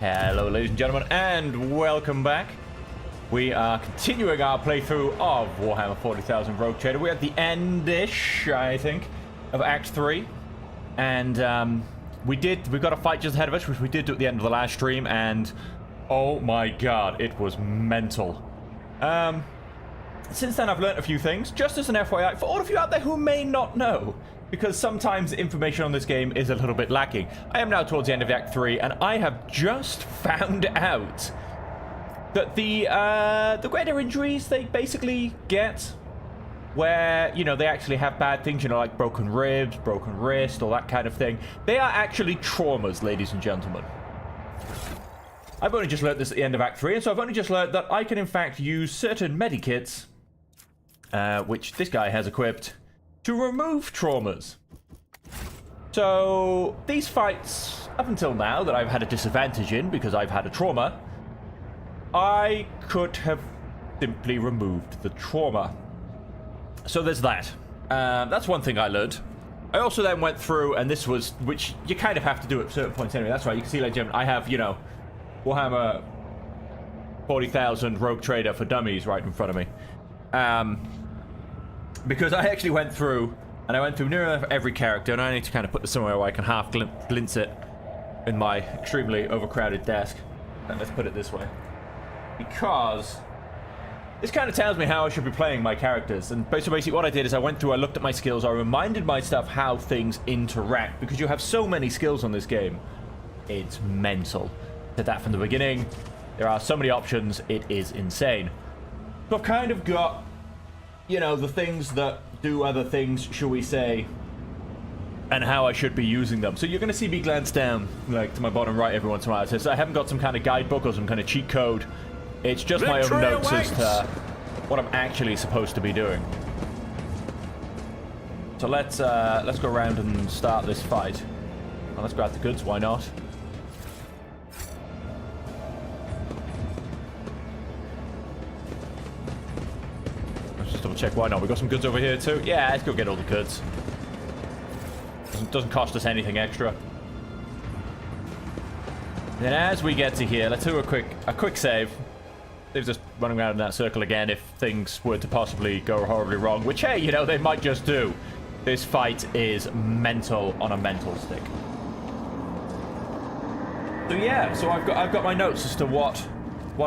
Hello, ladies and gentlemen, and welcome back. We are continuing our playthrough of Warhammer 40,000 Rogue Trader. We're at the end-ish, I think, of Act 3. And we've got a fight just ahead of us, which we did do at the end of the last stream, and oh my god, it was mental. Since then, I've learned a few things, just as an FYI, for all of you out there who may not know, because sometimes information on this game is a little bit lacking. I am now towards the end of Act 3, and I have just found out that the greater injuries they basically get, where, you know, they actually have bad things, you know, like broken ribs, broken wrist, all that kind of thing, they are actually traumas, ladies and gentlemen. I've only just learned this at the end of Act 3, and so I've only just learned that I can, in fact, use certain medikits, which this guy has equipped, to remove traumas. So, these fights, up until now, that I've had a disadvantage in, because I've had a trauma, I could have simply removed the trauma. So there's that. That's one thing I learned. I also then went through, and this was, which you kind of have to do at certain points anyway, that's right, you can see, like, I have, you know, Warhammer 40,000 Rogue Trader for Dummies right in front of me. Because I actually went through, and I went through nearly every character, and I need to kind of put this somewhere where I can half glimpse it in my extremely overcrowded desk. And let's put it this way. Because this kind of tells me how I should be playing my characters. And basically what I did is I went through, I looked at my skills, I reminded myself how things interact. Because you have so many skills on this game. It's mental. I said that from the beginning. There are so many options, it is insane. So I've kind of got, you know, the things that do other things, shall we say, and how I should be using them. So you're going to see me glance down, like, to my bottom right every once in a while. So I haven't got some kind of guidebook or some kind of cheat code. It's just my own notes as to what I'm actually supposed to be doing. So let's go around and start this fight. Well, let's grab the goods, why not? Double check, why not? We got some goods over here too. Yeah, let's go get all the goods. Doesn't cost us anything extra. Then as we get to here, let's do a quick save. They're just running around in that circle again if things were to possibly go horribly wrong, which, hey, you know, they might just do. This fight is mental on a mental stick. So yeah, so I've got my notes as to what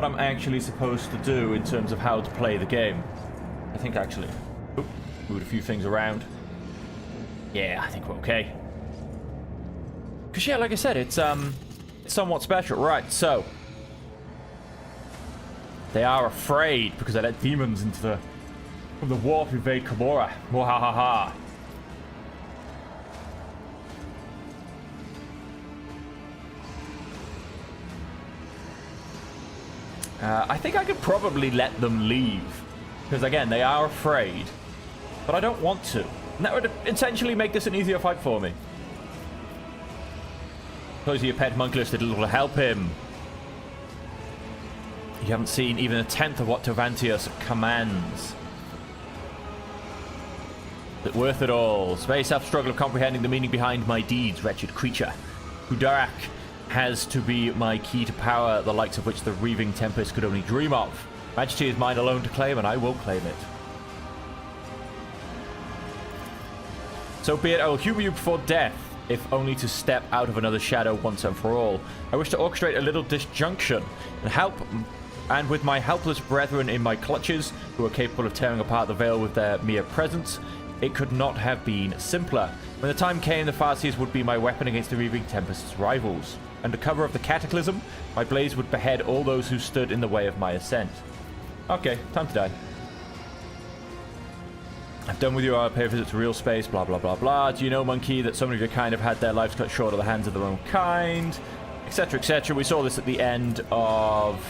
I'm actually supposed to do in terms of how to play the game. I think actually, moved a few things around. Yeah, I think we're okay. Because yeah, like I said, it's somewhat special. Right, so they are afraid because I let demons from the warp invade Kamora. Mwahaha. I think I could probably let them leave. Because, again, they are afraid. But I don't want to. And that would essentially make this an easier fight for me. Suppose your pet monkless did a little to help him. You haven't seen even a tenth of what Tovantius commands. Is it worth it all? Spare yourself struggle of comprehending the meaning behind my deeds, wretched creature. Hudarak has to be my key to power, the likes of which the Reaving Tempest could only dream of. Majesty is mine alone to claim, and I will claim it. So be it, I will humor you before death, if only to step out of another shadow once and for all. I wish to orchestrate a little disjunction, and with my helpless brethren in my clutches, who are capable of tearing apart the veil with their mere presence, it could not have been simpler. When the time came, the Farseers would be my weapon against the Reaving Tempest's rivals. Under cover of the Cataclysm, my blaze would behead all those who stood in the way of my ascent. Okay, time to die. I've done with you, I'll pay a visit to real space, blah, blah, blah, blah. Do you know, Monkey, that some of your kind have had their lives cut short at the hands of their own kind? Etc., etc. We saw this at the end of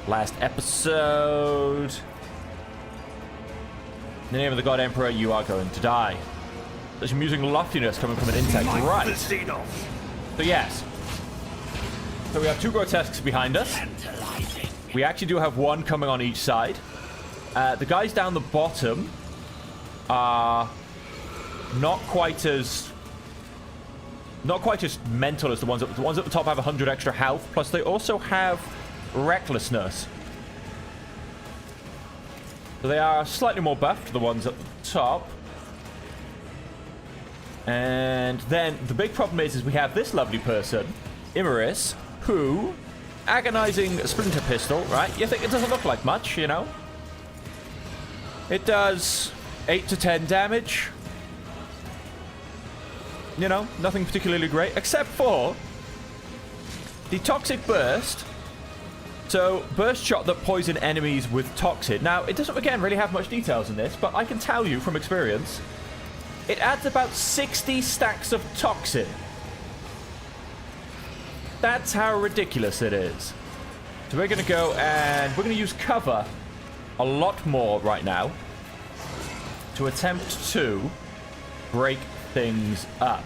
last episode. In the name of the God Emperor, you are going to die. There's amusing loftiness coming from an insect, right? So yes. So we have two grotesques behind us. We actually do have one coming on each side. The guys down the bottom are not quite as not quite as mental as the ones at the top have 100 extra health, plus they also have recklessness. So they are slightly more buffed to the ones at the top. And then the big problem is we have this lovely person, Imaris, who, agonizing splinter pistol, right? You think it doesn't look like much, you know? It does 8 to 10 damage. You know, nothing particularly great, except for the toxic burst. So, burst shot that poison enemies with toxin. Now, it doesn't, again, really have much details in this, but I can tell you from experience, it adds about 60 stacks of toxin. That's how ridiculous it is. So we're going to go and we're going to use cover a lot more right now to attempt to break things up.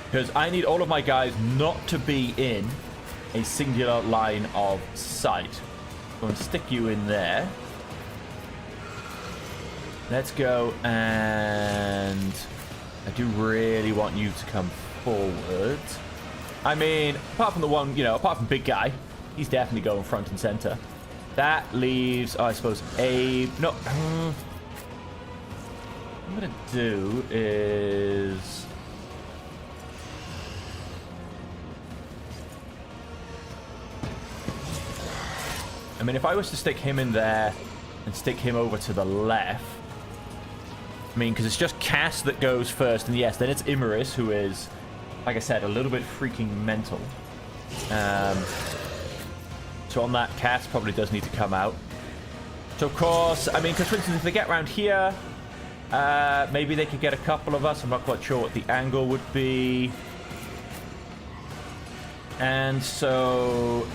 Because I need all of my guys not to be in a singular line of sight. I'm going to stick you in there. Let's go, and I do really want you to come forward. I mean, apart from the one, you know, apart from big guy, he's definitely going front and center. That leaves, I suppose, Abe. No, what I'm going to do is... I mean, if I was to stick him in there and stick him over to the left, I mean, because it's just Cass that goes first, and yes, then it's Imaris, who is, like I said, a little bit freaking mental. So on that, Cass probably does need to come out. So, of course, I mean, because, for instance, if they get around here, maybe they could get a couple of us. I'm not quite sure what the angle would be. And so,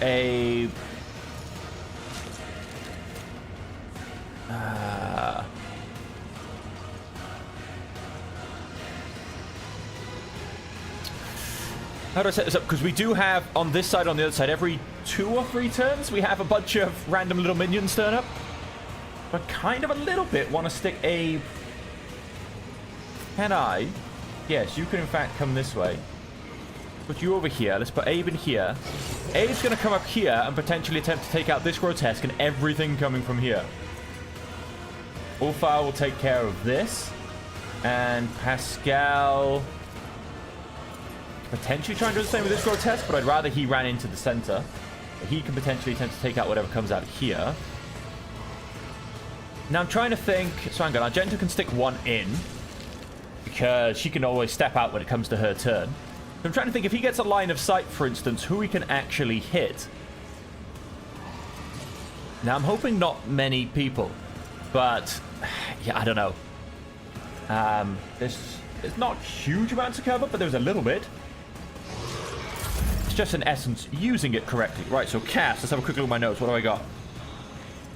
how do I set this up? Because we do have, on this side, on the other side, every 2 or 3 turns, we have a bunch of random little minions turn up. But kind of a little bit want to stick Abe. Can I? Yes, you can, in fact, come this way. Put you over here. Let's put Abe in here. Abe's going to come up here and potentially attempt to take out this grotesque and everything coming from here. Ulfar will take care of this. And Pascal... potentially trying to do the same with this grotesque, but I'd rather he ran into the center. He can potentially attempt to take out whatever comes out here. Now I'm trying to think... so hang on, Argento can stick one in, because she can always step out when it comes to her turn. So I'm trying to think, if he gets a line of sight, for instance, who he can actually hit. Now I'm hoping not many people, but yeah, I don't know. There's not huge amounts of cover, but there's a little bit. It's just in essence using it correctly. Right, so Cass, let's have a quick look at my notes. What do I got?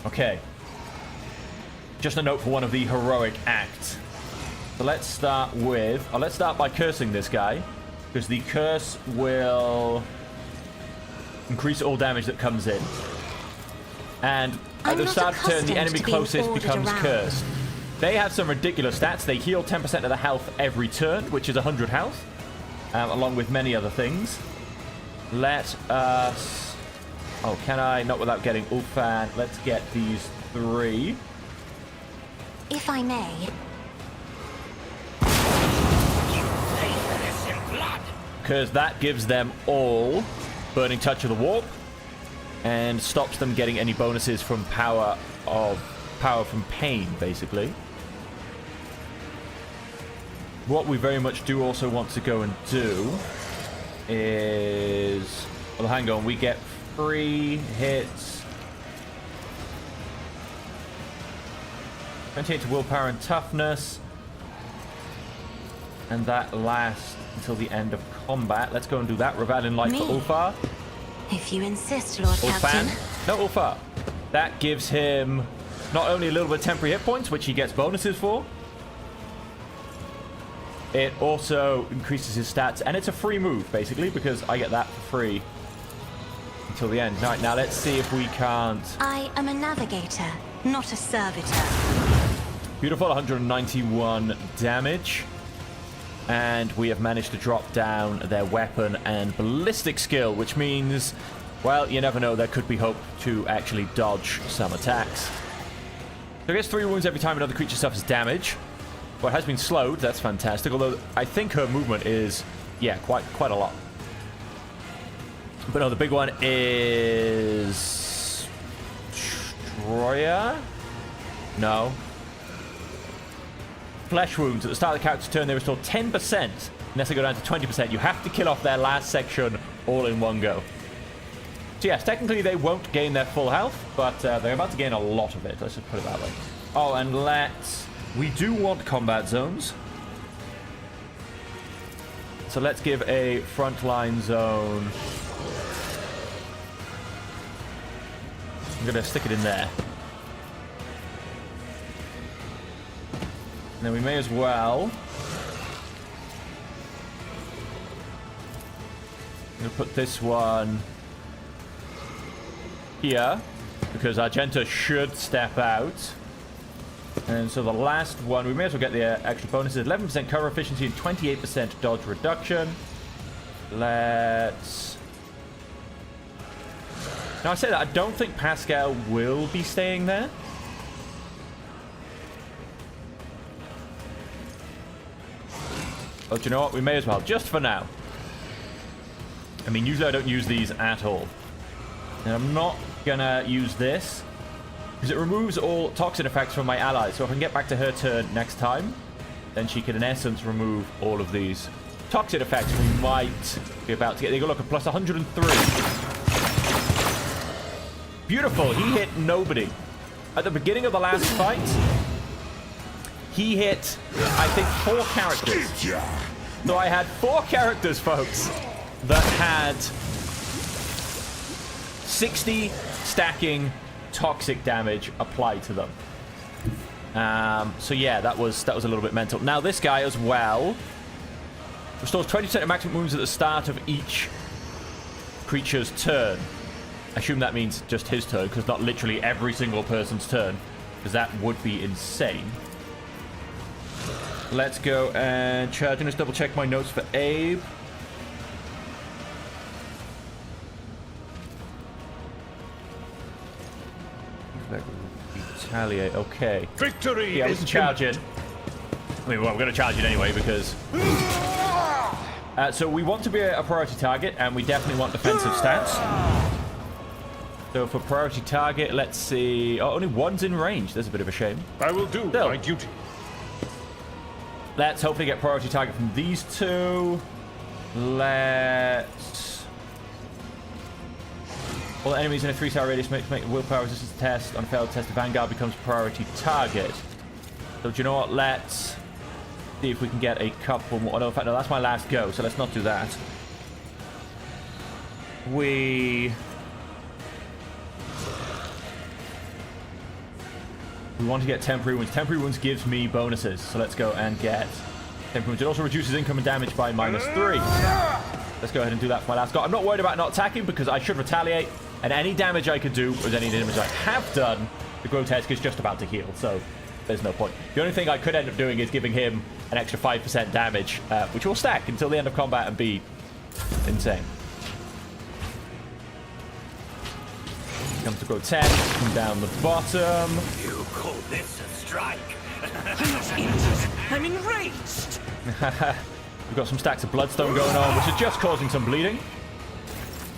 Okay. Just a note for one of the heroic acts. So let's start with... oh, let's start by cursing this guy, because the curse will increase all damage that comes in. And at the start of the turn, the enemy closest becomes cursed. They have some ridiculous stats. They heal 10% of the health every turn, which is 100 health, along with many other things. Let us... oh, can I? Not without getting Ulfan. Let's get these 3. If I may. Because that gives them all Burning Touch of the Warp and stops them getting any bonuses from power from pain, basically. What we very much do also want to go and do is... well, hang on, we get 3 hits. 28 to willpower and toughness. And that lasts until the end of combat. Let's go and do that. Reveling Light for Ulfar. If you insist, Lord Captain. No, Ulfar. That gives him not only a little bit of temporary hit points, which he gets bonuses for, it also increases his stats, and it's a free move, basically, because I get that for free until the end. Right, now let's see if we can't... I am a navigator, not a servitor. Beautiful, 191 damage. And we have managed to drop down their weapon and ballistic skill, which means, well, you never know, there could be hope to actually dodge some attacks. So it gets 3 wounds every time another creature suffers damage. Well, it has been slowed, that's fantastic, although I think her movement is, yeah, quite a lot. But no, the big one is... Destroyer? No. Flesh wounds. At the start of the character's turn, they restore 10%. Unless they go down to 20%. You have to kill off their last section all in one go. So yes, technically they won't gain their full health, but they're about to gain a lot of it. Let's just put it that way. Oh, and we do want combat zones. So let's give a frontline zone. I'm going to stick it in there. And then we may as well... I'm going to put this one here, because Argenta should step out. And so the last one, we may as well get the extra bonuses. 11% cover efficiency and 28% dodge reduction. Let's... Now, I say that I don't think Pascal will be staying there. But you know what? We may as well, just for now. I mean, usually I don't use these at all. And I'm not gonna use this, because it removes all toxin effects from my allies. So if I can get back to her turn next time, then she can, in essence, remove all of these toxin effects we might be about to get. They go, look, a plus 103. Beautiful. He hit nobody. At the beginning of the last fight, he hit, I think, 4 characters. So I had 4 characters, folks, that had 60 stacking toxic damage applied to them. So yeah, that was a little bit mental. Now this guy as well restores 20% of maximum wounds at the start of each creature's turn. I assume that means just his turn, because not literally every single person's turn, because that would be insane. Let's go and charge. And just double check my notes for Abe. Retaliate. Okay. Victory! Yeah, we can charge it. I mean, well, we're going to charge it anyway because. So we want to be a priority target, and we definitely want defensive stats. So for priority target, let's see. Oh, only one's in range. That's a bit of a shame. I will do my duty. Let's hopefully get priority target from these 2. Let's... All enemies in a 3-star radius make willpower resistance test. On a failed test, the Vanguard becomes priority target. So do you know what? Let's see if we can get a couple more. No, in fact, no, that's my last go, so let's not do that. We want to get temporary wounds. Temporary wounds gives me bonuses, so let's go and get temporary wounds. It also reduces income and damage by -3. Let's go ahead and do that for my last go. I'm not worried about not attacking because I should retaliate, and any damage I could do, or any damage I have done, the Grotesque is just about to heal, so there's no point. The only thing I could end up doing is giving him an extra 5% damage, which will stack until the end of combat and be insane. Comes the Grotesque from down the bottom. You call this a strike? I'm enraged. We've got some stacks of Bloodstone going on, which are just causing some bleeding.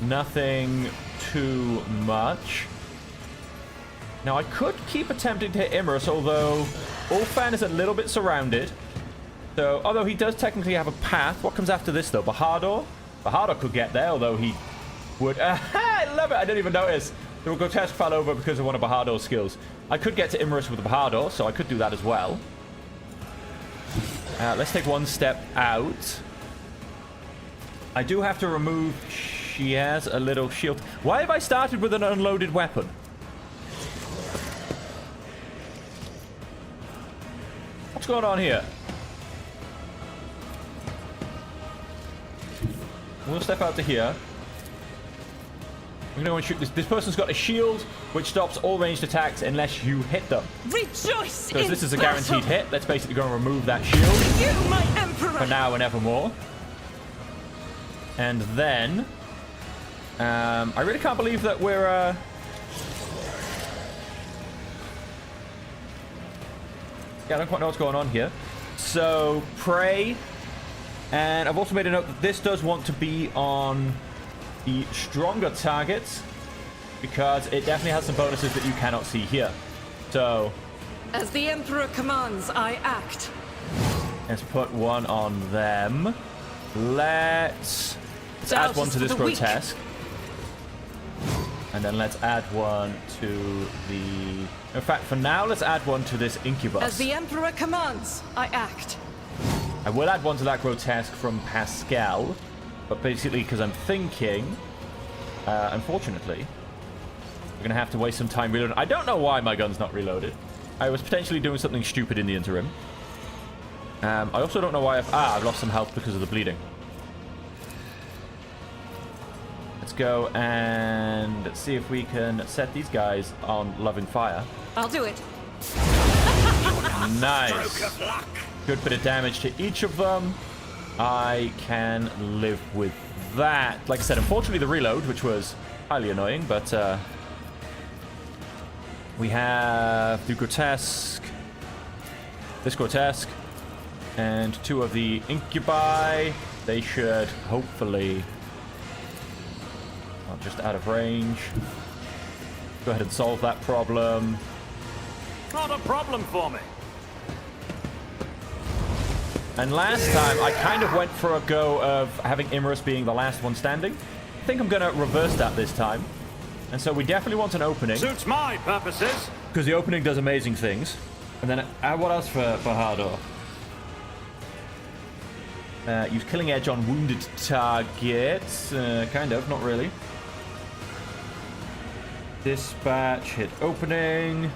Nothing too much. Now, I could keep attempting to hit Imerus, although Ulfan is a little bit surrounded. So, although he does technically have a path. What comes after this, though? Bahadur? Bahadur could get there, although he would... I love it! I didn't even notice. The Grotesque fell over because of one of Bahadur's skills. I could get to Imerus with Bahadur, so I could do that as well. Let's take one step out. I do have to remove... She has a little shield. Why have I started with an unloaded weapon? What's going on here? We'll step out to here. I'm gonna go and shoot this. This person's got a shield, which stops all ranged attacks unless you hit them. Rejoice Because in this is a battle. guaranteed hit. Let's basically go and remove that shield You, my emperor. for now and evermore. And then, I really can't believe that we're, yeah, I don't quite know what's going on here. So, pray. And I've also made a note that this does want to be on the stronger targets, because it definitely has some bonuses that you cannot see here. So, As the emperor commands, I act. let's put one on them. Let's add one to this grotesque. And then let's add one to the... In fact, for now, let's add one to this incubus. As the emperor commands, I act. I will add one to that grotesque from Pascal. But basically, because I'm thinking... unfortunately, we're going to have to waste some time reloading. I don't know why my gun's not reloaded. I was potentially doing something stupid in the interim. I also don't know why I've lost some health because of the bleeding. Let's go and see if we can set these guys on loving fire. I'll do it. Nice. Stroke of luck. Good bit of damage to each of them. I can live with that. Like I said, unfortunately the reload, which was highly annoying, but we have the grotesque, this grotesque, and two of the incubi. They should hopefully... just out of range. Go ahead and solve that problem. Not a problem for me. And last time, I kind of went for a go of having Imrus being the last one standing. I think I'm going to reverse that this time. And so we definitely want an opening. Suits my purposes. Because the opening does amazing things. And then, what else for Hardor? Use Killing Edge on wounded targets. Kind of, not really. Dispatch, hit opening.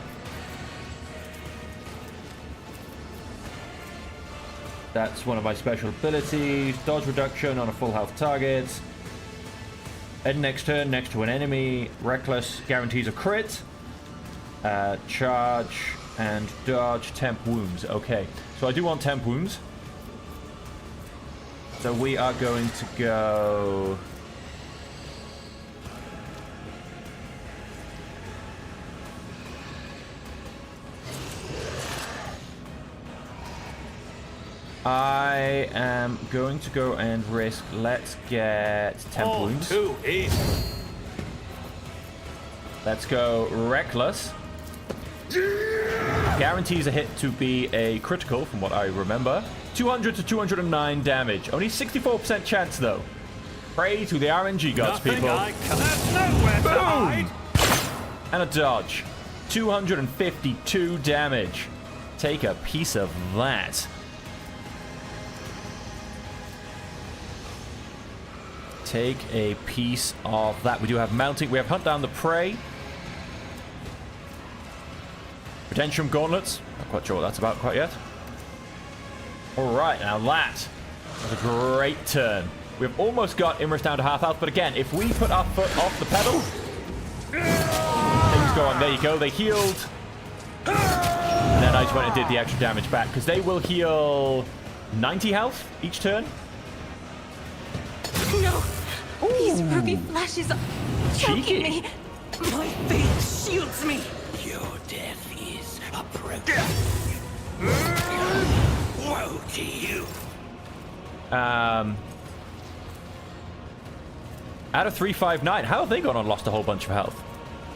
That's one of my special abilities. Dodge reduction on a full health target. End next turn next to an enemy. Reckless guarantees a crit. Charge and dodge temp wounds. Okay, so I do want temp wounds. So we are going to go... I am going to go and risk. Let's get temp wounds. Too easy. Let's go reckless. Guarantees a hit to be a critical, from what I remember. 200 to 209 damage. Only 64% chance, though. Pray to the RNG gods, Nothing people. I can. There's nowhere to hide. And a dodge. 252 damage. Take a piece of that. Take a piece of that. We do have mounting. We have Hunt Down the Prey. Redemption Gauntlets. Not quite sure what that's about quite yet. Alright, now that was a great turn. We've almost got Imrus down to half health, but again, if we put our foot off the pedal, things go on. There you go, they healed. And then I just went and did the extra damage back, because they will heal 90 health each turn. No! These ruby flashes are choking Cheeky. me. My faith shields me. Your death is approaching. Woe to you. Out of 359, how have they gone and lost a whole bunch of health?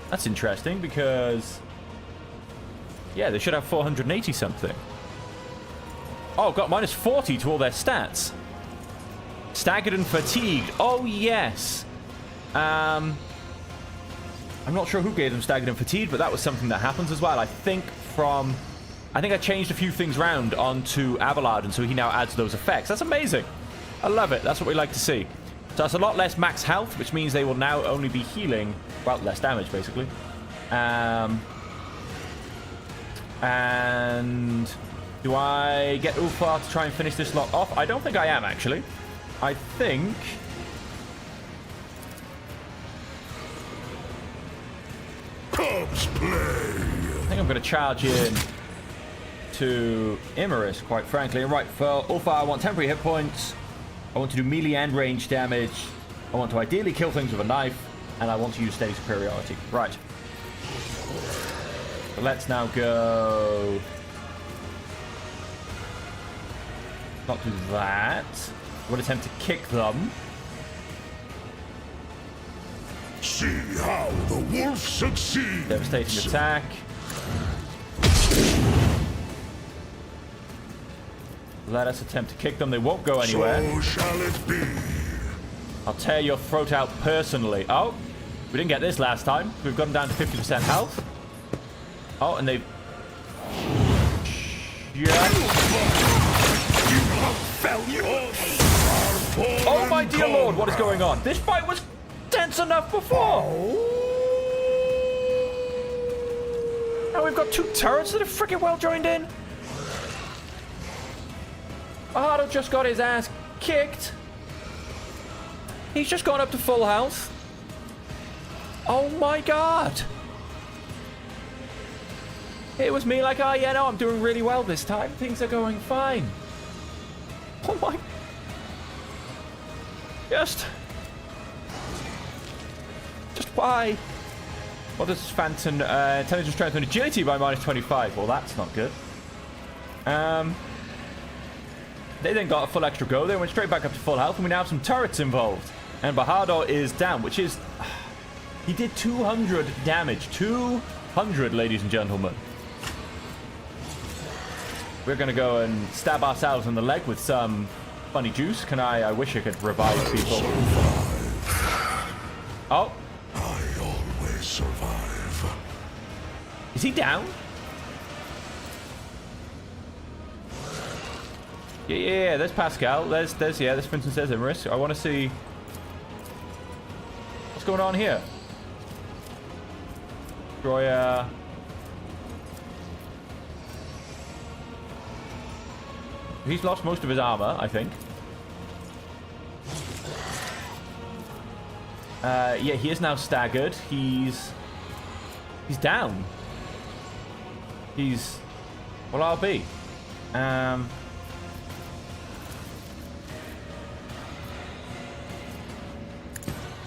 That's interesting, because... yeah, they should have 480 something. Oh, got minus 40 to all their stats. Staggered and fatigued. Oh, yes. I'm not sure who gave them staggered and fatigued, but that was something that happens as well. I think I changed a few things around onto Abelard, and so he now adds those effects. That's amazing. I love it. That's what we like to see. So that's a lot less max health, which means they will now only be healing, well, less damage, basically. And do I get Ulfar to try and finish this lot off? I don't think I am, actually. I think Let's play. I think I'm going to charge in to Imerus, quite frankly. And right, for Ulfa, I want temporary hit points. I want to do melee and range damage. I want to ideally kill things with a knife. And I want to use steady superiority. Right. So let's now go... Not do that. We'll attempt to kick them. See how the wolf succeeds. Devastating attack. Let us attempt to kick them. They won't go anywhere. So shall it be. I'll tear your throat out personally. Oh, we didn't get this last time. We've gotten down to 50% health. Oh, and they've... Oh my dear lord, what is going on? This fight was tense enough before. Now we've got two turrets that are freaking well joined in. Ahado just got his ass kicked. He's just gone up to full health. Oh my god. It was me like, oh yeah, no, I'm doing really well this time. Things are going fine. Oh my... Just why? Well, this is Phantom intelligence, strength, and agility by -25. Well, that's not good. They then got a full extra go. They went straight back up to full health, and we now have some turrets involved. And Bahador is down, which is... He did 200 damage. 200, ladies and gentlemen. We're going to go and stab ourselves in the leg with some funny juice. I wish I could revive people. Oh. I always survive. Is he down? Yeah, there's Pascal. There's Vincent says Imerus. I want to see what's going on here. Destroyer. He's lost most of his armor, I think. Yeah, he is now staggered. He's down. Well, I'll be.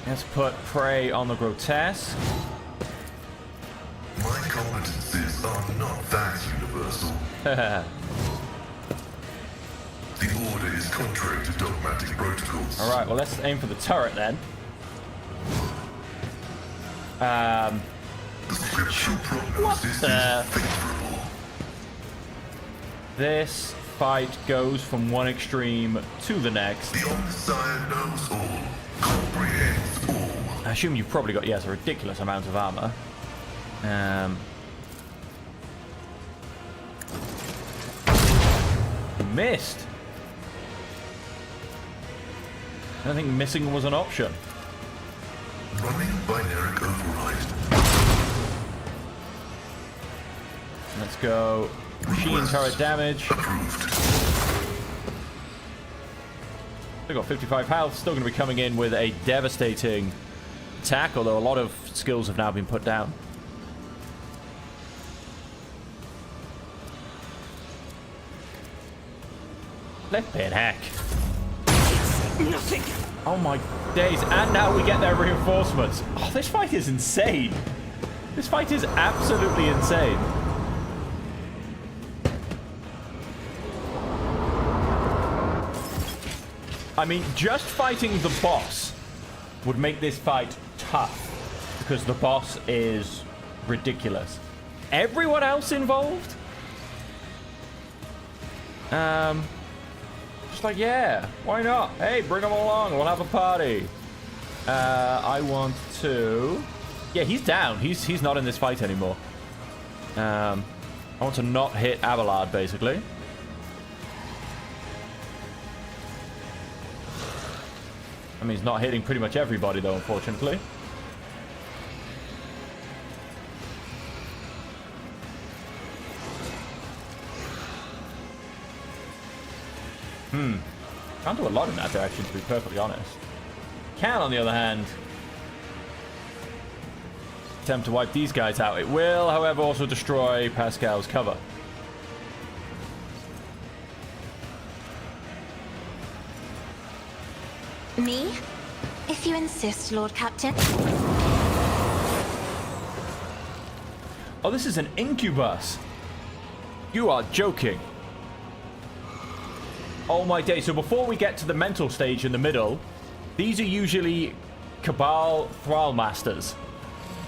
Let's put prey on the grotesque. My competencies are not that universal. The order is contrary to dogmatic protocols. Alright, well, let's aim for the turret then. The scriptural prognosis is favorable. This fight goes from one extreme to the next. The Omniscient knows all, comprehends all. I assume you've probably got, yes, a ridiculous amount of armor. Missed. I don't think missing was an option. Running binary override. Let's go. Machine turret damage. Approved. Still got 55 health. Still going to be coming in with a devastating attack, although a lot of skills have now been put down. Flippin' heck. Nothing. Oh my days. And now we get their reinforcements. Oh, this fight is insane. This fight is absolutely insane. I mean, just fighting the boss would make this fight tough, because the boss is ridiculous. Everyone else involved? Just like, yeah, why not? Hey, bring them along. We'll have a party. I want to... Yeah, he's down. He's not in this fight anymore. I want to not hit Abelard, basically. I mean, he's not hitting pretty much everybody, though, unfortunately. Can't do a lot in that direction, to be perfectly honest. Can, on the other hand... attempt to wipe these guys out. It will, however, also destroy Pascal's cover. Me? If you insist, Lord Captain. Oh, this is an incubus. You are joking. Oh my day. So before we get to the mental stage in the middle, these are usually Cabal Thrall Masters.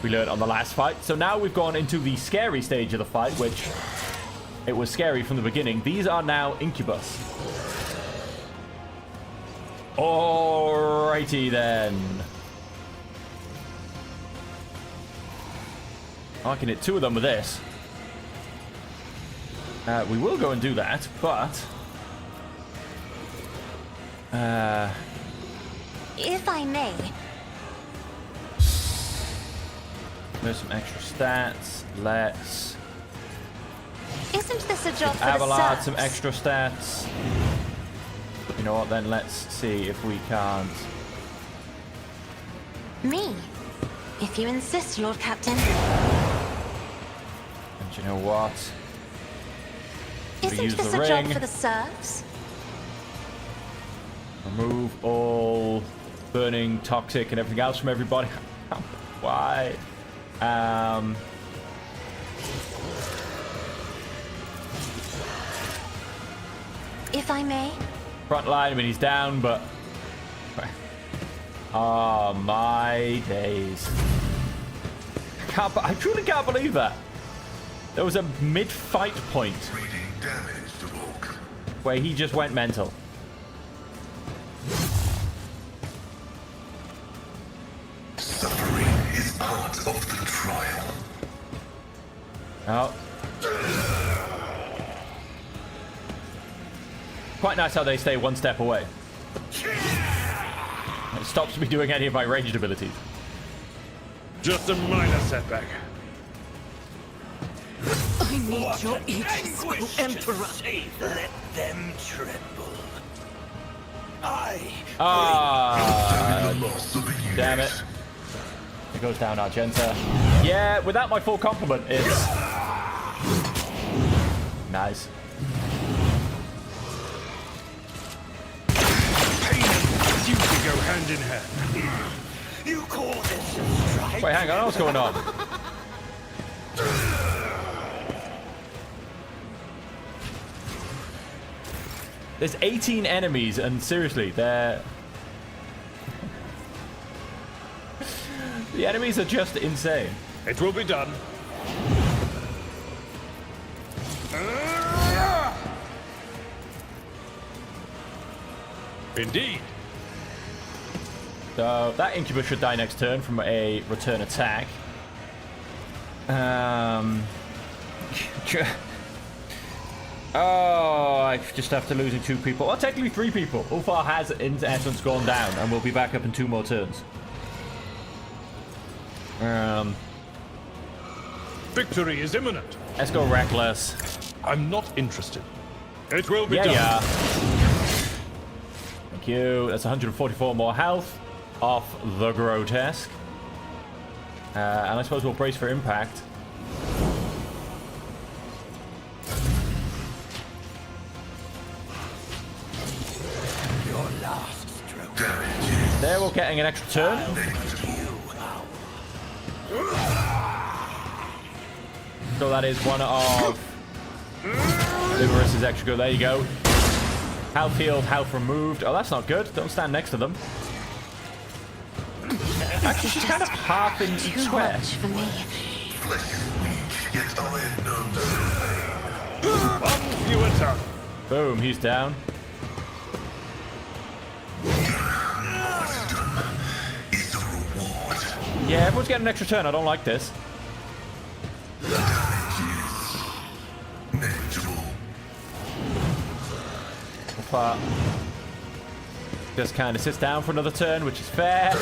We learned on the last fight. So now we've gone into the scary stage of the fight, which it was scary from the beginning. These are now incubus. Alrighty then. I can hit 2 of them with this. We will go and do that, but... If I may. There's some extra stats. Let's... Isn't this a job for the Abelard serfs? some extra stats. You know what, then let's see if we can't... Me? If you insist, Lord Captain. And you know what? Isn't use this the a job ring. for the serfs? Remove all burning, toxic, and everything else from everybody. Why? If I may. Front line, I mean, he's down, but... Oh, my days. I truly can't believe that. There was a mid-fight point Reading damage to Volk. where he just went mental. Suffering is part of the trial. Oh. Quite nice how they stay one step away. It stops me doing any of my ranged abilities. Just a minor setback. I need your aegis, O Emperor. Let them tremble. I Ah, The loss of a unit. damn it. It goes down Argenta. Yeah, without my full complement, it's... Nice. pain and duty go hand in hand. You call this a strike? Wait, hang on, what's going on? There's 18 enemies, and seriously, they're... The enemies are just insane. It will be done. Indeed. So that incubus should die next turn from a return attack. Oh, I just after losing 2 people. Well, technically 3 people. Ulfar has, in essence, gone down, and we'll be back up in 2 more turns. Victory is imminent. Let's go reckless. I'm not interested. It will be Yeah, done. yeah. Thank you. That's 144 more health off the grotesque. And I suppose we'll brace for impact. Your last stroke. Damage. There, we're getting an extra turn. So that is one of Liverus's extra go. There you go. Health healed, health removed. Oh, that's not good. Don't stand next to them. Actually, she's kind of half in each Too square. much for me. Flesh is weak, yet iron knows. On you attack. Boom, he's down. Is the reward. Yeah, everyone's getting an extra turn. I don't like this. Negligible. But just kind of sits down for another turn, which is fair.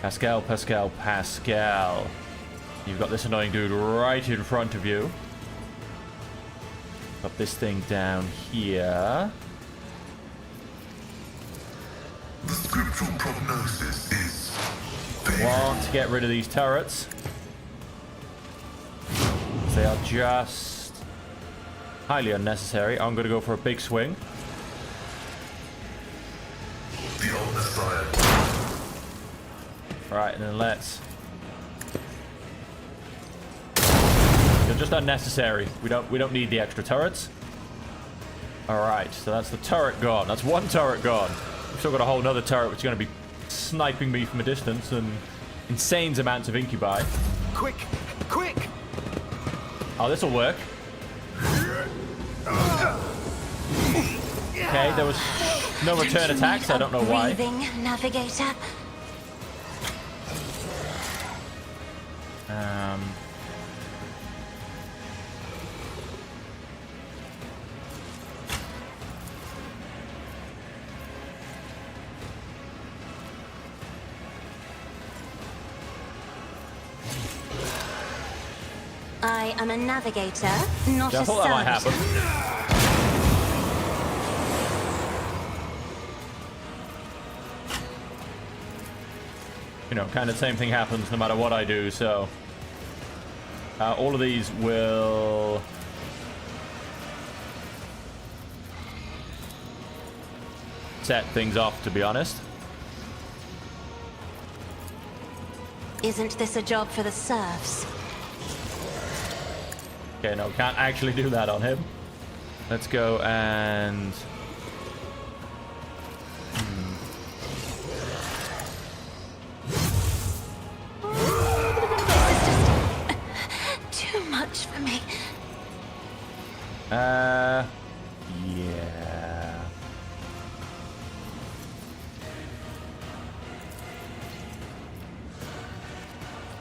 Pascal, Pascal, Pascal. You've got this annoying dude right in front of you. Got this thing down here. actual prognosis is Want to get rid of these turrets. They are just highly unnecessary. I'm going to go for a big swing. the Omnissiah. Right, and then let's... They're just unnecessary. We don't need the extra turrets. Alright, so that's the turret gone. That's one turret gone. We've still got a whole nother turret which is going to be sniping me from a distance and insane amounts of incubi. Quick! Quick! Oh, this'll work. Okay, there was no return attacks. I don't know why. Breathing, navigator. I am a navigator, not Yeah, I a thought that might happen. You know, kind of same thing happens no matter what I do, so... all of these will... set things off, to be honest. Isn't this a job for the serfs? Okay, no, can't actually do that on him. Let's go and... Too much for me. Yeah.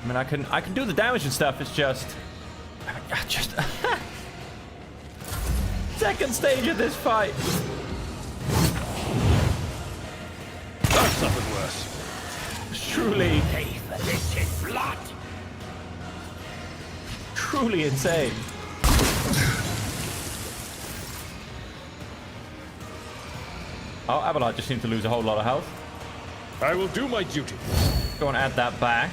I mean, I can do the damage and stuff. It's just second stage of this fight. I've suffered worse. It's truly, Pay for this in blood! truly insane. Oh, Abelard just seemed to lose a whole lot of health. I will do my duty. Go and add that back.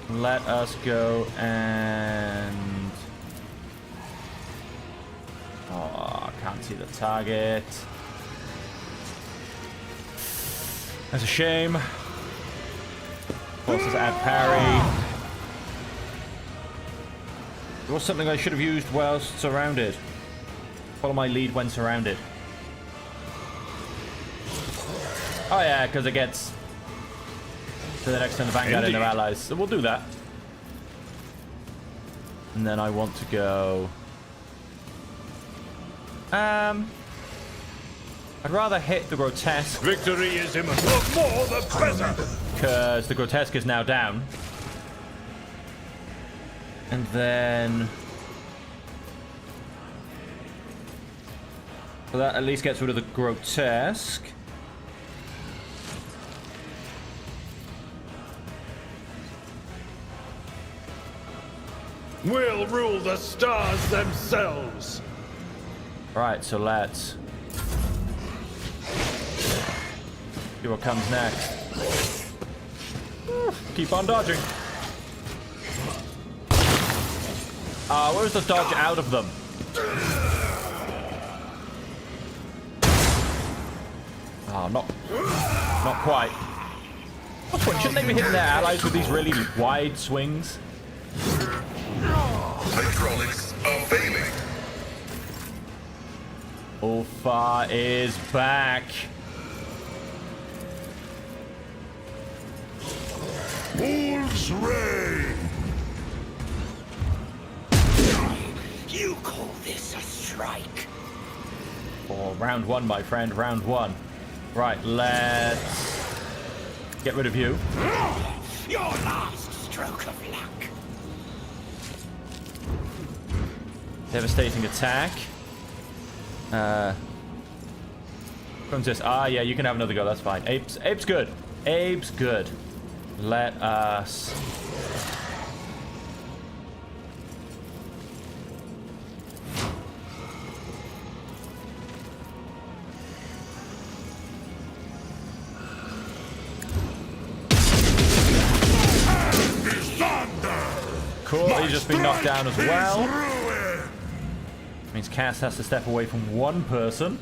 Let us go and... Oh, I can't see the target. That's a shame. Also, add parry. There was something I should have used whilst surrounded. Follow my lead when surrounded. Oh yeah, because it gets to the next turn the Vanguard and their allies. So we'll do that. And then I want to go... I'd rather hit the Grotesque. Victory is imminent. The more the better! Because the Grotesque is now down. And then... So that at least gets rid of the Grotesque. We'll rule the stars themselves! Right, so let's see what comes next. Keep on dodging. Where's the dodge out of them? Oh, not quite. What's what? Shouldn't they be hitting their allies with these really wide swings? Hydraulics are failing. Ulfa is back. Wolves reign! You call this a strike? For round one, my friend, round one. Right, let's get rid of you. Your last stroke of luck. Devastating attack. What's this? Ah, yeah, you can have another go. That's fine. Abe's good. Abe's good. Let us... Cool, My he's just been knocked down as strike well. is ruin. Means Cass has to step away from one person.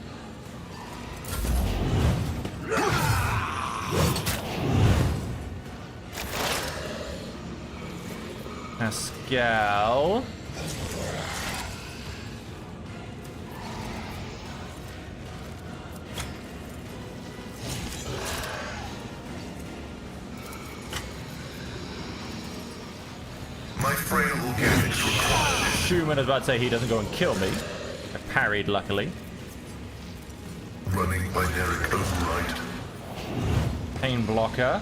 Pascal. My frail organics require Schumann is about to say he doesn't go and kill me. I parried, luckily. running binaric override. Pain blocker.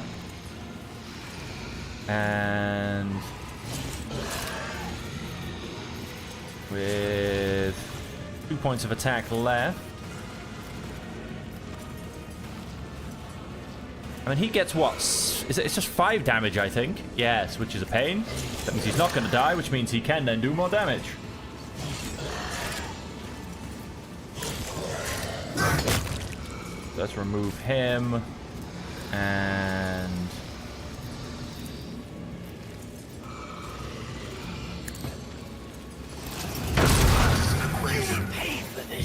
And with 2 points of attack left. I mean, he gets what? It's just 5 damage, I think. Yes, which is a pain. That means he's not going to die, which means he can then do more damage. Let's remove him. And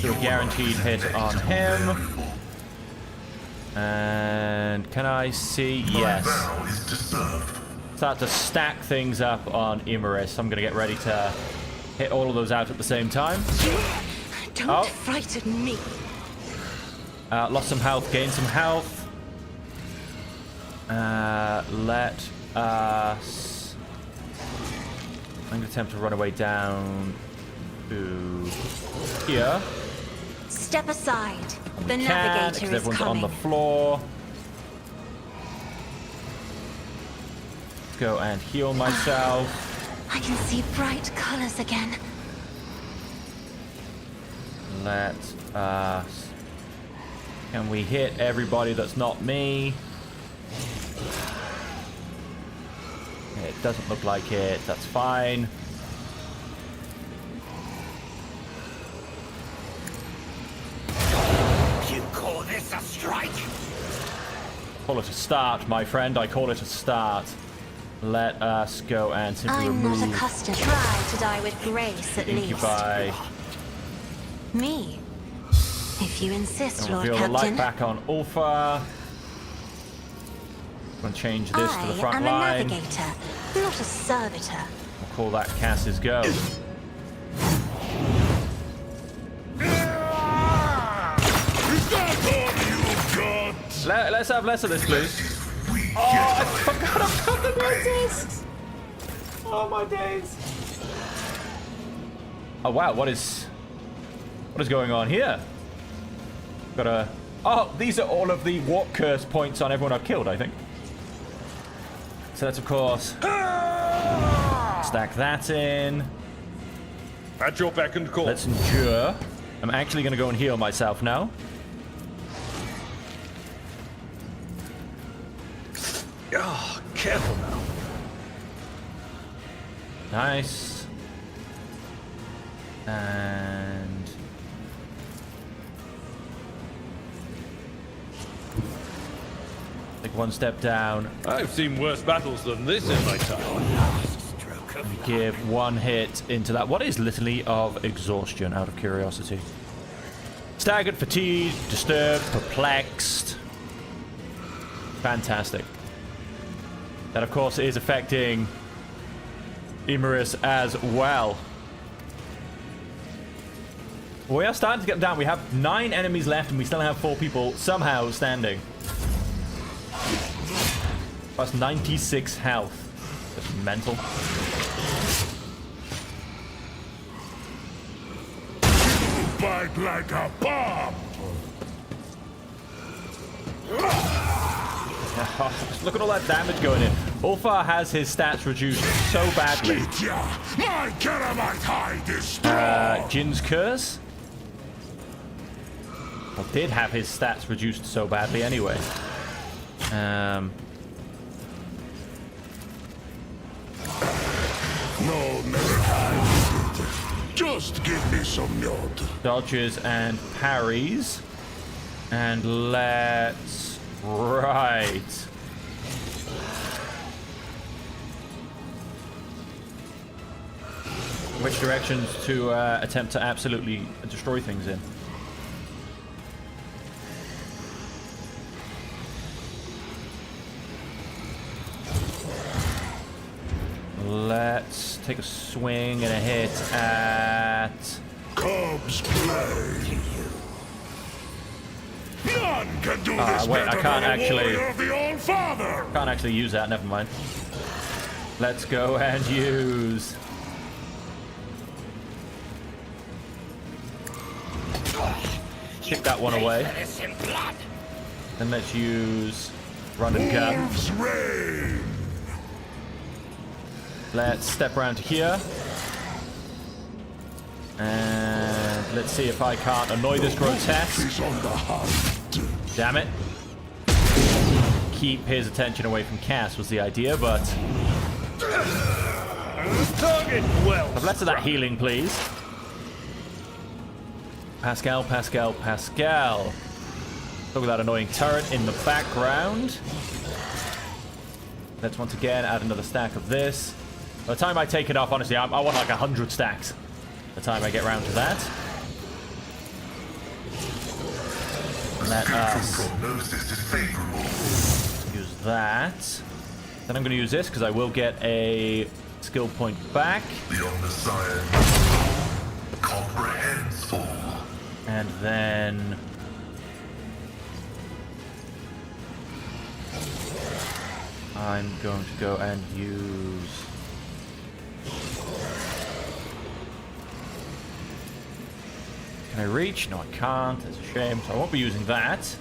do a guaranteed hit on him. And can I see? Yes. My vow is to serve. Start to stack things up on Imaris. I'm going to get ready to hit all of those out at the same time. Don't Oh. frighten me. Lost some health, gained some health. Let us... I'm going to attempt to run away down to here. Step aside. The Can, navigator because is everyone's coming. on the floor. Let's go and heal myself. I can see bright colors again. Let us... Can we hit everybody that's not me? It doesn't look like it. That's fine. You call this a strike? Call it a start, my friend. I call it a start. Let us go and simply I'm remove not accustomed. Try to die with grace, at least. Incubi. Me? If you insist, And Lord reveal the light Captain. back on Ulfa. I'm going to change this to the I front am line. a navigator, not a servitor. We'll call that Cass's go. Is that all you've got? Let's have less of this, please. We Oh my days! Oh wow, what is going on here? Got a... Oh, these are all of the warp curse points on everyone I've killed, I think. So let's of course stack that in. At your beck and call. Let's endure. I'm actually going to go and heal myself now. Ah, careful now. Nice. And... take one step down. I've seen worse battles than this in my time. Give one hit into that. What is Litany of Exhaustion, out of curiosity? Staggered, fatigued, disturbed, perplexed. Fantastic. That, of course, is affecting Imaris as well. We are starting to get down. We have 9 enemies left, and we still have 4 people somehow standing. Plus 96 health. That's mental. Bite like a bomb. Look at all that damage going in. Ulfar has his stats reduced so badly. Ditya, my Keramite hide is strong. Jin's Curse? Well, did have his stats reduced so badly anyway. No, never had it. Just give me some nod. Dodges and parries. And let's... Right. which directions to attempt to absolutely destroy things in. Let's take a swing and a hit at... Cubs play. None can do this wait, I better can't than a actually... warrior of the All-Father. Can't actually use that, never mind. Let's go and use... Kick that one away. Then let's use run and gun. Wolves reign. Let's step around to here. And let's see if I can't annoy this grotesque. He's on the hunt. Damn it. Keep his attention away from Cass was the idea, but... Target well. Have less of that healing, please. Pascal, Pascal, Pascal. Look at that annoying turret in the background. Let's once again add another stack of this. By the time I take it off, honestly, I want like 100 stacks. By the time I get round to that. Let us Prognosis is favorable. use that. Then I'm going to use this because I will get a skill point back. The Omniscient comprehends all. And then... I'm going to go and use... Can I reach? No, I can't. That's a shame. So I won't be using that.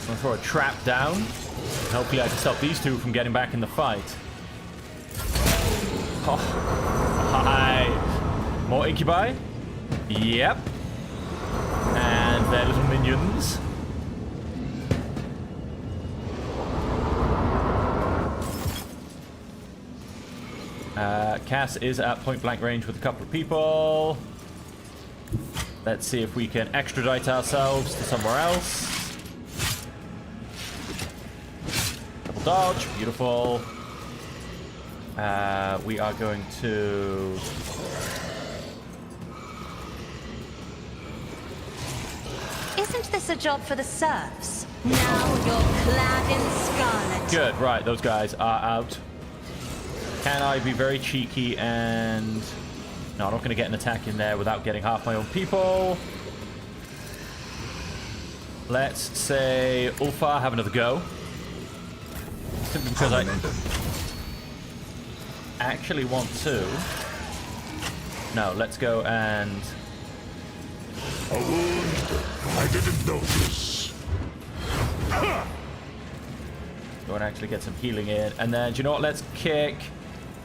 I'm gonna throw a trap down. Hopefully I can stop these two from getting back in the fight. Oh. Hi. More incubi? Yep. And their little minions. Cass is at point blank range with a couple of people. Let's see if we can extradite ourselves to somewhere else. Double dodge, beautiful. We are going to... Isn't this a job for the serfs? Now you're clad in scarlet. Good, right, those guys are out. Can I be very cheeky and... No, I'm not going to get an attack in there without getting half my own people. Let's say Ulfar have another go. Simply because I actually want to. No, let's go and... A wound. I didn't notice. Go and actually get some healing in. And then, do you know what? Let's kick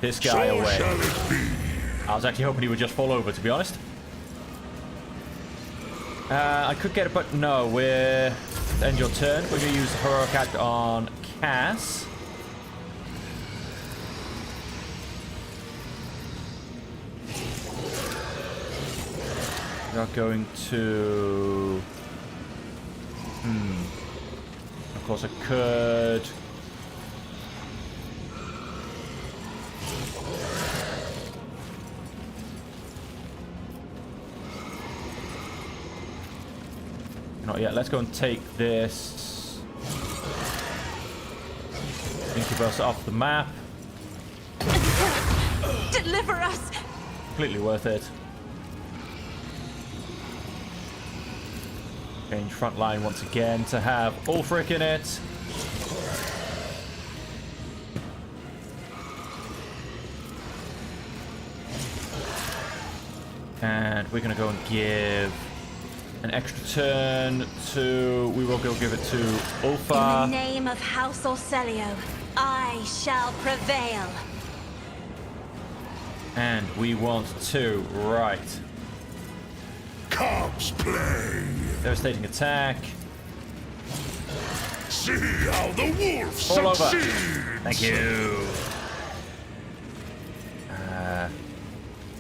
this guy So away. shall it be. I was actually hoping he would just fall over, to be honest. I could get it, but no. We're... End your turn. We're going to use Heroic Act on Cass. We are going to... Of course, I could... Not yet. Let's go and take this Incubus off the map. Deliver us! Completely worth it. Change front line once again to have Ulfric in it. And we're going to go and give an extra turn to... We will go give it to Ulfar. In the name of House Orselio, I shall prevail. And we want to... Right. Cubs play. Devastating attack. See how the wolf All over. succeeds. Thank you.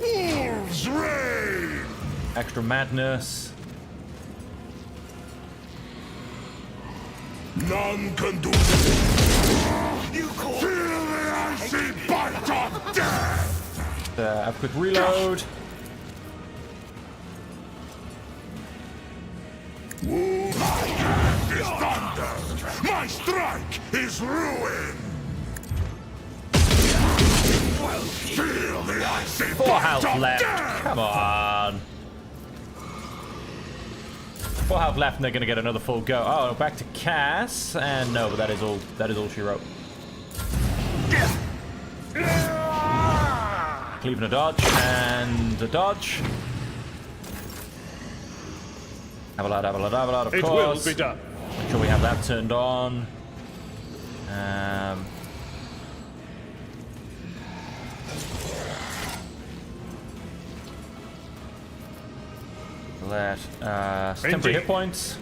Wolves reign. Extra madness. None can do this. You call feel the icy bite of death. Have a quick reload. My hand is thunder. My strike is ruin. Feel the icy 4 bite health of left. death. Come on. 4 health left, and they're gonna get another full go. Oh, back to Cass, and no, but that is all. That is all she wrote. Cleaving a dodge and a dodge. Have a lot, of It course. will be done. Make sure we have that turned on. Temporary hit points.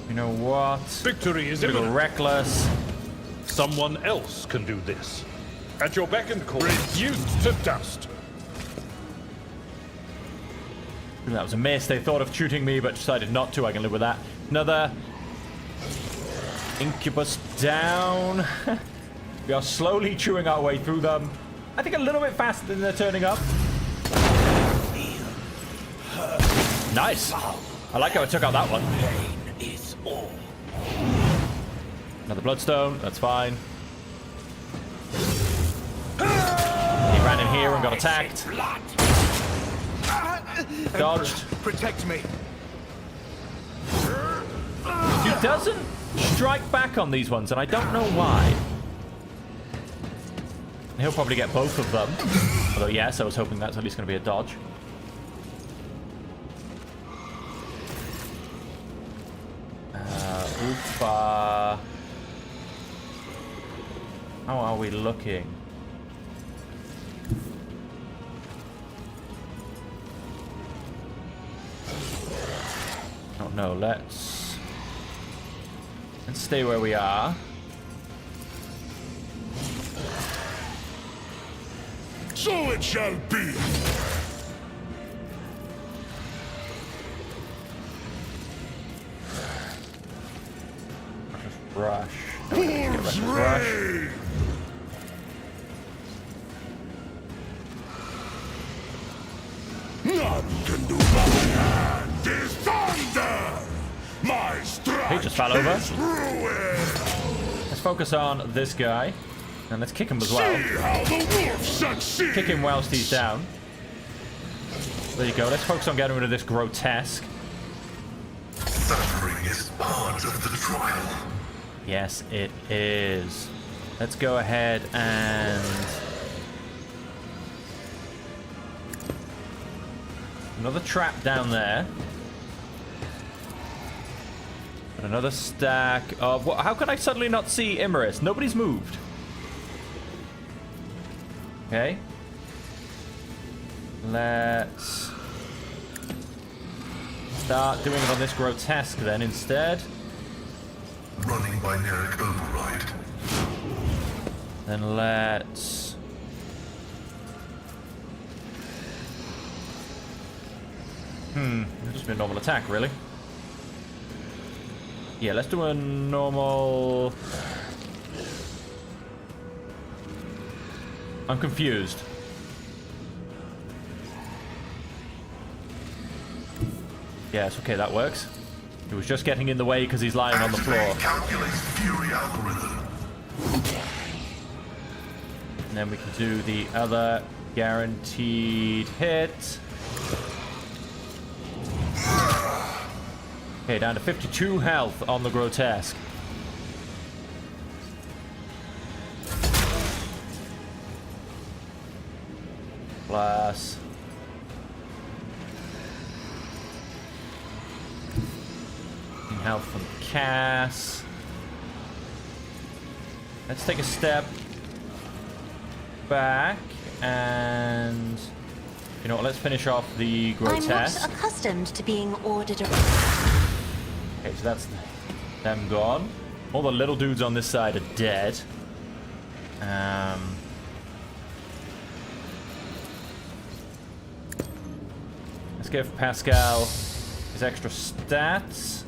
You know what? Victory is Go imminent. reckless. Someone else can do this. At your beck and call, reduced to dust. That was a miss. They thought of shooting me, but decided not to. I can live with that. Another incubus down. We are slowly chewing our way through them. I think a little bit faster than they're turning up. Nice. I like how I took out that one. Another bloodstone. That's fine. He ran in here and got attacked. Dodged. Protect me. He doesn't strike back on these ones, and I don't know why. He'll probably get both of them. Although, yes, I was hoping that's at least going to be a dodge. Oofa. How are we looking? Oh no, let's stay where we are. So it shall be. Rush. Wolves reign. None can do my hand is thunder. My strike He just fell over. is ruin. Let's focus on this guy. And let's kick him as well. See how the wolf succeeds. Kick him whilst he's down. There you go. Let's focus on getting rid of this grotesque. Suffering is part of the trial. Yes, it is. Let's go ahead and... Another trap down there. And another stack of... What, how can I suddenly not see Imaris? Nobody's moved. Okay. Let's start doing it on this grotesque then instead. Running binaric override. Then let's... Just be a normal attack, really. Yeah, let's do a normal... I'm confused. Yes, okay, that works. He was just getting in the way because he's lying on the floor. Calculates Fury algorithm. And then we can do the other guaranteed hit. Okay, down to 52 health on the grotesque. Plus... health from Cass. Let's take a step back and... You know what, let's finish off the grotesque. I'm not accustomed to being ordered around. Okay, so that's them gone. All the little dudes on this side are dead. give Pascal his extra stats.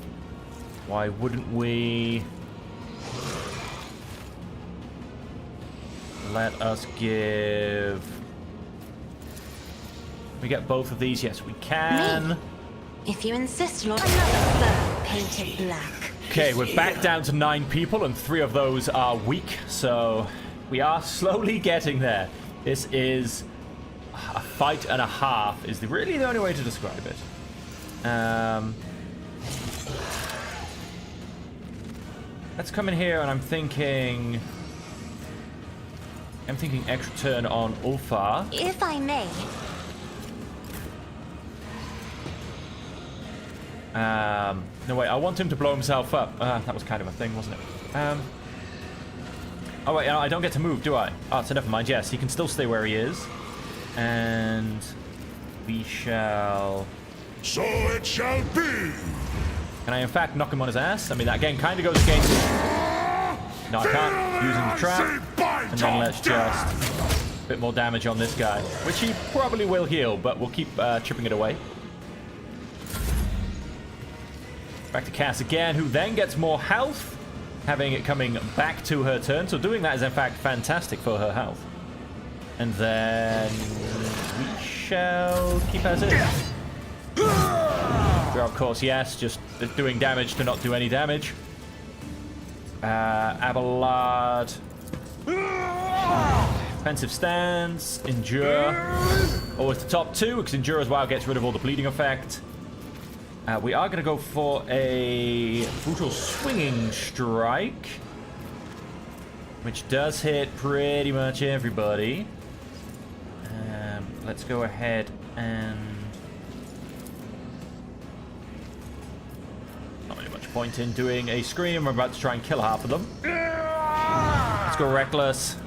Why wouldn't we? Let us give... We get both of these? Yes, we can. Me? If you insist, Lord. Another fur painted black. Okay, we're back down to 9 people, and 3 of those are weak, so we are slowly getting there. This is a fight and a half, is really the only way to describe it. Let's come in here, and I'm thinking extra turn on Ulfar. If I may. No, wait, I want him to blow himself up. That was kind of a thing, wasn't it? Oh, wait, I don't get to move, do I? Oh, so never mind. Yes, he can still stay where he is. And we shall... So it shall be. Can I, in fact, knock him on his ass? I mean, that again kind of goes against... No, I can't. Using the trap. And then let's just... A bit more damage on this guy. Which he probably will heal, but we'll keep chipping it away. Back to Cass again, who then gets more health, having it coming back to her turn. So doing that is, in fact, fantastic for her health. And then we shall keep as is. Of course, yes, just doing damage to not do any damage. Abelard. Defensive stance. Endure. Always the top 2, because Endure as well gets rid of all the bleeding effect. We are going to go for a brutal swinging strike, which does hit pretty much everybody. Let's go ahead and... Not really much point in doing a scream. We're about to try and kill half of them. Let's go reckless.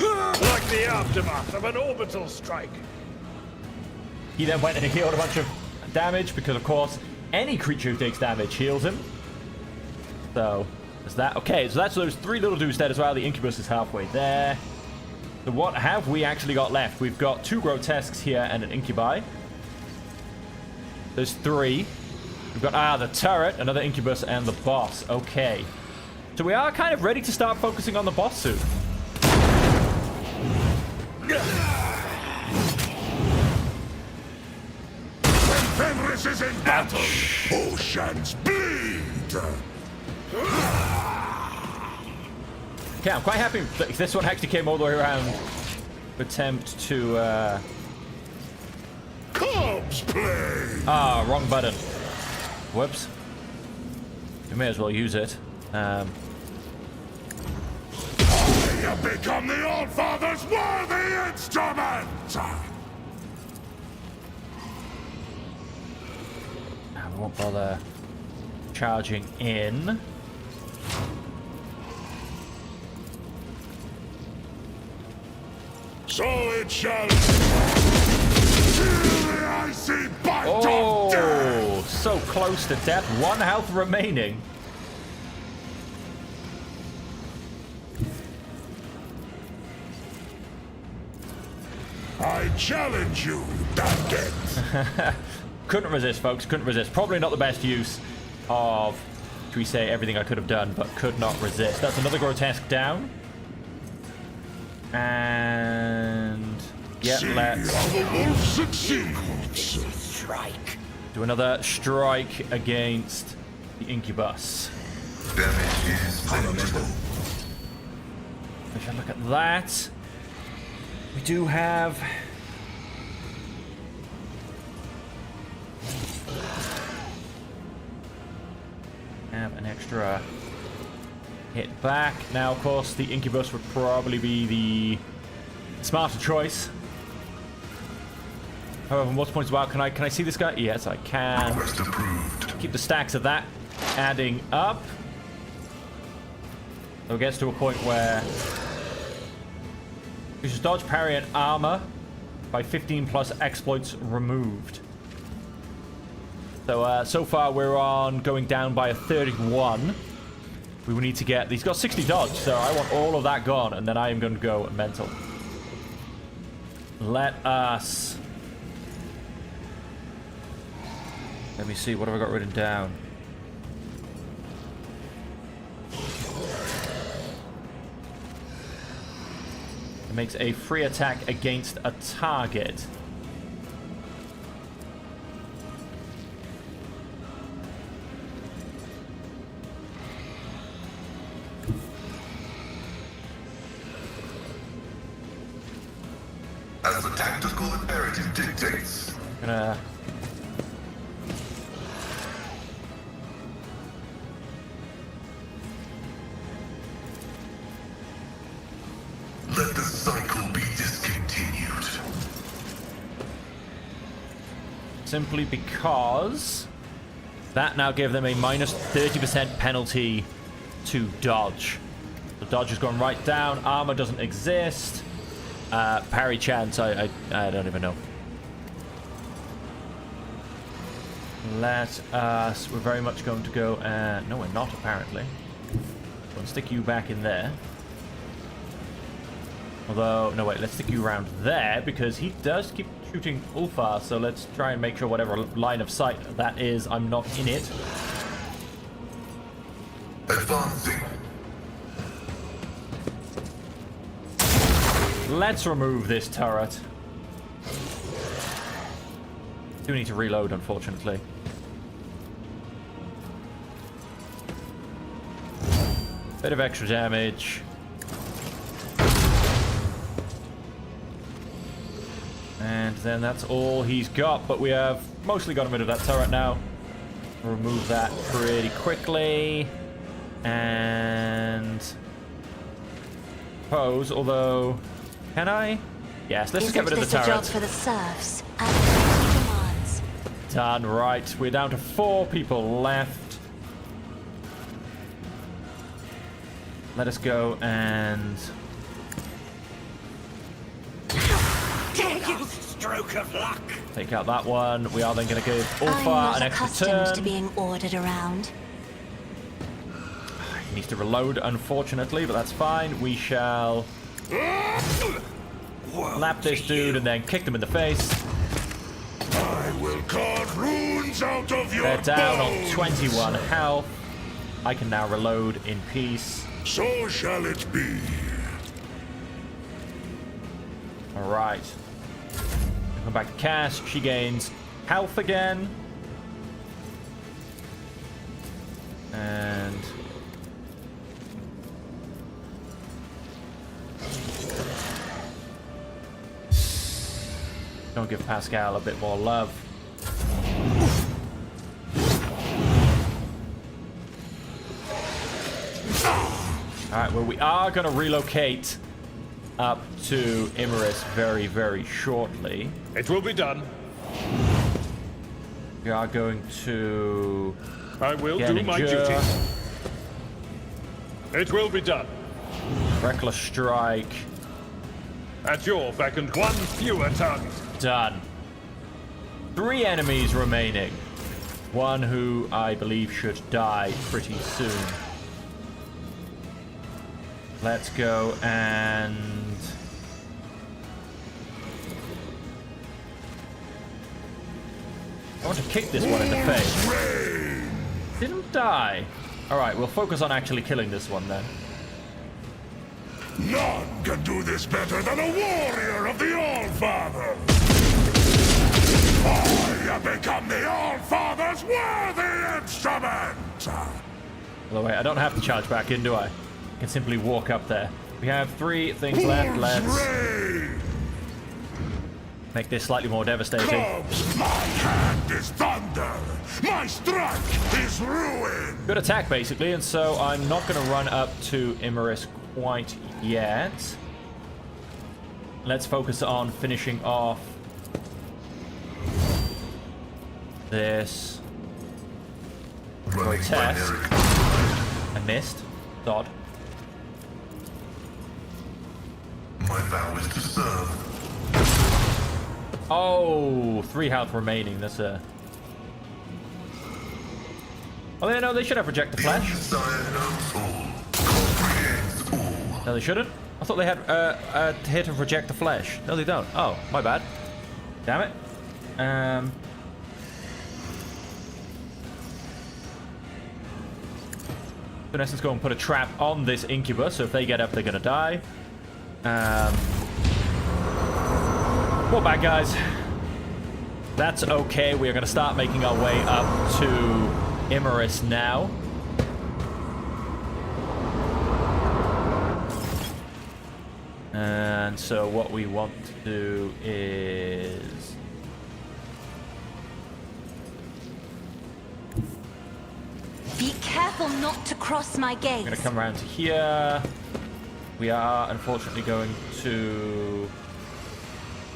Like the aftermath of an orbital strike. He then went and healed a bunch of damage because, of course, any creature who takes damage heals him. So, there's that. Okay, so that's those 3 little dudes dead as well. The Incubus is halfway there. So what have we actually got left? We've got 2 Grotesques here and an Incubi. There's 3. We've got, the turret, another Incubus, and the boss. Okay. So we are kind of ready to start focusing on the boss soon. Fenris is in battle. Oceans bleed. Okay, I'm quite happy that this one actually came all the way around to attempt to, Corpse play. wrong button. Whoops. We may as well use it. You become the All-Father's worthy instrument. We won't bother charging in. So it shall feel the icy bite of death. Oh, so close to death. 1 health remaining. I challenge you, Duncan. Couldn't resist, folks. Couldn't resist. Probably not the best use of, should we say, everything I could have done, but could not resist. That's another Grotesque down. And... yeah, let's... Strike. do another strike against the Incubus. Damage is manageable. If I look at that, we do have... an extra hit back. Now, of course, the Incubus would probably be the smarter choice. However, most points about, can I see this guy? Yes, I can. Request approved. Keep the stacks of that adding up. So it gets to a point where you should dodge, parry, and armor by 15 plus exploits removed. So, so far we're on going down by a 31. We will need to get... He's got 60 dodge, so I want all of that gone, and then I am going to go mental. Let us Let me see, what have I got written down? It makes a free attack against a target. As the tactical imperative dictates. Gonna... Let the cycle be discontinued. Simply because that now gave them a minus 30% penalty to dodge. The dodge has gone right down. Armor doesn't exist. Parry chance, I don't even know. Let us... We're very much going to go... no, we're not, apparently. We'll stick you back in there. Although... No, wait, let's stick you around there, because he does keep shooting Ulfar, so let's try and make sure whatever line of sight that is, I'm not in it. Advancing. Let's remove this turret. Do need to reload, unfortunately. Bit of extra damage. And then that's all he's got, but we have mostly gotten rid of that turret now. Remove that pretty quickly. And... pose, although... Can I? Yes, let's just get rid of the Isn't this a job turret. for the serfs? Commands. Done, right. We're down to 4 people left. Let us go and... Take you, stroke of luck. take out that one. We are then going to give I'm Ulfar not an extra accustomed turn. to being ordered around. He needs to reload, unfortunately, but that's fine. We shall lap this dude and then kick them in the face. I will carve runes out of your They're down on bones. 21 health. I can now reload in peace. So shall it be. All right. Come back to Cass. She gains health again. And... don't give Pascal a bit more love. Alright, well, we are going to relocate up to Imerys very, very shortly. It will be done. We are going to... I will get do my Endure, duty. It will be done. Reckless Strike. At your beck and one fewer target. Done. 3 enemies remaining. One who I believe should die pretty soon. Let's go and... I want to kick this one in the face. Didn't die. Alright, we'll focus on actually killing this one then. None can do this better than a warrior of the All-Father. I have become the All-Father's worthy instrument. By the way, I don't have to charge back in, do I? I can simply walk up there. We have 3 things left. Let's Reign make this slightly more devastating. comes. My hand is thunder. My strike is ruin. Good attack, basically, and so I'm not going to run up to Imerys quite yet. Let's focus on finishing off this Running test. binary. I missed. Dod. My vow is to serve. Oh, 3 health remaining. That's a... oh, yeah, no, they should have Reject the The Flesh. Desire knows all. Comprehends all. No, they shouldn't. I thought they had a hit of Reject the Flesh. No, they don't. Oh, my bad. Damn it. in essence, go and put a trap on this incubus. So if they get up, they're gonna die. More bad guys. That's okay. We are gonna start making our way up to Imerus now. And so what we want to do is... Be careful not to cross my gaze. I'm going to come around to here. We are unfortunately going to...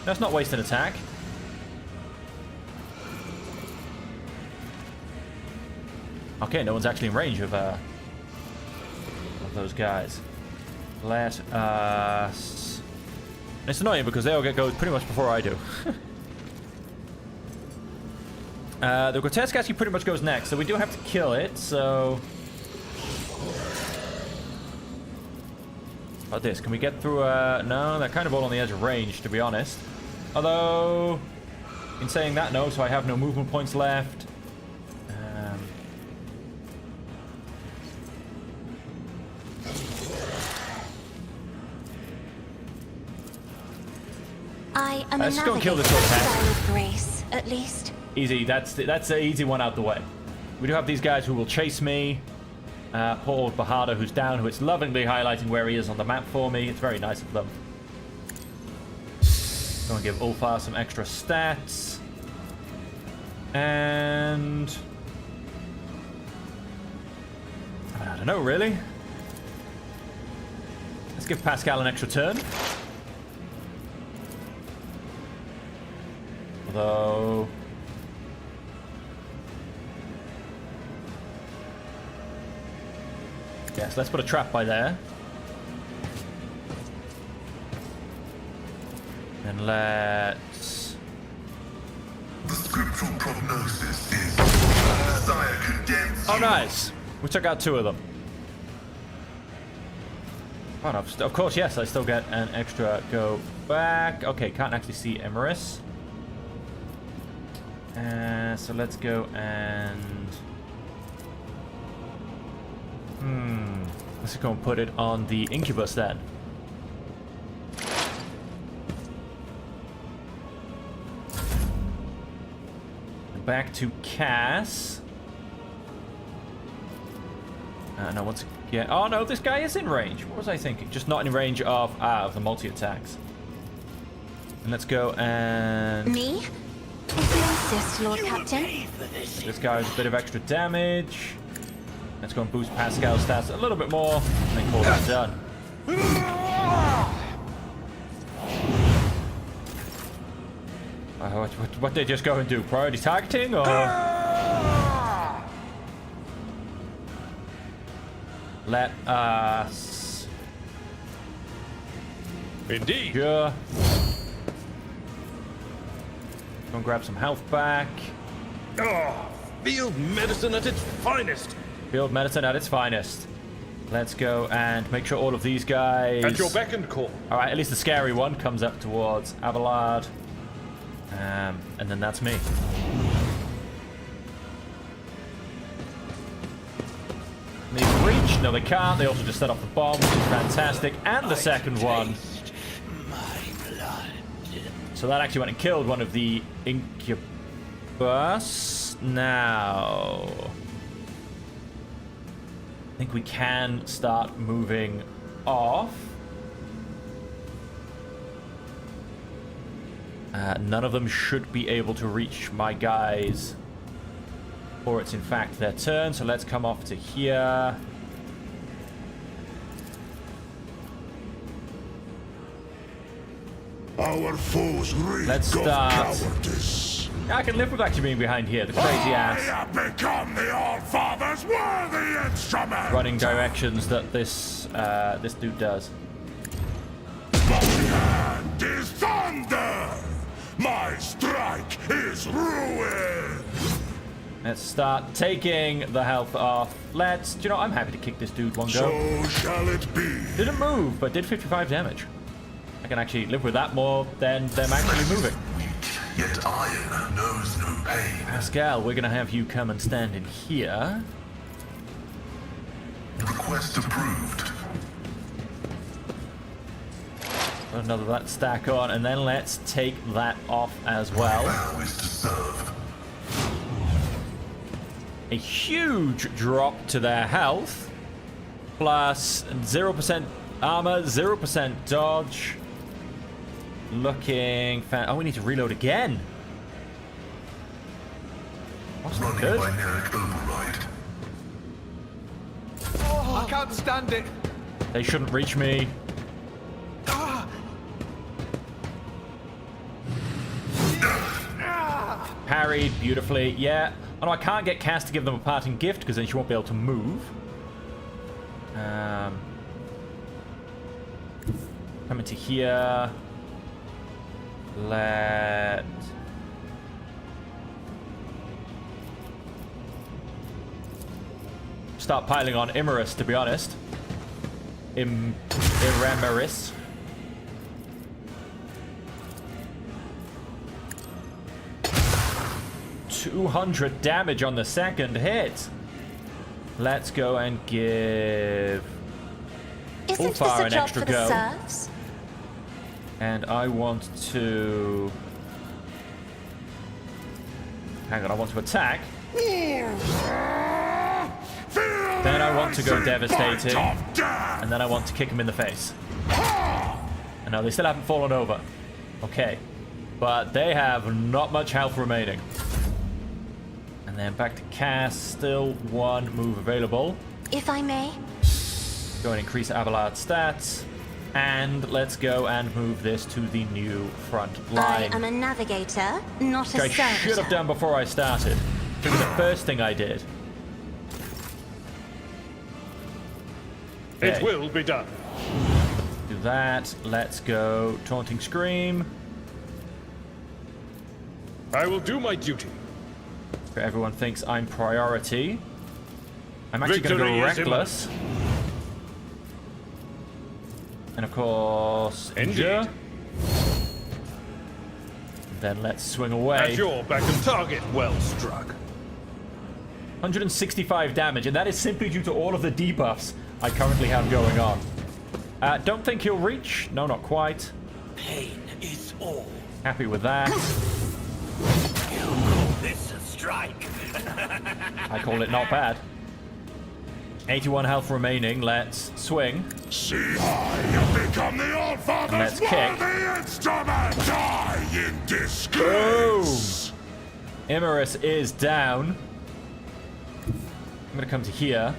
Let's not waste an attack. Okay, no one's actually in range of those guys. Let us... It's annoying because they all get goes pretty much before I do. The grotesque actually pretty much goes next, so we do have to kill it, so... How about this? Can we get through no, they're kind of all on the edge of range, to be honest. Although... In saying that, no, so I have no movement points left. I am Let's a just go and kill this navigator little style of grace, at least. Easy, that's an easy one out the way. We do have these guys who will chase me. Poor old Bahada who's down, who it's lovingly highlighting where he is on the map for me. It's very nice of them. Go and give Ulfar some extra stats. And... I don't know, really. Let's give Pascal an extra turn. Although... Yes, let's put a trap by there. And let's... The scriptural prognosis is Messiah condemns Oh, you. nice! We took out 2 of them. Oh, no, of course, yes, I still get an extra go back. Okay, can't actually see Emerus. So let's go and... Let's go and put it on the incubus then. Back to Cass. Now once again... Oh no, this guy is in range. What was I thinking? Just not in range of the multi-attacks. And let's go and... Me? If you insist, Lord Captain. This guy has a bit of extra damage. Let's go and boost Pascal's stats a little bit more. And then call that done. What they just go and do? Priority targeting or... Let us... Indeed. Sure. Go and grab some health back. Ah, field medicine at its finest. Field medicine at its finest. Let's go and make sure all of these guys... At your beck and call. Alright, at least the scary one comes up towards Abelard. And then that's me. They can reach? No, they can't. They also just set off the bomb, which is fantastic. And the second one. So that actually went and killed one of the incubus. Now... I think we can start moving off. None of them should be able to reach my guys, or it's in fact their turn. So let's come off to here. Our foes reek Let's of start. cowardice. I can live with actually being behind here, the crazy I ass. have become the All-Father's worthy instrument. Running directions that this this dude does. My hand is thunder. My strike is ruin. Let's start taking the health off. Let's, do you know, I'm happy to kick this dude one go. So shall it be. Didn't move, but did 55 damage. I can actually live with that more than them actually moving. Weak, yet iron knows no pain. Pascal, we're gonna have you come and stand in here. Request approved. Another that stack on, and then let's take that off as well. Now is to serve. A huge drop to their health. Plus 0% armor, 0% dodge. Looking fan. Oh, we need to reload again. That's not Running good. binaric override. Oh, I can't stand it. They shouldn't reach me. Parried beautifully. Yeah. Oh no, I can't get Cass to give them a parting gift because then she won't be able to move. Coming to here. Start piling on Imerus, to be honest. Iremeris. $200 damage on the second hit. Let's go and give Isn't this Ulfar a an job extra for the go. serfs? And I want to... Hang on, I want to attack. Then I want to go devastating. And then I want to kick him in the face. And now they still haven't fallen over. Okay. But they have not much health remaining. And then back to Cass. Still one move available. If I may. Go and increase Abelard's stats. And let's go and move this to the new front line. I am a navigator, not a Which I should have servitor. done before I started. It was the first thing I did. It Okay. will be done. Do that. Let's go. Taunting Scream. I will do my duty. Everyone thinks I'm priority. I'm actually going to Victory go is Reckless. And of course, Injure. Then let's swing away. At your back and target well struck. 165 damage, and that is simply due to all of the debuffs I currently have going on. Don't think he'll reach. No, not quite. Pain is all. Happy with that. You call this a strike? I call it not bad. 81 health remaining. Let's swing. See how you become the And Allfather's let's kick. worthy instrument. Die in disgrace. Imerus is down. I'm gonna come to here.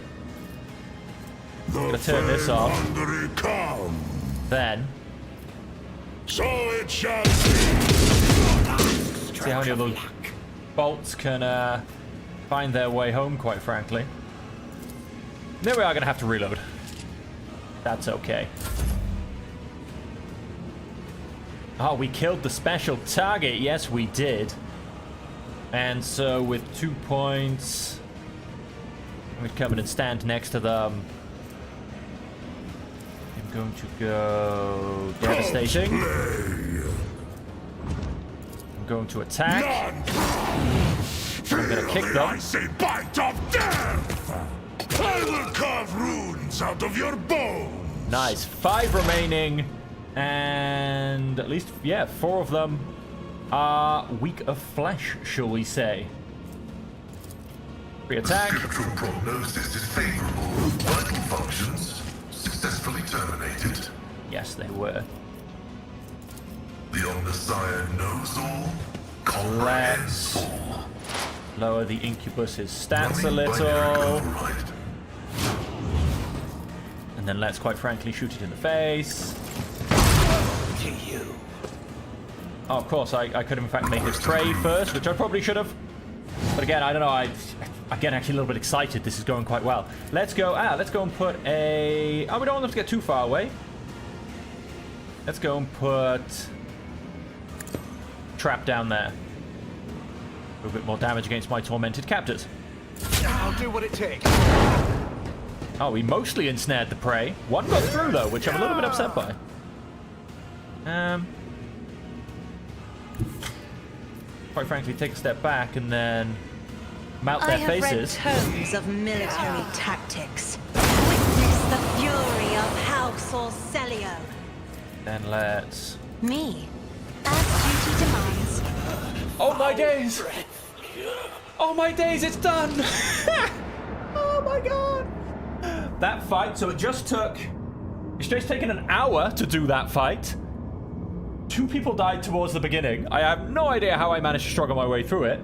The turn this off. hungry come. Then So it shall be. see how many of those bolts can find their way home, quite frankly. Then we are gonna have to reload. That's okay. Oh, we killed the special target. Yes, we did. And so with 2 points, we'd come in and stand next to them. I'm going to go devastating. I'm going to attack. I'm gonna kick them. Icy bite of death. I will carve runes out of your bones. Nice. 5 remaining. And at least, yeah, 4 of them are weak of flesh, shall we say. Re-attack. Spectral prognosis is favorable. Vital functions successfully terminated. Yes, they were. The Omnissiah knows all. Let's Comprehends all. lower the Incubus's stats a Running binary little. override. And then let's, quite frankly, shoot it in the face. To you. Oh, of course, I could have, in fact, made this prey first, which I probably should have. But again, I don't know, I get actually a little bit excited. This is going quite well. Let's go and put a... Oh, we don't want them to get too far away. Let's go and put... Trap down there. A little bit more damage against my tormented captors. I'll do what it takes. Oh, we mostly ensnared the prey. One got through, though, which I'm a little bit upset by. Quite frankly, take a step back and then mount I their have faces. read tomes of military tactics. Then let's... Me, as duty demands. Oh my days! Oh my days, it's done! Oh my god! That fight, so it just took... It's just taken an hour to do that fight. 2 people died towards the beginning. I have no idea how I managed to struggle my way through it.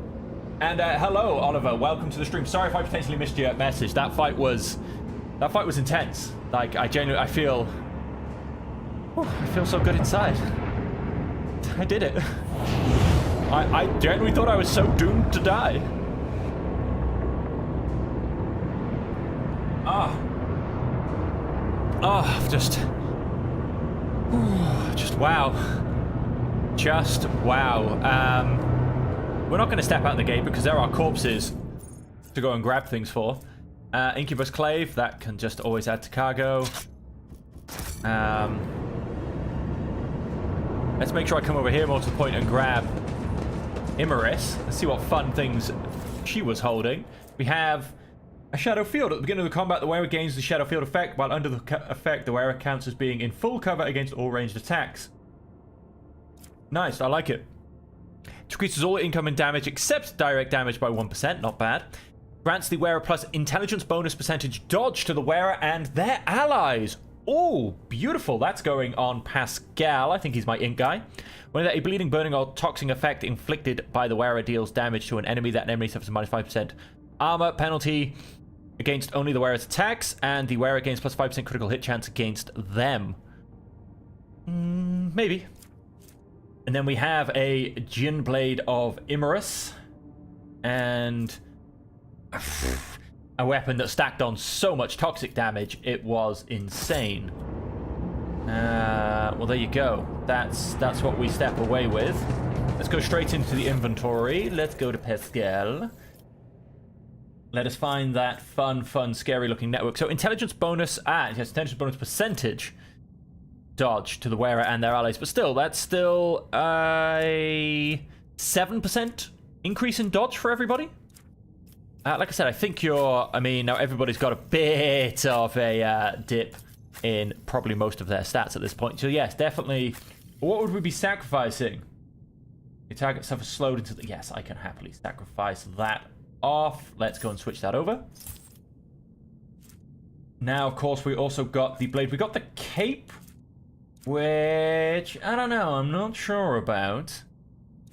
And hello, Oliver. Welcome to the stream. Sorry if I potentially missed your message. That fight was intense. Like, I feel so good inside. I did it. I genuinely thought I was so doomed to die. Just wow. Just wow. We're not going to step out the gate because there are corpses to go and grab things for. Incubus Clave, that can just always add to cargo. Let's make sure I come over here more to the point and grab Imaris. Let's see what fun things she was holding. We have a Shadow Field. At the beginning of the combat, the wearer gains the Shadow Field effect, while under the effect, the wearer counts as being in full cover against all ranged attacks. Nice, I like it. Decreases all incoming damage except direct damage by 1%, not bad. Grants the wearer plus intelligence bonus percentage dodge to the wearer and their allies. Oh, beautiful. That's going on Pascal. I think he's my ink guy. Whenever a bleeding, burning, or toxic effect inflicted by the wearer deals damage to an enemy, that enemy suffers a minus 5% armor penalty against only the wearer's attacks, and the wearer gains plus 5% critical hit chance against them. Maybe. And then we have a Jin Blade of Imaris, and a weapon that stacked on so much toxic damage, it was insane. Well, there you go. That's what we step away with. Let's go straight into the inventory. Let's go to Pascal. Let us find that fun, scary-looking network. So intelligence bonus, yes, intelligence bonus percentage dodge to the wearer and their allies, but still, that's still a 7% increase in dodge for everybody. Like I said, I think now everybody's got a bit of a dip in probably most of their stats at this point. So yes, definitely. What would we be sacrificing? Your target suffers slowed into the... Yes, I can happily sacrifice that off. Let's go and switch that over. Now, of course, we also got the blade. We got the cape, which I don't know. I'm not sure about.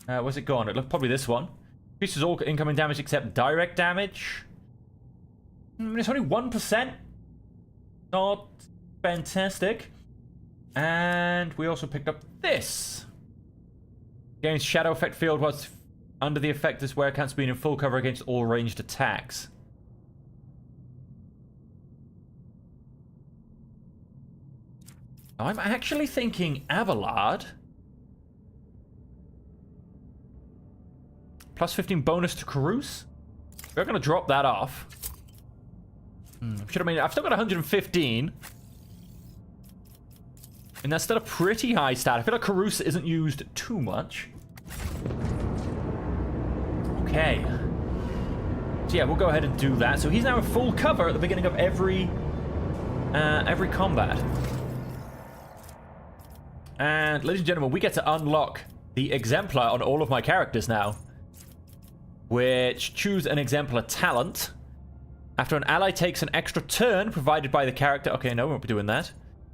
Where's it gone? It looked probably this one. Increases all incoming damage except direct damage. It's only 1%. Not fantastic. And we also picked up this. Gains Shadow Effect Field was under the effect this wearer counts being in full cover against all ranged attacks. I'm actually thinking Abelard. Plus 15 bonus to Carouse. We're going to drop that off. I've still got 115. And that's still a pretty high stat. I feel like Carouse isn't used too much. Okay. So yeah, we'll go ahead and do that. So he's now in full cover at the beginning of every combat. And ladies and gentlemen, we get to unlock the Exemplar on all of my characters now. Which choose an Exemplar talent. After an ally takes an extra turn provided by the character... Okay, no, we won't be doing that.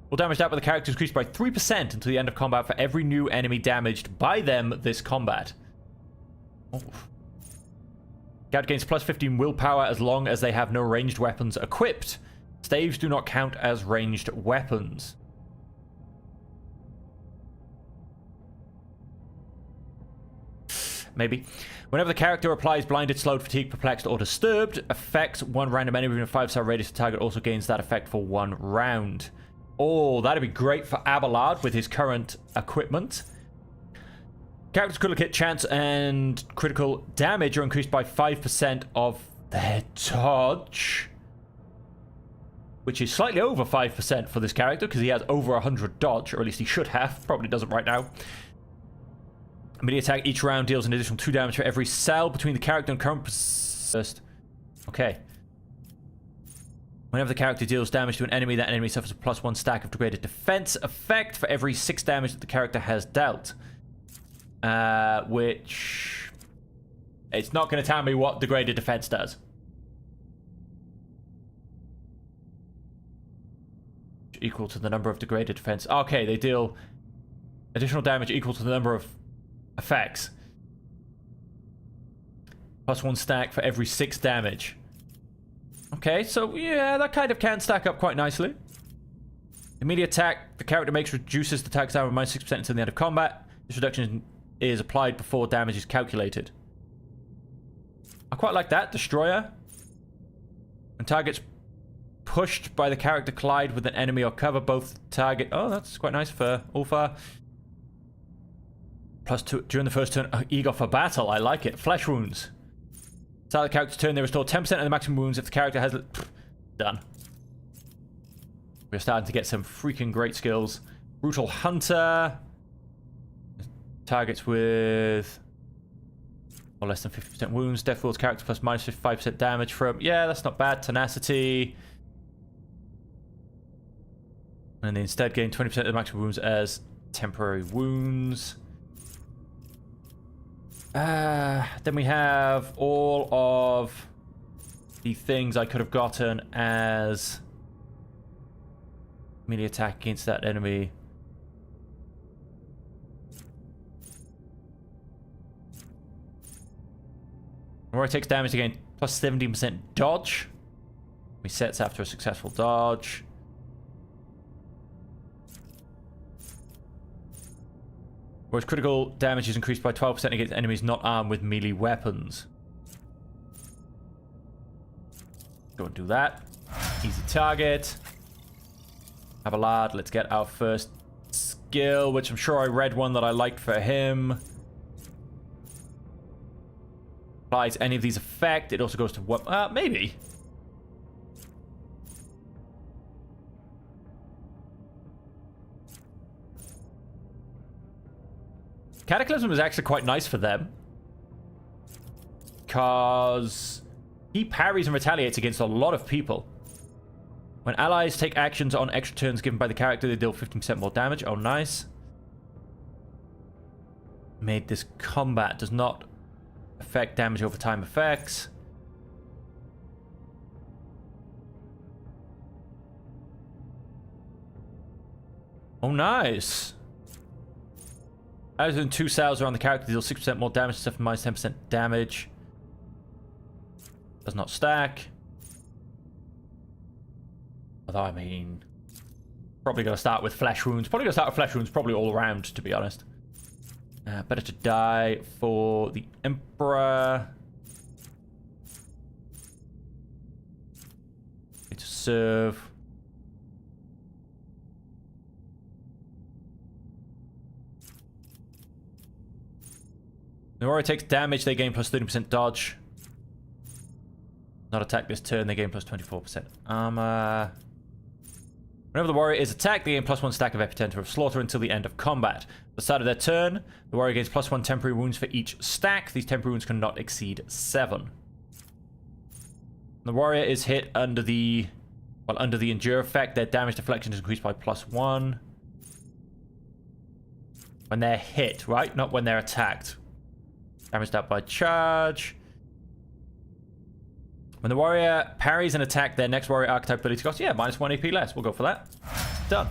Will damage dealt by the character is increased by 3% until the end of combat for every new enemy damaged by them this combat. Oh. Character gains plus 15 willpower as long as they have no ranged weapons equipped. Staves do not count as ranged weapons. Maybe. Whenever the character applies blinded, slowed, fatigued, perplexed, or disturbed, affects one random enemy within a 5-star radius. The target also gains that effect for 1 round. Oh, that'd be great for Abelard with his current equipment. Character's critical hit chance and critical damage are increased by 5% of their dodge. Which is slightly over 5% for this character, because he has over 100 dodge, or at least he should have. Probably doesn't right now. Melee attack each round deals an additional 2 damage for every cell between the character and current... Okay. Whenever the character deals damage to an enemy, that enemy suffers a +1 stack of degraded defense effect for every 6 damage that the character has dealt. Which... it's not going to tell me what degraded defense does. Equal to the number of degraded defense. Okay, they deal additional damage equal to the number of effects. +1 stack for every 6 damage. Okay, so yeah, that kind of can stack up quite nicely. Immediate attack the character makes reduces the attack damage by -6% until the end of combat. This reduction is applied before damage is calculated. I quite like that. Destroyer. When targets pushed by the character collide with an enemy or cover both target... oh, that's quite nice for Ulfa. +2 during the first turn. Eager for battle. I like it. Flesh wounds. Start the character's turn, they restore 10% of the maximum wounds if the character has... done. We're starting to get some freaking great skills. Brutal Hunter. Targets with... or less than 50% wounds. Death World's character plus -55% damage from... yeah, that's not bad. Tenacity. And they instead gain 20% of the maximum wounds as temporary wounds. Then we have all of the things I could have gotten as melee attack against that enemy. Where it takes damage again, plus 17% dodge. Resets after a successful dodge. Whereas critical damage is increased by 12% against enemies not armed with melee weapons. Go and do that. Easy target. Have a lad. Let's get our first skill, which I'm sure I read one that I liked for him. Applies any of these effect. It also goes to what? Maybe. Cataclysm was actually quite nice for them. Because he parries and retaliates against a lot of people. When allies take actions on extra turns given by the character, they deal 15% more damage. Oh, nice. Made this combat. Does not affect damage over time effects. Oh, nice. As in 2 cells around the character, deal 6% more damage, except for -10% damage. Does not stack. Although, I mean, probably going to start with flesh wounds. Probably going to start with flesh wounds, probably all around, to be honest. Better to die for the Emperor. Need to serve. The warrior takes damage, they gain plus 30% dodge. Not attack this turn, they gain plus 24% armor. Whenever the warrior is attacked, they gain +1 stack of Epicenter of Slaughter until the end of combat. At the start of their turn, the warrior gains +1 temporary wounds for each stack. These temporary wounds cannot exceed 7. The warrior is hit under the... well, under the Endure effect, their damage deflection is increased by +1. When they're hit, right? Not when they're attacked. Damaged out by charge. When the warrior parries an attack, their next warrior archetype ability cost, yeah, -1 AP less. We'll go for that. Done.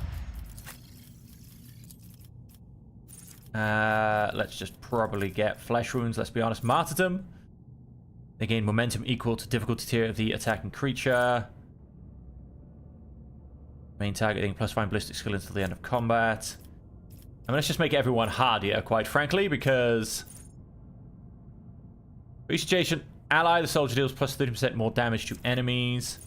Let's just probably get flesh wounds, let's be honest. Martyrdom. They gain momentum equal to difficulty tier of the attacking creature. Main targeting +5 ballistic skill until the end of combat. I mean, let's just make everyone hardier, quite frankly, because... for each adjacent ally, the soldier deals plus 30% more damage to enemies.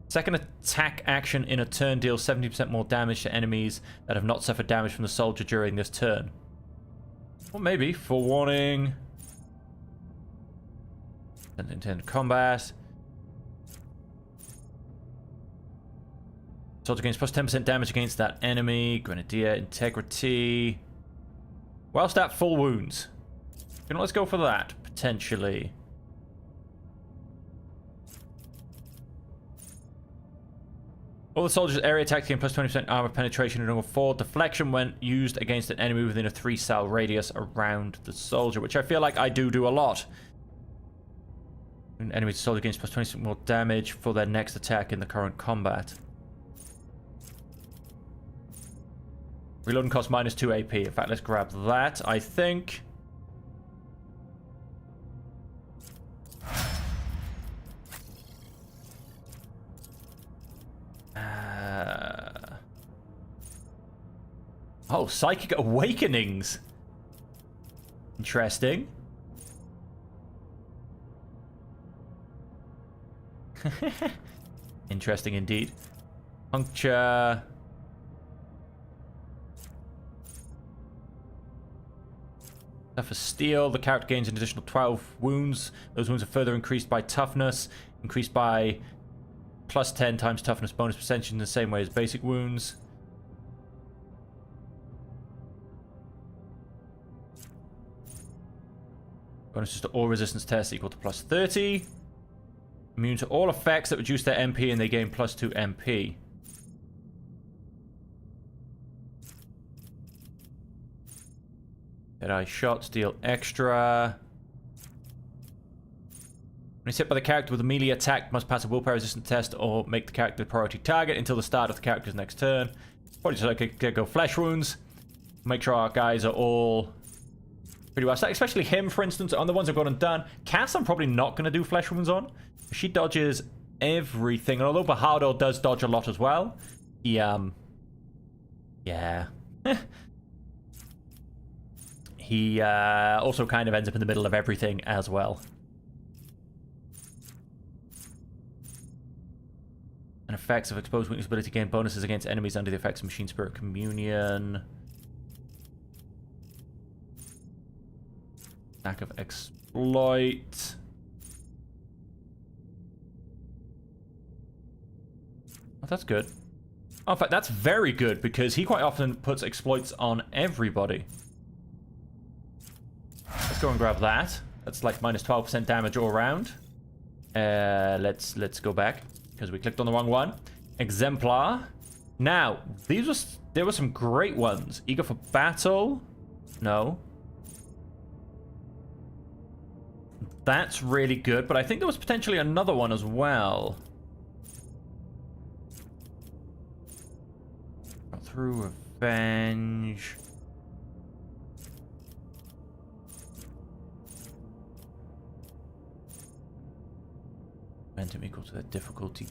Second attack action in a turn deals 70% more damage to enemies that have not suffered damage from the soldier during this turn. Or maybe, forewarning. Intended combat. Soldier gains plus 10% damage against that enemy. Grenadier, integrity. Whilst at full wounds. You know, let's go for that, potentially. All the soldiers' area attacks gain plus 20% armor penetration and over 4 deflection when used against an enemy within a 3-cell radius around the soldier, which I feel like I do a lot. An enemy soldier gains plus 20% more damage for their next attack in the current combat. Reloading costs minus 2 AP. In fact, let's grab that, I think. Oh, Psychic Awakenings. Interesting. Interesting indeed. Puncture. For steel, the character gains an additional 12 wounds. Those wounds are further increased by toughness, increased by plus 10 times toughness bonus percentage in the same way as basic wounds. Bonuses to all resistance tests equal to plus 30. Immune to all effects that reduce their MP and they gain plus 2 MP. Deadeye shots deal extra. When it's hit by the character with a melee attack, must pass a willpower resistance test or make the character the priority target until the start of the character's next turn. Probably just like go flesh wounds. Make sure our guys are all pretty well stacked, especially him, for instance, on the ones I've got done. Cass, I'm probably not going to do flesh wounds on. She dodges everything, and although Bajado does dodge a lot as well, he, yeah. He, also kind of ends up in the middle of everything as well. And effects of exposed weakness ability gain bonuses against enemies under the effects of Machine Spirit Communion. Lack of exploit. Oh, that's good. Oh, in fact, that's very good because he quite often puts exploits on everybody. Let's go and grab that. That's like minus 12% damage all around. Let's go back because we clicked on the wrong one. Exemplar. Now, there were some great ones. Eager for battle. No. That's really good, but I think there was potentially another one as well. Got through Revenge. Momentum equal to the difficulty.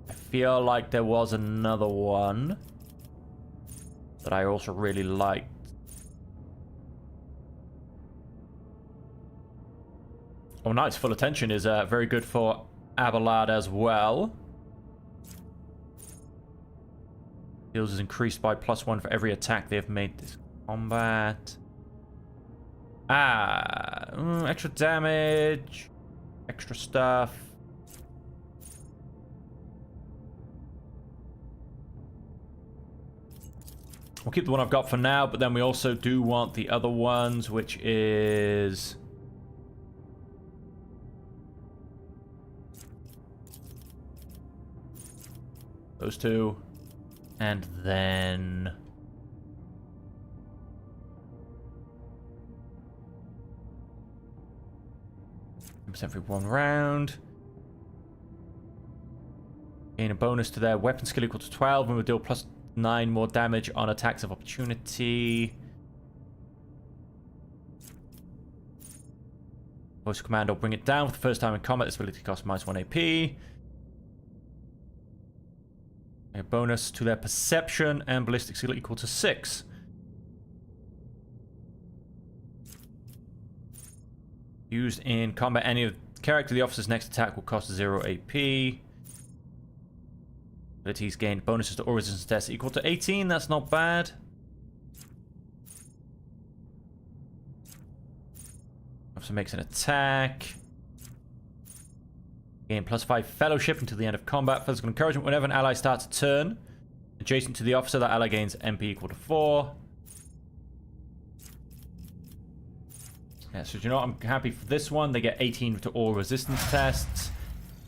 I feel like there was another one that I also really liked. Oh, nice. Full Attention is very good for Abelard as well. Heals is increased by +1 for every attack they have made this combat. Extra damage. Extra stuff. We'll keep the one I've got for now, but then we also do want the other ones, which is... those two. And then... % for 1 round. Gain a bonus to their weapon skill equal to 12 and will deal +9 more damage on attacks of opportunity. Voice of command will bring it down for the first time in combat. This ability costs -1 AP. A bonus to their perception and ballistic skill equal to 6. Used in combat, any of the character the officer's next attack will cost 0 AP. Abilities gained bonuses to all resistance tests equal to 18. That's not bad. Officer makes an attack. Gain +5 fellowship until the end of combat. Physical encouragement. Whenever an ally starts a turn adjacent to the officer, that ally gains MP equal to 4. Yeah, so you know what? I'm happy for this one. They get 18 to all resistance tests.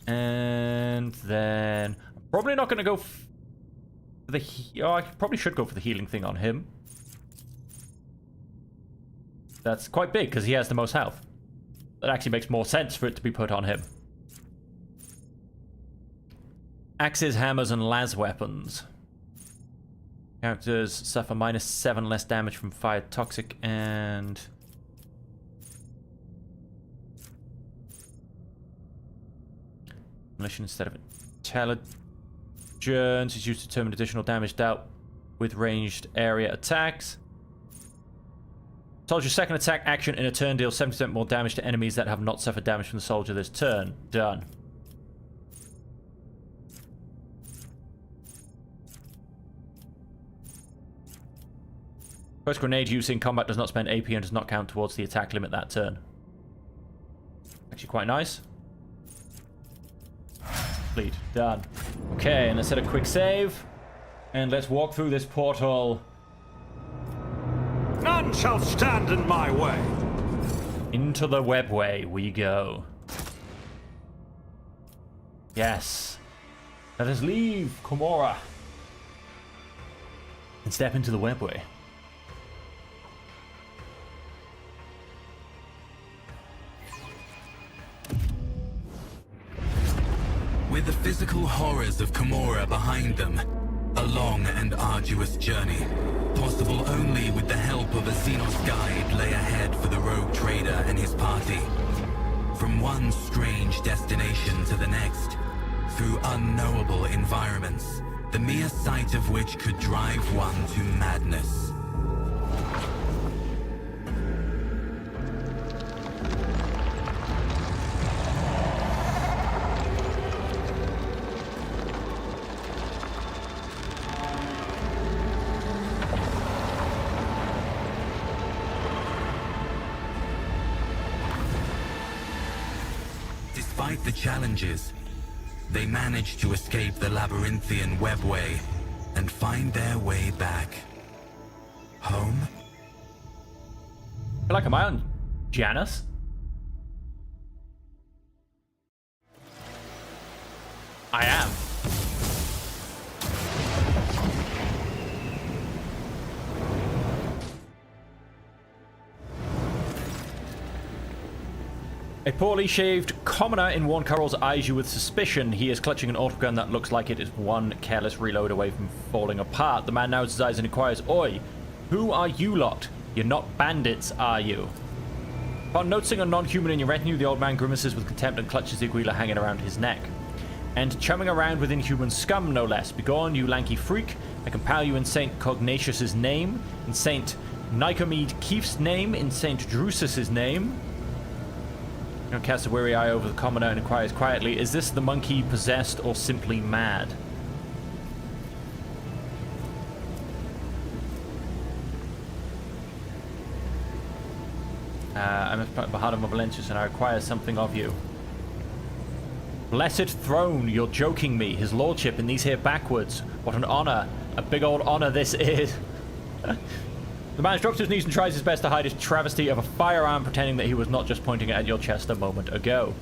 And then I'm probably not going to go Oh, I probably should go for the healing thing on him. That's quite big because he has the most health. That actually makes more sense for it to be put on him. Axes, hammers, and las weapons. Characters suffer -7 less damage from fire, toxic, and... Demolition instead of intelligence is used to determine additional damage dealt with ranged area attacks. Soldier's second attack action in a turn deals 70% more damage to enemies that have not suffered damage from the soldier this turn. Done. First grenade use in combat does not spend AP and does not count towards the attack limit that turn. Actually quite nice. Complete. Done. Okay, and let's set a quick save. And let's walk through this portal. None shall stand in my way. Into the webway we go. Yes. Let us leave Komora. And step into the webway. With the physical horrors of Komora behind them, a long and arduous journey, possible only with the help of a Xenos guide, lay ahead for the rogue trader and his party. From one strange destination to the next, through unknowable environments, the mere sight of which could drive one to madness. Despite the challenges, they managed to escape the labyrinthian webway and find their way back home. I feel like, am I on Janus? I am. A poorly shaved commoner in worn coveralls eyes you with suspicion. He is clutching an autogun that looks like it is one careless reload away from falling apart. The man narrows his eyes and inquires, "Oi, who are you lot? You're not bandits, are you?" Upon noticing a non-human in your retinue, the old man grimaces with contempt and clutches the aguila hanging around his neck. And chumming around with inhuman scum, no less. Begone, you lanky freak. I compel you in Saint Cognatius's name, in Saint Nicomede Keefe's name, in Saint Drusus's name. Casts a weary eye over the commoner and inquires quietly, "Is this the monkey possessed or simply mad?" I'm Bahada Valentius and I require something of you. Blessed throne, you're joking me. His lordship in these here backwards. What an honor. A big old honor this is. The man drops to his knees and tries his best to hide his travesty of a firearm, pretending that he was not just pointing it at your chest a moment ago.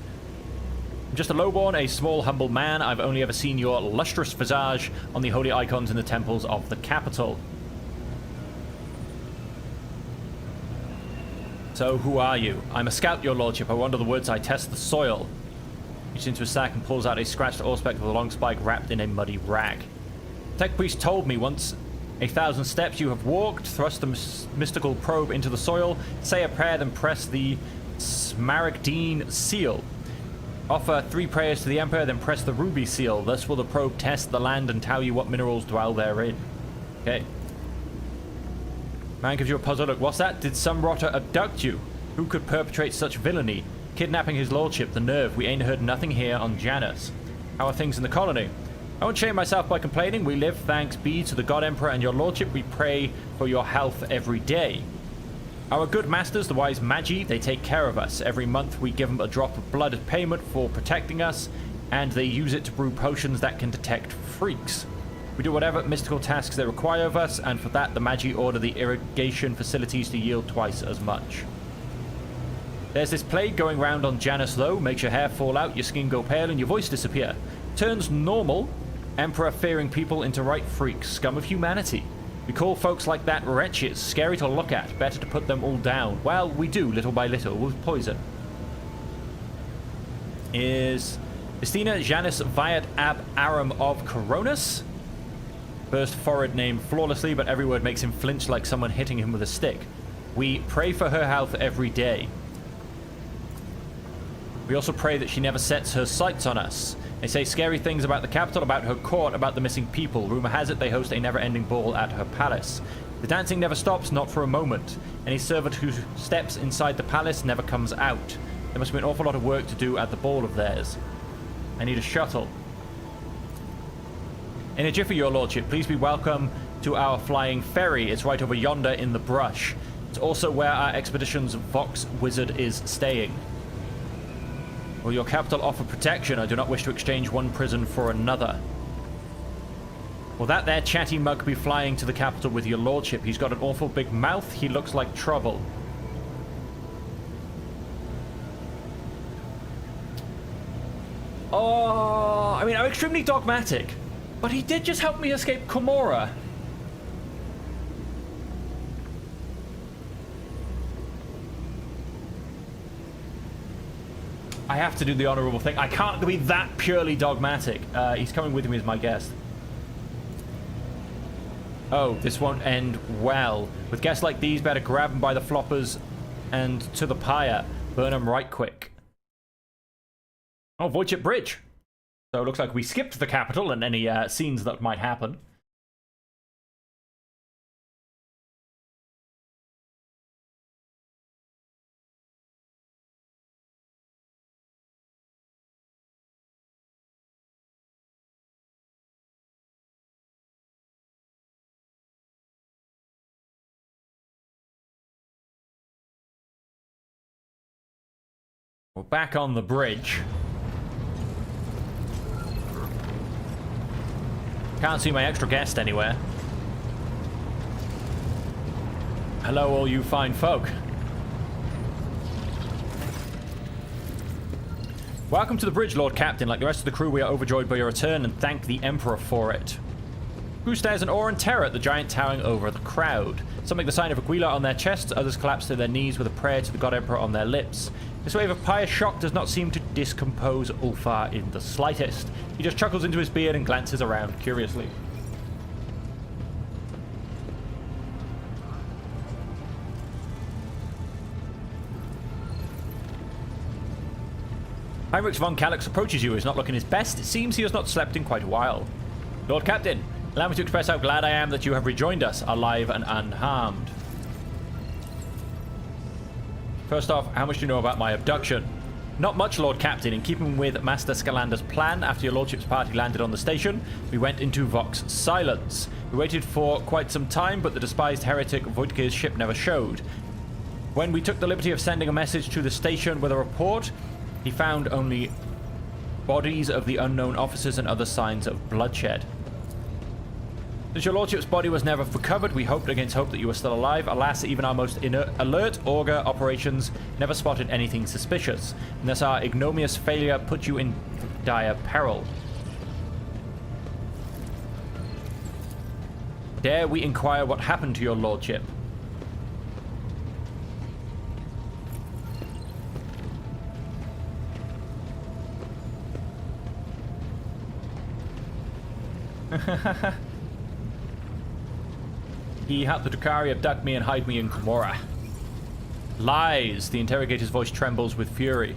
I'm just a lowborn, a small, humble man. I've only ever seen your lustrous visage on the holy icons in the temples of the capital. So, who are you? I'm a scout, your lordship. I wander the woods, I test the soil. He reaches into a sack and pulls out a scratched auspex with a long spike wrapped in a muddy rag. Tech priest told me once, 1,000 steps you have walked, thrust the mystical probe into the soil, say a prayer, then press the Smaragdine seal. Offer 3 prayers to the Emperor, then press the ruby seal. Thus will the probe test the land and tell you what minerals dwell therein. Okay. Man gives you a puzzled look. What's that? Did some rotter abduct you? Who could perpetrate such villainy? Kidnapping his lordship, the nerve. We ain't heard nothing here on Janus. How are things in the colony? I won't shame myself by complaining. We live, thanks be to the God Emperor and your lordship. We pray for your health every day. Our good masters, the wise Magi, they take care of us. Every month we give them a drop of blood as payment for protecting us, and they use it to brew potions that can detect freaks. We do whatever mystical tasks they require of us, and for that the Magi order the irrigation facilities to yield twice as much. There's this plague going round on Janus though. Makes your hair fall out, your skin go pale, and your voice disappear. Turns normal Emperor-fearing people into right freaks, scum of humanity. We call folks like that wretches, scary to look at, better to put them all down. Well, we do, little by little, with poison. Is Estina Janis Viat Ab Aram of Coronis? First foreign name flawlessly, but every word makes him flinch like someone hitting him with a stick. We pray for her health every day. We also pray that she never sets her sights on us. They say scary things about the capital, about her court, about the missing people. Rumor has it they host a never-ending ball at her palace. The dancing never stops, not for a moment. Any servant who steps inside the palace never comes out. There must be an awful lot of work to do at the ball of theirs. I need a shuttle. In a jiffy, your lordship, please be welcome to our flying ferry. It's right over yonder in the brush. It's also where our expedition's Vox wizard is staying. Will your capital offer protection? I do not wish to exchange one prison for another. Will that there chatty mug be flying to the capital with your lordship? He's got an awful big mouth. He looks like trouble. Oh, I mean, I'm extremely dogmatic, but he did just help me escape Komora. I have to do the honorable thing. I can't be that purely dogmatic. He's coming with me as my guest. Oh, this won't end well. With guests like these, better grab them by the floppers and to the pyre. Burn them right quick. Oh, Voidship Bridge. So it looks like we skipped the capital and any scenes that might happen. We're back on the bridge. Can't see my extra guest anywhere. Hello, all you fine folk. Welcome to the bridge, Lord Captain. Like the rest of the crew, we are overjoyed by your return and thank the Emperor for it. Crew stares in awe and terror at the giant towering over the crowd. Some make the sign of Aquila on their chests, others collapse to their knees with a prayer to the God Emperor on their lips. This wave of pious shock does not seem to discompose Ulfar in the slightest. He just chuckles into his beard and glances around curiously. Heinrich von Kallax approaches you. He's not looking his best. It seems he has not slept in quite a while. Lord Captain, allow me to express how glad I am that you have rejoined us, alive and unharmed. First off, how much do you know about my abduction? Not much, Lord Captain. In keeping with Master Scalander's plan, after your lordship's party landed on the station, we went into Vox silence. We waited for quite some time, but the despised heretic Voidke's ship never showed. When we took the liberty of sending a message to the station with a report, he found only bodies of the unknown officers and other signs of bloodshed. Since your lordship's body was never recovered, we hoped against hope that you were still alive. Alas, even our most alert auger operations never spotted anything suspicious, and thus our ignominious failure put you in dire peril. Dare we inquire what happened to your lordship? He helped the Drukhari abduct me and hide me in Komora. Lies! The interrogator's voice trembles with fury.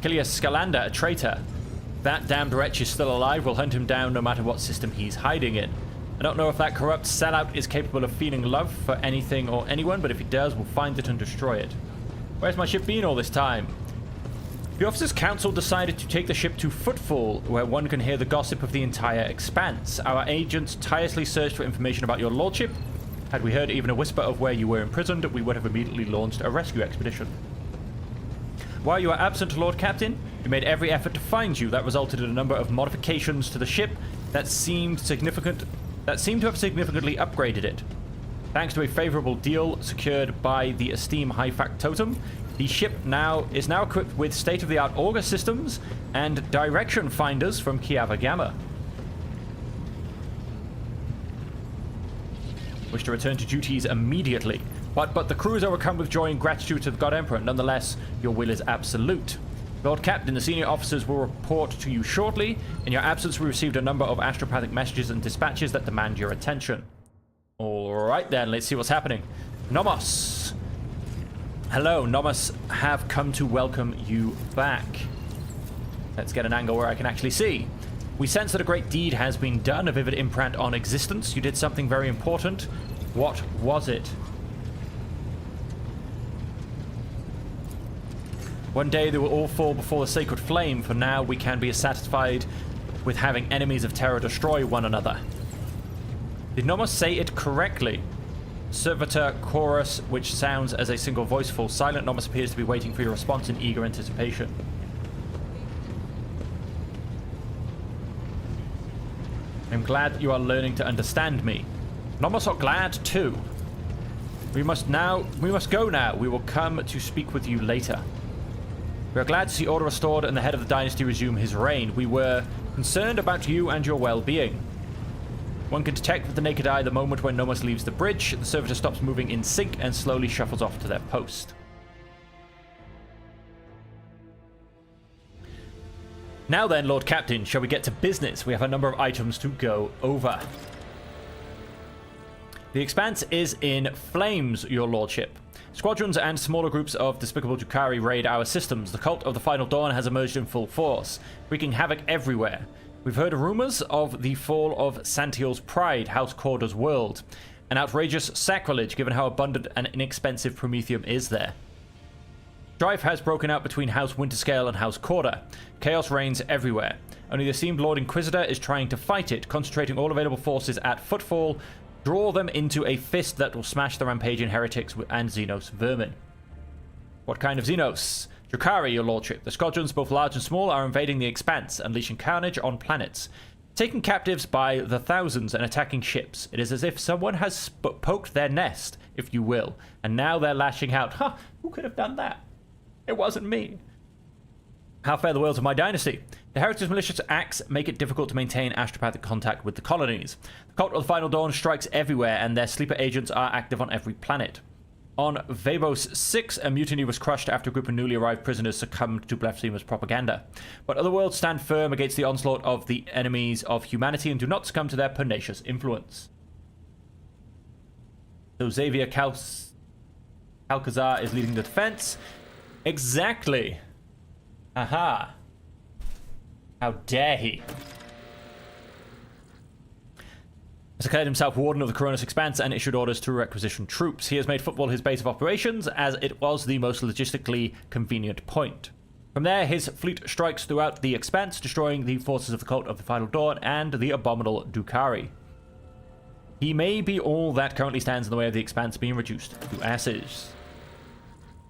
Kilius Scalander, a traitor. That damned wretch is still alive. We'll hunt him down no matter what system he's hiding in. I don't know if that corrupt sellout is capable of feeling love for anything or anyone, but if he does, we'll find it and destroy it. Where's my ship been all this time? The Officers' Council decided to take the ship to Footfall, where one can hear the gossip of the entire expanse. Our agents tirelessly searched for information about your lordship. Had we heard even a whisper of where you were imprisoned, we would have immediately launched a rescue expedition. While you were absent, Lord Captain, we made every effort to find you. That resulted in a number of modifications to the ship that seemed to have significantly upgraded it. Thanks to a favorable deal secured by the Esteem High Factotum, the ship is now equipped with state-of-the-art auger systems and direction finders from Kiava Gamma. Wish to return to duties immediately. But the crew is overcome with joy and gratitude to the God Emperor. Nonetheless, your will is absolute. Lord Captain, the senior officers will report to you shortly. In your absence, we received a number of astropathic messages and dispatches that demand your attention. Alright then, let's see what's happening. Nomos! Hello, Nomos have come to welcome you back. Let's get an angle where I can actually see. We sense that a great deed has been done, a vivid imprint on existence. You did something very important. What was it? One day they will all fall before the sacred flame. For now, we can be satisfied with having enemies of terror destroy one another. Did Nomos say it correctly? Servitor chorus, which sounds as a single voice, falls silent. Nomos appears to be waiting for your response in eager anticipation. I'm glad you are learning to understand me. Nomos are glad too. We must go now. We will come to speak with you later. We are glad to see order restored and the head of the dynasty resume his reign. We were concerned about you and your well-being. One can detect with the naked eye the moment when Nomos leaves the bridge. The servitor stops moving in sync and slowly shuffles off to their post. Now then, Lord Captain, shall we get to business? We have a number of items to go over. The Expanse is in flames, your lordship. Squadrons and smaller groups of despicable Drukhari raid our systems. The cult of the Final Dawn has emerged in full force, wreaking havoc everywhere. We've heard rumors of the fall of Santiel's pride, House Corda's world. An outrageous sacrilege given how abundant and inexpensive Promethium is there. Strife has broken out between House Winterscale and House Corda. Chaos reigns everywhere. Only the esteemed Lord Inquisitor is trying to fight it, concentrating all available forces at footfall, draw them into a fist that will smash the rampaging heretics and Xenos vermin. What kind of Xenos? Drukhari, your lordship. The squadrons, both large and small, are invading the Expanse, unleashing carnage on planets, taking captives by the thousands and attacking ships. It is as if someone has poked their nest, if you will, and now they're lashing out. Huh, who could have done that? It wasn't me. How fare the worlds of my dynasty? The Heretics' malicious acts make it difficult to maintain astropathic contact with the colonies. The cult of the Final Dawn strikes everywhere, and their sleeper agents are active on every planet. On Vabos 6, a mutiny was crushed after a group of newly arrived prisoners succumbed to Blasphemous propaganda. But other worlds stand firm against the onslaught of the enemies of humanity and do not succumb to their pernicious influence. So Xavier Alcazar is leading the defense. Exactly. Aha. How dare he? Has declared himself Warden of the Coronis Expanse and issued orders to requisition troops. He has made football his base of operations, as it was the most logistically convenient point. From there, his fleet strikes throughout the Expanse, destroying the forces of the Cult of the Final Dawn and the abominable Drukhari. He may be all that currently stands in the way of the Expanse being reduced to ashes.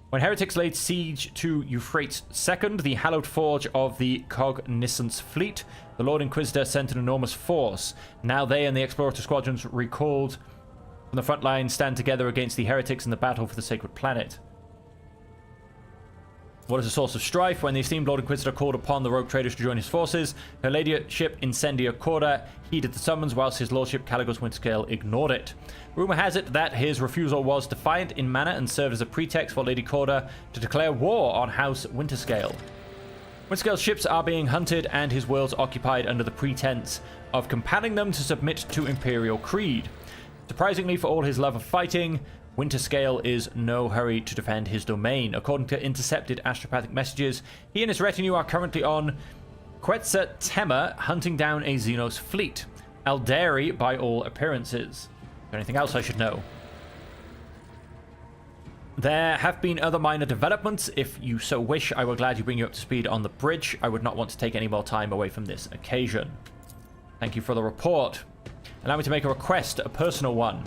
When heretics laid siege to Euphrates II, the hallowed forge of the Cognizance fleet, the Lord Inquisitor sent an enormous force. Now they and the Explorator squadrons recalled from the front line stand together against the heretics in the battle for the sacred planet. What is the source of strife? When the esteemed Lord Inquisitor called upon the rogue traders to join his forces, her ladyship Incendia Corda heeded the summons, whilst his lordship Caligos Winterscale ignored it. Rumor has it that his refusal was defiant in manner and served as a pretext for Lady Corda to declare war on House Winterscale. Winterscale's ships are being hunted and his worlds occupied under the pretense of compelling them to submit to Imperial creed. Surprisingly, for all his love of fighting, Winterscale is no hurry to defend his domain. According to intercepted astropathic messages, he and his retinue are currently on Quetzaltemma hunting down a Xenos fleet. Alderi, by all appearances. Is there anything else I should know? There have been other minor developments. If you so wish, I will gladly bring you up to speed on the bridge. I would not want to take any more time away from this occasion. Thank you for the report. Allow me to make a request, a personal one.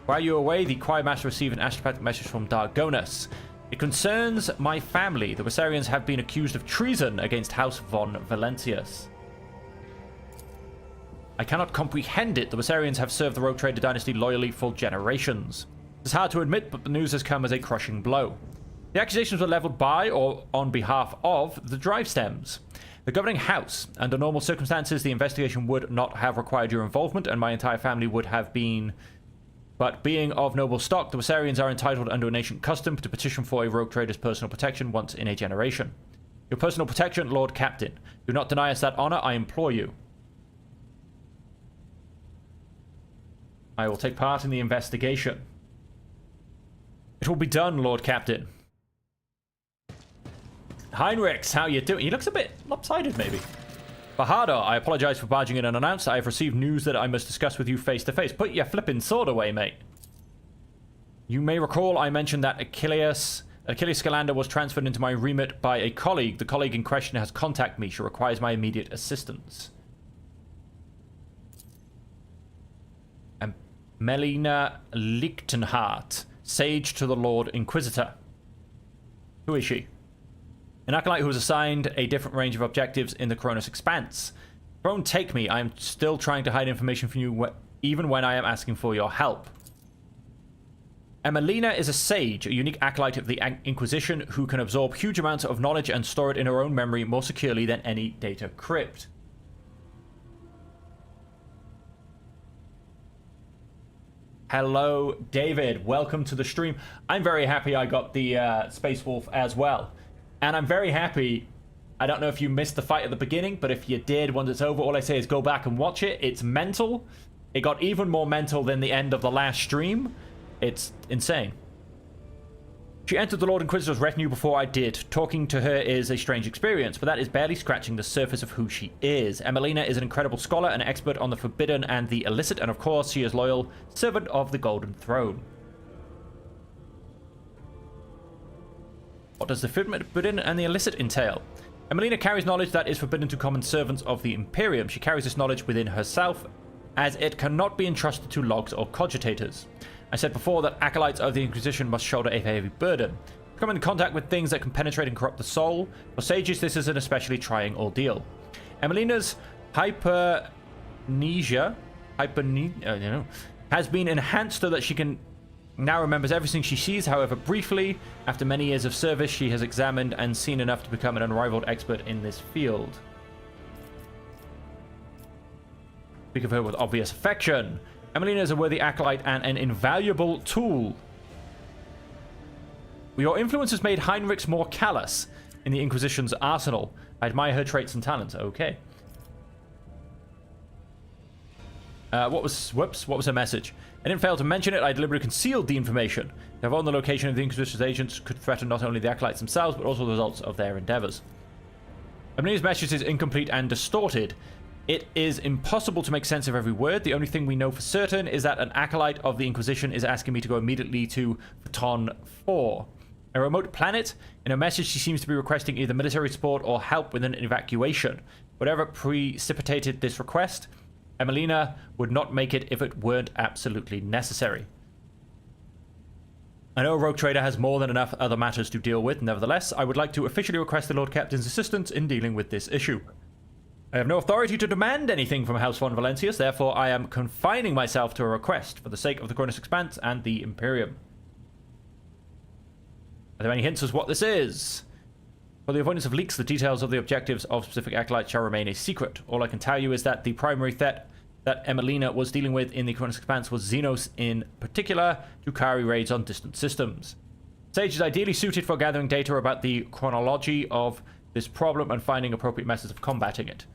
While you were away, the Choir Master received an astropathic message from Dargonus. It concerns my family. The Wissarians have been accused of treason against House von Valentius. I cannot comprehend it. The Wissarians have served the Rogue Trader dynasty loyally for generations. It's hard to admit, but the news has come as a crushing blow. The accusations were leveled by, or on behalf of, the Drive Stems. The governing house. Under normal circumstances, the investigation would not have required your involvement, and my entire family would have been But being of noble stock, the Wasarians are entitled under an ancient custom to petition for a rogue trader's personal protection once in a generation. Your personal protection, Lord Captain. Do not deny us that honor, I implore you. I will take part in the investigation. It will be done, Lord Captain. Heinrichs, how you doing? He looks a bit lopsided, maybe. Bahadur, I apologize for barging in unannounced. I have received news that I must discuss with you face to face. Put your flipping sword away, mate. You may recall I mentioned that Achilles Scalander was transferred into my remit by a colleague. The colleague in question has contacted me. She requires my immediate assistance. Melina Lichtenhart, Sage to the Lord Inquisitor. Who is she? An acolyte who was assigned a different range of objectives in the Cronus Expanse. Don't take me. I am still trying to hide information from you, even when I am asking for your help. Emelina is a sage, a unique acolyte of the Inquisition who can absorb huge amounts of knowledge and store it in her own memory more securely than any data crypt. Hello, David. Welcome to the stream. I'm very happy I got the Space Wolf as well. And I'm very happy, I don't know if you missed the fight at the beginning, but if you did, once it's over, all I say is go back and watch it. It's mental. It got even more mental than the end of the last stream. It's insane. She entered the Lord Inquisitor's retinue before I did. Talking to her is a strange experience, but that is barely scratching the surface of who she is. Emelina is an incredible scholar, an expert on the forbidden and the illicit, and of course, she is loyal servant of the Golden Throne. What does the forbidden and the illicit entail? Emelina carries knowledge that is forbidden to common servants of the Imperium. She carries this knowledge within herself, as it cannot be entrusted to logs or cogitators. I said before that acolytes of the Inquisition must shoulder a heavy burden. To come in contact with things that can penetrate and corrupt the soul. For sages, this is an especially trying ordeal. Emelina's hypermnesia has been enhanced so that she can now remembers everything she sees. However, briefly, after many years of service, she has examined and seen enough to become an unrivaled expert in this field. Speak of her with obvious affection. Emelina is a worthy acolyte and an invaluable tool. Your influence has made Heinrichs more callous in the Inquisition's arsenal. I admire her traits and talents. Okay. What was her message? I didn't fail to mention it. I deliberately concealed the information. To have known the location of the Inquisition's agents could threaten not only the acolytes themselves, but also the results of their endeavors. Emelina's message is incomplete and distorted. It is impossible to make sense of every word. The only thing we know for certain is that an acolyte of the Inquisition is asking me to go immediately to Photon 4, a remote planet. In her message, she seems to be requesting either military support or help with an evacuation. Whatever precipitated this request, Emelina would not make it if it weren't absolutely necessary. I know Rogue Trader has more than enough other matters to deal with. Nevertheless, I would like to officially request the Lord Captain's assistance in dealing with this issue. I have no authority to demand anything from House von Valentius, therefore I am confining myself to a request for the sake of the Cronus Expanse and the Imperium. Are there any hints as to what this is? For the avoidance of leaks, the details of the objectives of specific acolytes shall remain a secret. All I can tell you is that the primary threat that Emelina was dealing with in the Cronus Expanse was Xenos, in particular, to carry raids on distant systems. Sage is ideally suited for gathering data about the chronology of this problem and finding appropriate methods of combating it.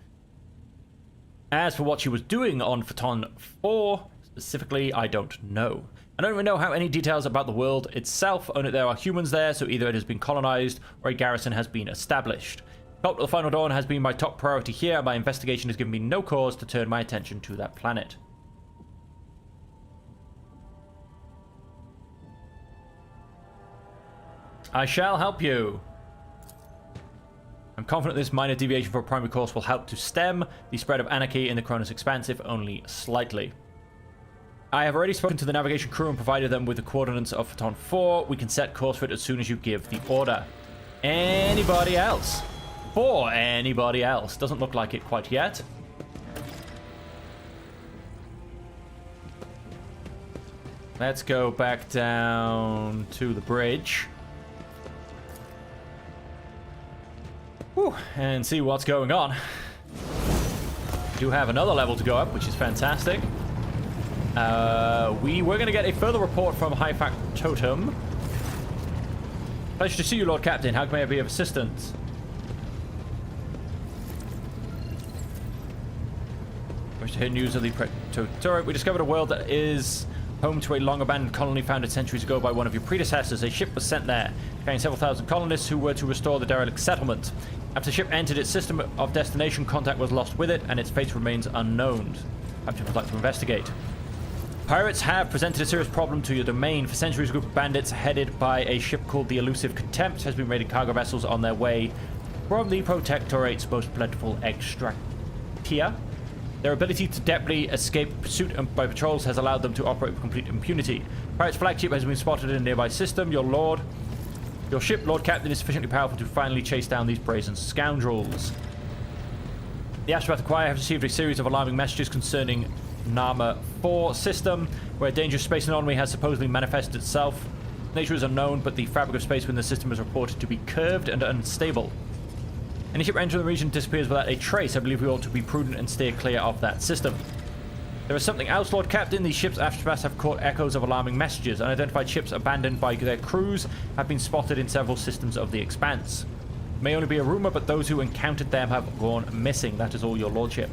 As for what she was doing on Photon 4, specifically, I don't know. I don't even know how any details about the world itself, only there are humans there, so either it has been colonized or a garrison has been established. Cult of the Final Dawn has been my top priority here. My investigation has given me no cause to turn my attention to that planet. I shall help you. I'm confident this minor deviation from a primary course will help to stem the spread of anarchy in the Cronus Expanse, if only slightly. I have already spoken to the navigation crew and provided them with the coordinates of Photon 4. We can set course for it as soon as you give the order. Anybody else? For anybody else? Doesn't look like it quite yet. Let's go back down to the bridge. Whew, and see what's going on. We do have another level to go up, which is fantastic. We were going to get a further report from High Fact Totem. Pleasure to see you, Lord Captain. How may I be of assistance? Wish to hear news of the Protectorate. We discovered a world that is home to a long-abandoned colony founded centuries ago by one of your predecessors. A ship was sent there, carrying several thousand colonists who were to restore the derelict settlement. After the ship entered its system of destination, contact was lost with it, and its fate remains unknown. Captain would like to investigate. Pirates have presented a serious problem to your domain. For centuries, a group of bandits headed by a ship called the Elusive Contempt has been raiding cargo vessels on their way from the Protectorate's most plentiful extractia. Their ability to deftly escape pursuit by patrols has allowed them to operate with complete impunity. Pirate's flagship has been spotted in a nearby system. Your ship, Lord Captain, is sufficiently powerful to finally chase down these brazen scoundrels. The Ashpath Choir have received a series of alarming messages concerning Nama 4 system, where a dangerous space anomaly has supposedly manifested itself. Nature is unknown, but the fabric of space within the system is reported to be curved and unstable. Any ship entering the region disappears without a trace. I believe we ought to be prudent and steer clear of that system. There is something else, Lord Captain. These ships' aftermaths have caught echoes of alarming messages. Unidentified ships abandoned by their crews have been spotted in several systems of the Expanse. It may only be a rumor, but those who encountered them have gone missing. That is all, your lordship.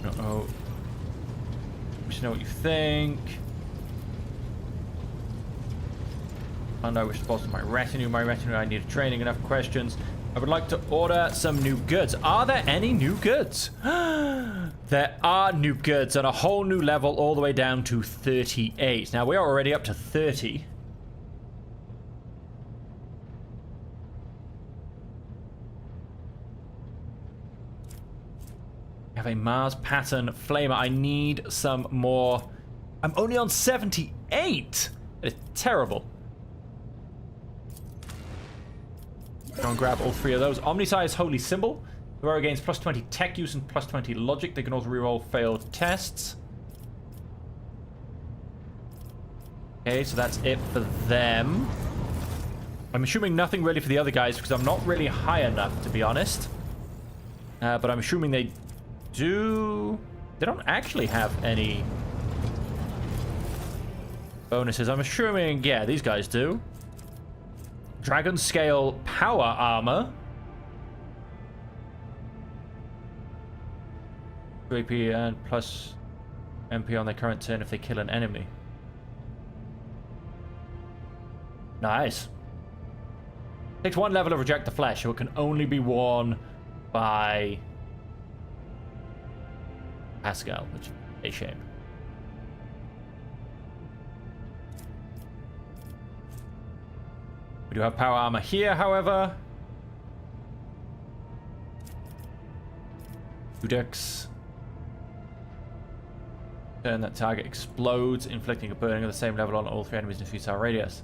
Uh-oh. Wish to know what you think. And I wish to bolster my retinue. I need training. Enough questions. I would like to order some new goods. Are there any new goods? There are new goods on a whole new level all the way down to 38. Now, we are already up to 30. I have a Mars pattern flamer. I need some more. I'm only on 78. It's terrible. Go and grab all three of those. Omniscience Holy Symbol. The wearer gains plus 20 tech use and plus 20 logic. They can also reroll failed tests. Okay, so that's it for them. I'm assuming nothing really for the other guys because I'm not really high enough, to be honest. But I'm assuming they do... They don't actually have any bonuses. I'm assuming, yeah, these guys do. Dragon Scale Power Armor. 2 AP and plus MP on their current turn if they kill an enemy. Nice. Takes 1 level to reject the flesh, so it can only be worn by Pascal, which is a shame. We do have power armor here, however. Udex. Turn that target explodes, inflicting a burning of the same level on all 3 enemies in a futile radius.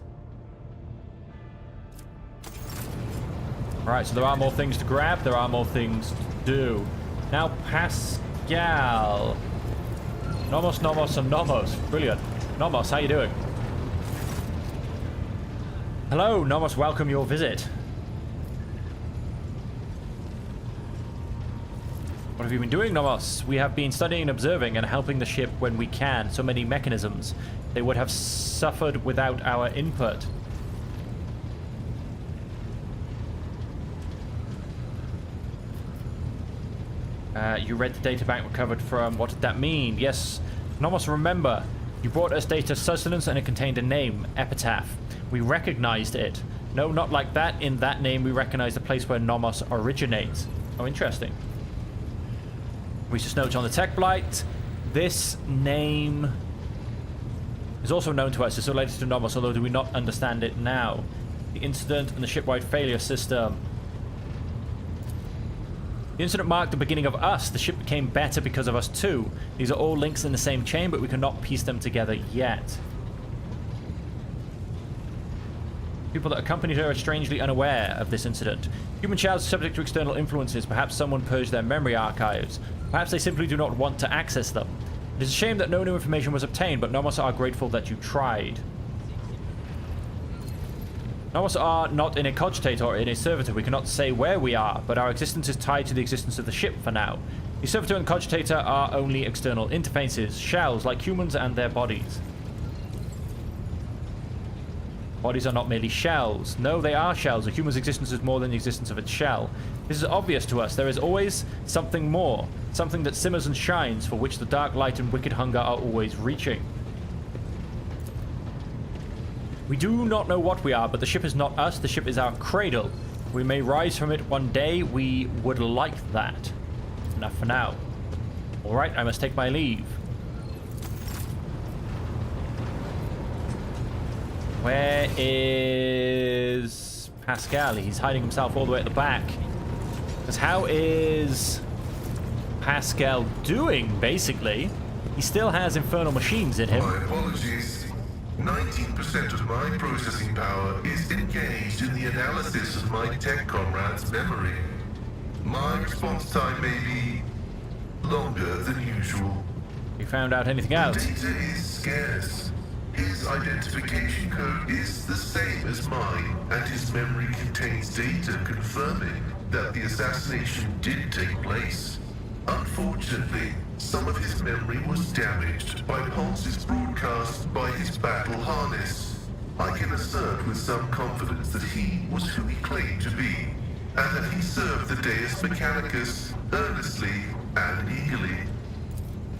Alright, so there are more things to grab, there are more things to do. Now, Pascal. Nomos, Nomos, and Nomos. Brilliant. Nomos, how you doing? Hello, Nomos, welcome your visit. What have you been doing, Nomos? We have been studying and observing and helping the ship when we can. So many mechanisms. They would have suffered without our input. You read the data bank recovered from... What did that mean? Yes, Nomos, remember. You brought us data sustenance and it contained a name, Epitaph. We recognized it. No, not like that. In that name, we recognize the place where Nomos originates. Oh, interesting. Research notes on the tech blight. This name is also known to us. It's related to Nomos, although do we not understand it now. The incident and the shipwide failure system. The incident marked the beginning of us. The ship became better because of us too. These are all links in the same chain, but we cannot piece them together yet. People that accompanied her are strangely unaware of this incident. Human childs are subject to external influences. Perhaps someone purged their memory archives. Perhaps they simply do not want to access them. It is a shame that no new information was obtained, but Nomos are grateful that you tried. Nomos are not in a cogitate or in a servitor. We cannot say where we are, but our existence is tied to the existence of the ship for now. The servitor and cogitator are only external interfaces, shells like humans and their bodies. Bodies are not merely shells. No, they are shells. A human's existence is more than the existence of its shell. This is obvious to us. There is always something more, something that simmers and shines, for which the dark light and wicked hunger are always reaching. We do not know what we are, but the ship is not us. The ship is our cradle. We may rise from it one day. We would like that. Enough for now. All right, I must take my leave. Where is Pascal? He's hiding himself all the way at the back. Because how is Pascal doing, basically? He still has infernal machines in him. My apologies. 19% of my processing power is engaged in the analysis of my tech comrade's memory. My response time may be longer than usual. You found out anything else? Data is scarce. His identification code is the same as mine, and his memory contains data confirming that the assassination did take place. Unfortunately, some of his memory was damaged by pulses broadcast by his battle harness. I can assert with some confidence that he was who he claimed to be, and that he served the Deus Mechanicus earnestly and eagerly.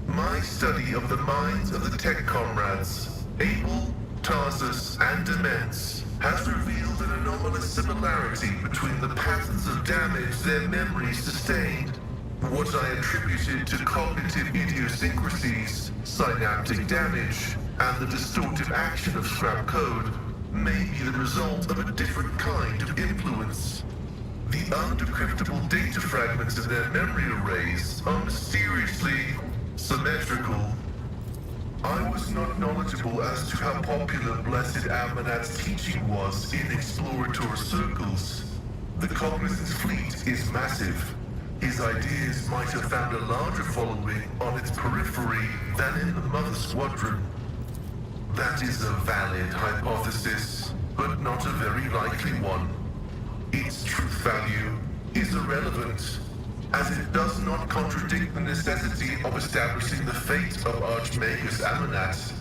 My study of the minds of the tech comrades, Abel, Tarsus, and Demence, has revealed an anomalous similarity between the patterns of damage their memories sustained. What I attributed to cognitive idiosyncrasies, synaptic damage, and the distortive action of scrap code may be the result of a different kind of influence. The undecryptable data fragments of their memory arrays are mysteriously symmetrical. I was not knowledgeable as to how popular Blessed Amanat's teaching was in explorator circles. The Cognizance fleet is massive. His ideas might have found a larger following on its periphery than in the Mother Squadron. That is a valid hypothesis, but not a very likely one. Its truth value is irrelevant, as it does not contradict the necessity of establishing the fate of Archmagus Amanat.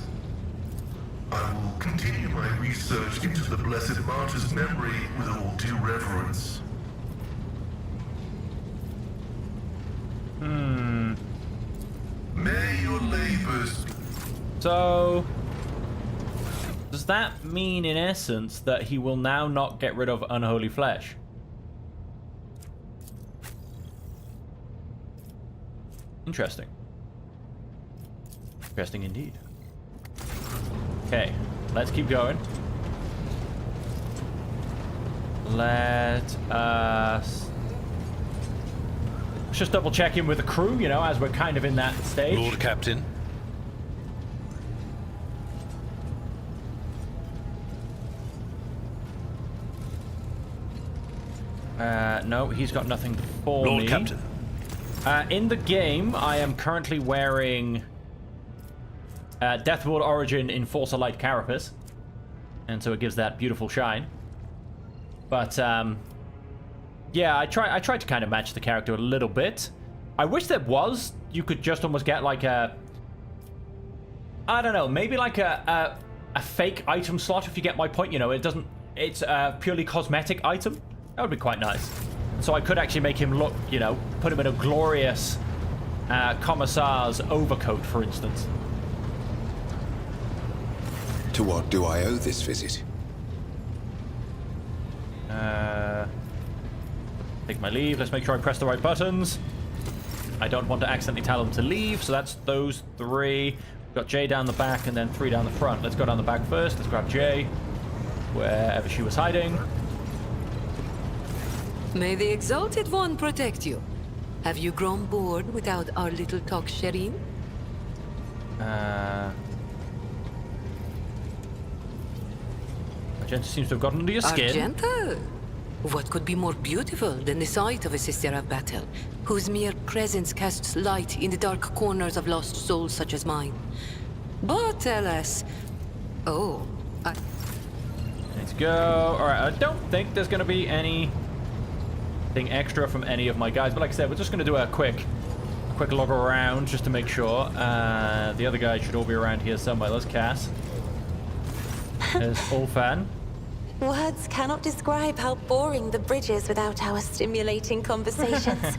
I will continue my research into the Blessed Martyr's memory with all due reverence. May your labors... So, does that mean in essence that he will now not get rid of unholy flesh? Interesting. Interesting indeed. Okay, let's keep going. Let us... Let's just double check in with the crew, you know, as we're kind of in that stage. Lord Captain. No, he's got nothing for me. Lord Captain. In the game, I am currently wearing Deathward Origin in Forza Light Carapace, and so it gives that beautiful shine. But yeah, I tried to kind of match the character a little bit. I wish there was, you could just almost get like a, I don't know, maybe like a fake item slot, if you get my point. You know, it's a purely cosmetic item. That would be quite nice. So I could actually make him look, you know, put him in a glorious commissar's overcoat, for instance. To what do I owe this visit? Take my leave. Let's make sure I press the right buttons. I don't want to accidentally tell him to leave, so that's those three. We've got Jay down the back and then 3 down the front. Let's go down the back first. Let's grab Jay, wherever she was hiding. May the Exalted One protect you. Have you grown bored without our little talk, Shireen? Argenta seems to have gotten under your skin. Argenta? What could be more beautiful than the sight of a sister of battle, whose mere presence casts light in the dark corners of lost souls such as mine? But alas... Oh, Let's go. Alright, I don't think there's going to be anything extra from any of my guys, but like I said, we're just going to do a quick quick look around just to make sure. The other guys should all be around here somewhere. There's Cass. There's Ulfan. Words cannot describe how boring the bridge is without our stimulating conversations.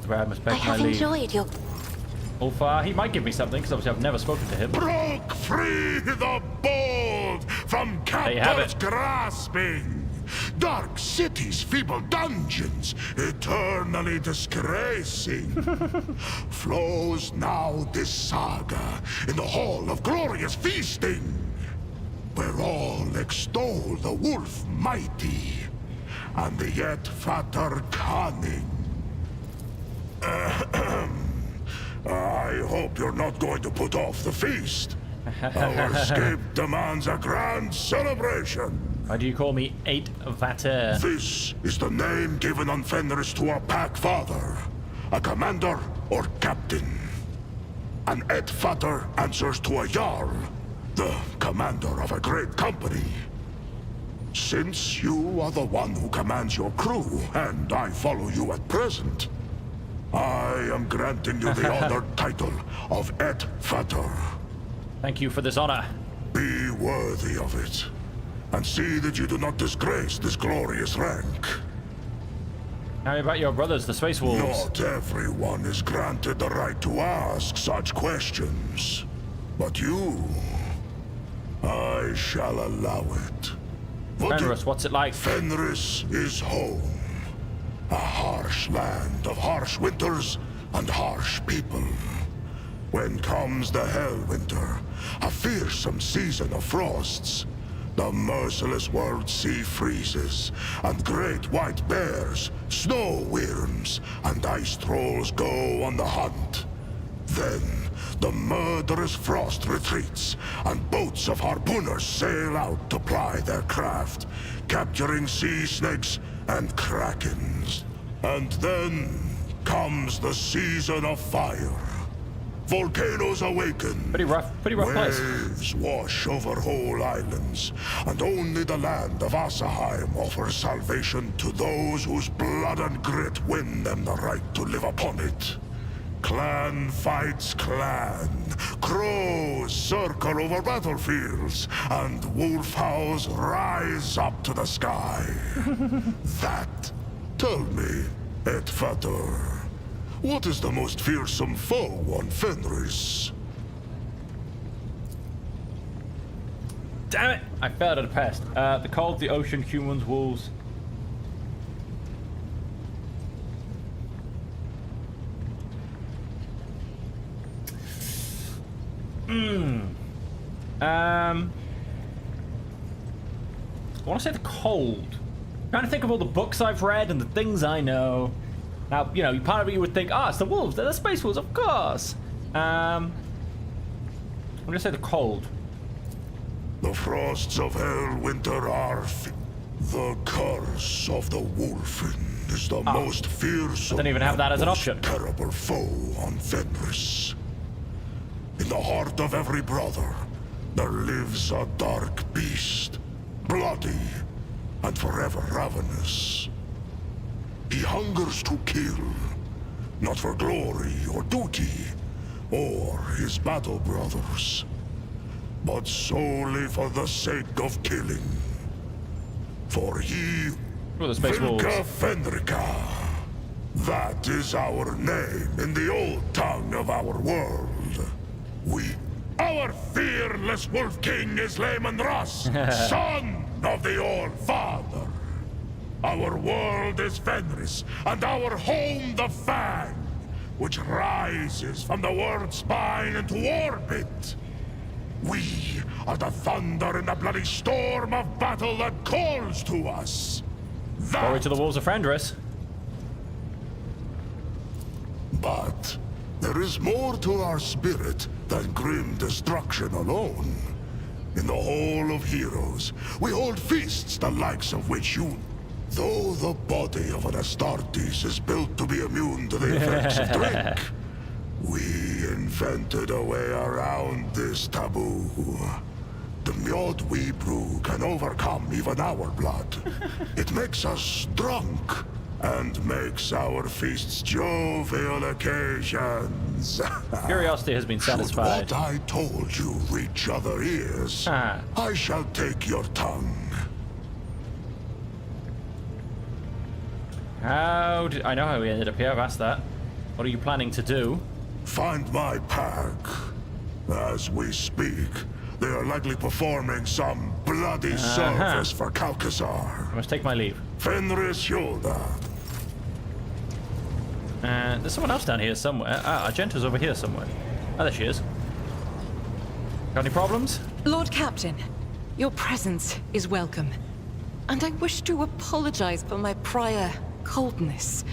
I must I take my have leave. enjoyed your... Ulfar, he might give me something, because obviously I've never spoken to him. Broke free the bold from There you have captors it. grasping. Dark cities, feeble dungeons, eternally disgracing. Flows now this saga in the hall of glorious feasting, where all extol the wolf mighty and the yet fatter cunning. I hope you're not going to put off the feast. Our escape demands a grand celebration. Why do you call me 8 Vater? This is the name given on Fenris to a pack father, a commander or captain. An Et Vater answers to a Jarl, the commander of a great company. Since you are the one who commands your crew, and I follow you at present, I am granting you the honored title of Et Vater. Thank you for this honor. Be worthy of it, and see that you do not disgrace this glorious rank. How about your brothers, the Space Wolves? Not everyone is granted the right to ask such questions. But you, I shall allow it. Fenris, what's it like? Fenris is home. A harsh land of harsh winters and harsh people. When comes the Hellwinter, a fearsome season of frosts, the merciless world sea freezes, and great white bears, snow wyrms, and ice trolls go on the hunt. Then, the murderous frost retreats, and boats of harpooners sail out to ply their craft, capturing sea snakes and krakens. And then comes the season of fire. Volcanoes awaken. Pretty rough place. Waves wash over whole islands, and only the land of Asaheim offers salvation to those whose blood and grit win them the right to live upon it. Clan fights clan. Crows circle over battlefields, and wolf howls rise up to the sky. That, tell me, Et Vater, what is the most fearsome foe on Fenris? Damn it! I failed at a pest. The cold, the ocean, humans, wolves. I want to say the cold. I'm trying to think of all the books I've read and the things I know. Now, you know, part of you would think, it's the wolves, they're the space wolves, of course. I'm gonna say the cold. The frosts of Hellwinter are the curse of the Wolfen is the most fearsome. I don't even have that as an option. Terrible foe on Fenris. In the heart of every brother, there lives a dark beast, bloody and forever ravenous. He hungers to kill, not for glory or duty, or his battle brothers, but solely for the sake of killing. For he, Oh, the space wolves. Vilka Fenrika, that is our name in the old tongue of our world. Our fearless Wolf King is Lehman Russ, son of the Old Father. Our world is Fenris, and our home the Fang, which rises from the world's spine into orbit. We are the thunder in the bloody storm of battle that calls to us. Glory to the wolves of Fenris. But there is more to our spirit than grim destruction alone. In the Hall of Heroes, we hold feasts the likes of which you... Though the body of an Astartes is built to be immune to the effects of drink, we invented a way around this taboo. The mjod we brew can overcome even our blood. It makes us drunk, and makes our feasts jovial occasions. Curiosity has been satisfied. Should what I told you reach other ears, I shall take your tongue. I know how we ended up here. I've asked that. What are you planning to do? Find my pack. As we speak, they are likely performing some bloody service for Calcazar. I must take my leave. Fenris Yolda. There's someone else down here somewhere. Argenta's over here somewhere. Oh, there she is. Got any problems? Lord Captain, your presence is welcome. And I wish to apologize for my prior coldness.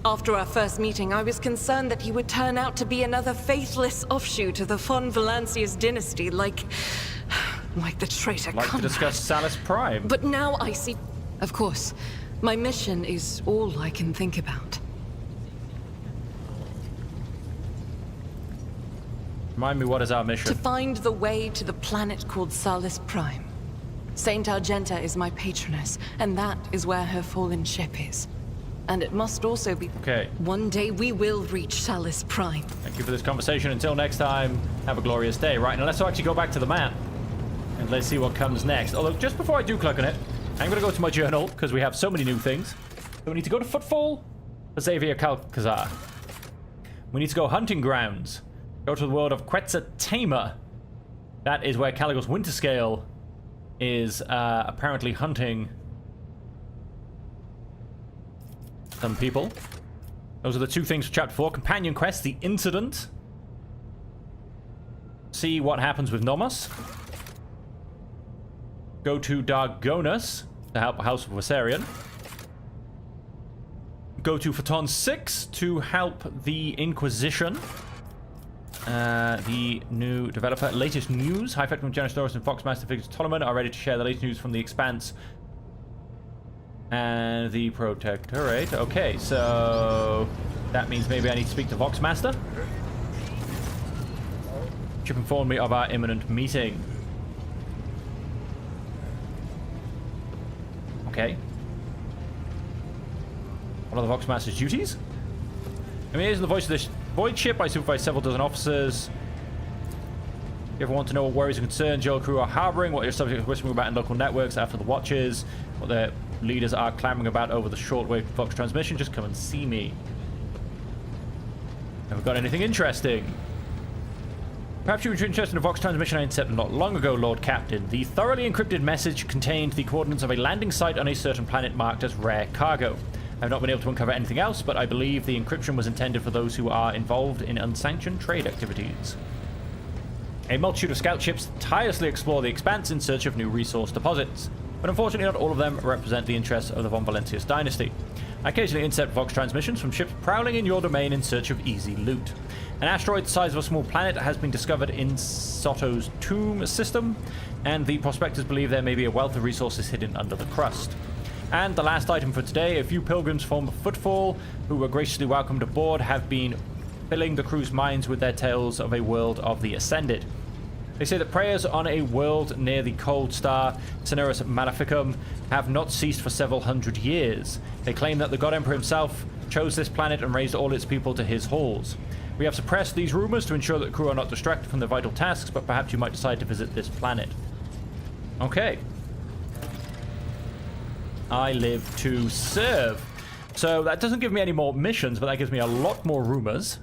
After our first meeting, I was concerned that he would turn out to be another faithless offshoot of the von Valancius dynasty, like the traitor Like to discuss Salus Prime. But now I see... Of course, my mission is all I can think about. Remind me, what is our mission? To find the way to the planet called Salus Prime. Saint Argenta is my patroness, and that is where her fallen ship is. And it must also be... Okay. One day we will reach Salus Prime. Thank you for this conversation. Until next time, have a glorious day. Right, now let's actually go back to the map. And let's see what comes next. Although, just before I do click on it, I'm going to go to my journal, because we have so many new things. So we need to go to Footfall for Xavier Calcazar. We need to go Hunting Grounds. Go to the world of Quetzaltama. That is where Caligul's Winterscale is apparently hunting some people. Those are the two things for Chapter 4. Companion Quest, The Incident. See what happens with Nomos. Go to Dargonus to help House of Viserion. Go to Phaeton 6 to help the Inquisition. The new developer. Latest news. High Effect from Genostorus and Foxmaster Figures Toloman are ready to share the latest news from the Expanse and the Protectorate. Okay, so that means maybe I need to speak to Voxmaster. Chip informed me of our imminent meeting. Okay. What are the Voxmaster's duties? I mean, here's the voice of this void ship. I supervise several dozen officers. If you ever want to know what worries and concerns your crew are harboring, what your subjects are whispering about in local networks after the watches, what their leaders are clamoring about over the shortwave Vox transmission, just come and see me. Have we got anything interesting? Perhaps you were interested in a Vox transmission I intercepted not long ago, Lord Captain. The thoroughly encrypted message contained the coordinates of a landing site on a certain planet marked as rare cargo. I've not been able to uncover anything else, but I believe the encryption was intended for those who are involved in unsanctioned trade activities. A multitude of scout ships tirelessly explore the Expanse in search of new resource deposits, but unfortunately not all of them represent the interests of the von Valancius dynasty. I occasionally intercept Vox transmissions from ships prowling in your domain in search of easy loot. An asteroid the size of a small planet has been discovered in Soto's tomb system, and the prospectors believe there may be a wealth of resources hidden under the crust. And the last item for today, a few pilgrims from Footfall, who were graciously welcomed aboard, have been filling the crew's minds with their tales of a world of the Ascended. They say that prayers on a world near the cold star Cinerus Maleficum have not ceased for several hundred years. They claim that the God Emperor himself chose this planet and raised all its people to his halls. We have suppressed these rumors to ensure that the crew are not distracted from their vital tasks, but perhaps you might decide to visit this planet. Okay. I live to serve. So that doesn't give me any more missions, but that gives me a lot more rumors.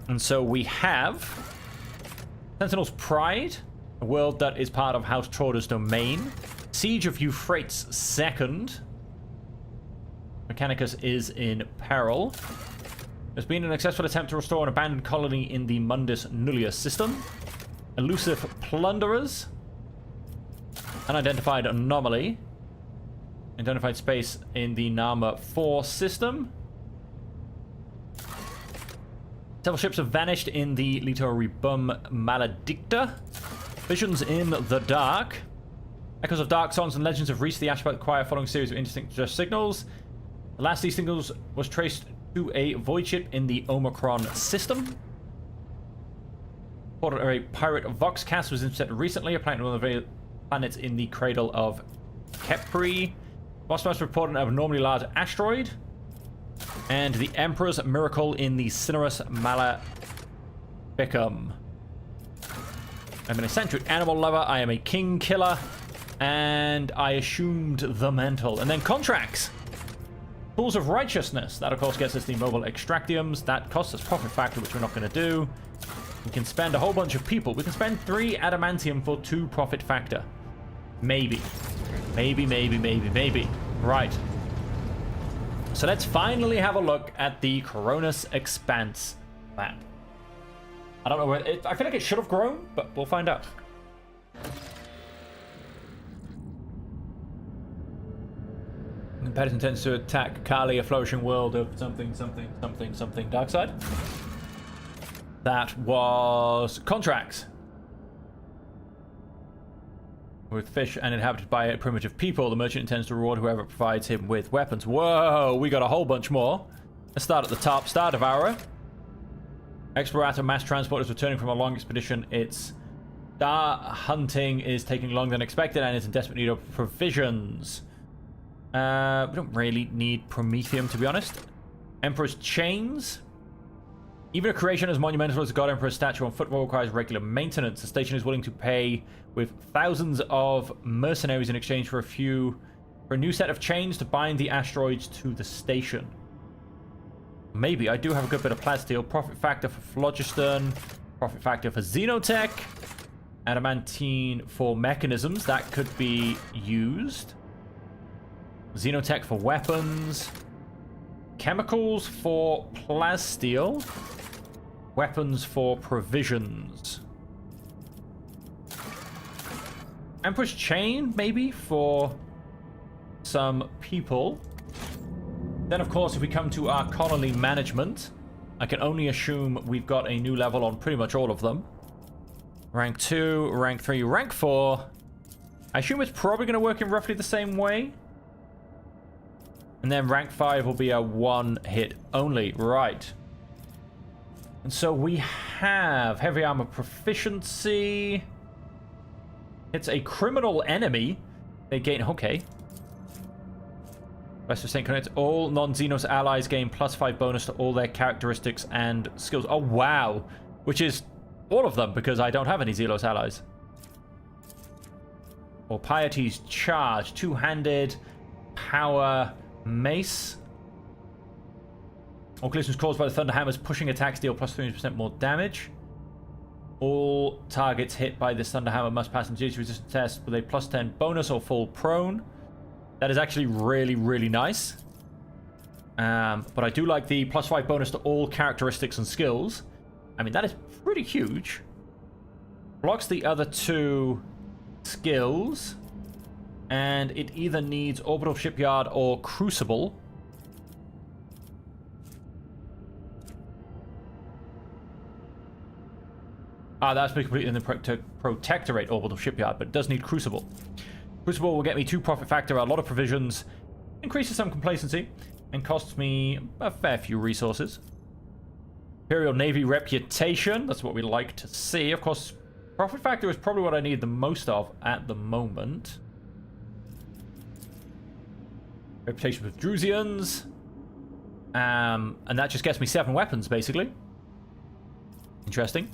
And so we have Sentinel's Pride, a world that is part of House Trauda's domain. Siege of Euphrates II. Mechanicus is in peril. There's been an successful attempt to restore an abandoned colony in the Mundus Nullius system. Elusive Plunderers. Unidentified Anomaly. Identified space in the Nama 4 system. Several ships have vanished in the Litoribum Maledicta. Visions in the dark. Echoes of dark songs and legends have reached the Ashbot Choir following a series of indistinct signals. The last of these signals was traced to a void ship in the Omicron system. A pirate Voxcast was intercepted recently, apparently one of the planets in the cradle of Kepri. Boss must report an abnormally large asteroid. And the Emperor's miracle in the Cinerus Maleficum. I'm an eccentric animal lover. I am a king killer. And I assumed the mental. And then contracts. Tools of righteousness. That, of course, gets us the mobile extractiums. That costs us profit factor, which we're not going to do. We can spend a whole bunch of people. We can spend 3 adamantium for 2 profit factor. Maybe. Maybe. Right. So let's finally have a look at the Coronis Expanse map. I don't know where I feel like it should have grown, but we'll find out. Competitor intends to attack Kali, a flourishing world of something dark side. That was contracts. With fish and inhabited by primitive people, the merchant intends to reward whoever provides him with weapons. Whoa, we got a whole bunch more. Let's start at the top. Star Devourer. Explorator mass transport is returning from a long expedition. Its star hunting is taking longer than expected and is in desperate need of provisions. We don't really need Promethium, to be honest. Emperor's Chains. Even a creation as monumental as the God Emperor's statue on football requires regular maintenance. The station is willing to pay with thousands of mercenaries in exchange for a new set of chains to bind the asteroids to the station. Maybe. I do have a good bit of plasteel. Profit factor for phlogiston. Profit factor for xenotech. Adamantine for mechanisms. That could be used. Xenotech for weapons. Chemicals for plasteel. Weapons for provisions. Emperor's Chain, maybe, for some people. Then, of course, if we come to our colony management, I can only assume we've got a new level on pretty much all of them. Rank 2, Rank 3, Rank 4. I assume it's probably going to work in roughly the same way. And then Rank 5 will be a one-hit only. Right. And so we have heavy armor proficiency. It's a criminal enemy. They gain... Okay. Rest of Saint Connect. All non-Xenos allies gain +5 bonus to all their characteristics and skills. Oh, wow. Which is all of them, because I don't have any Xenos allies. Or Piety's Charge. Two-handed power mace. All collisions caused by the Thunder Hammers pushing attacks deal +300% more damage. All targets hit by this Thunder Hammer must pass an agility resistance test with a +10 bonus or fall prone. That is actually really, really nice. But I do like the +5 bonus to all characteristics and skills. I mean, that is pretty huge. Blocks the other 2 skills. And it either needs Orbital Shipyard or Crucible. That's completely in the Protectorate Orbital Shipyard, but it does need Crucible. Crucible will get me 2 profit factor, a lot of provisions, increases some complacency, and costs me a fair few resources. Imperial Navy reputation, that's what we like to see. Of course, profit factor is probably what I need the most of at the moment. Reputation with Drusians. And that just gets me 7 weapons, basically. Interesting.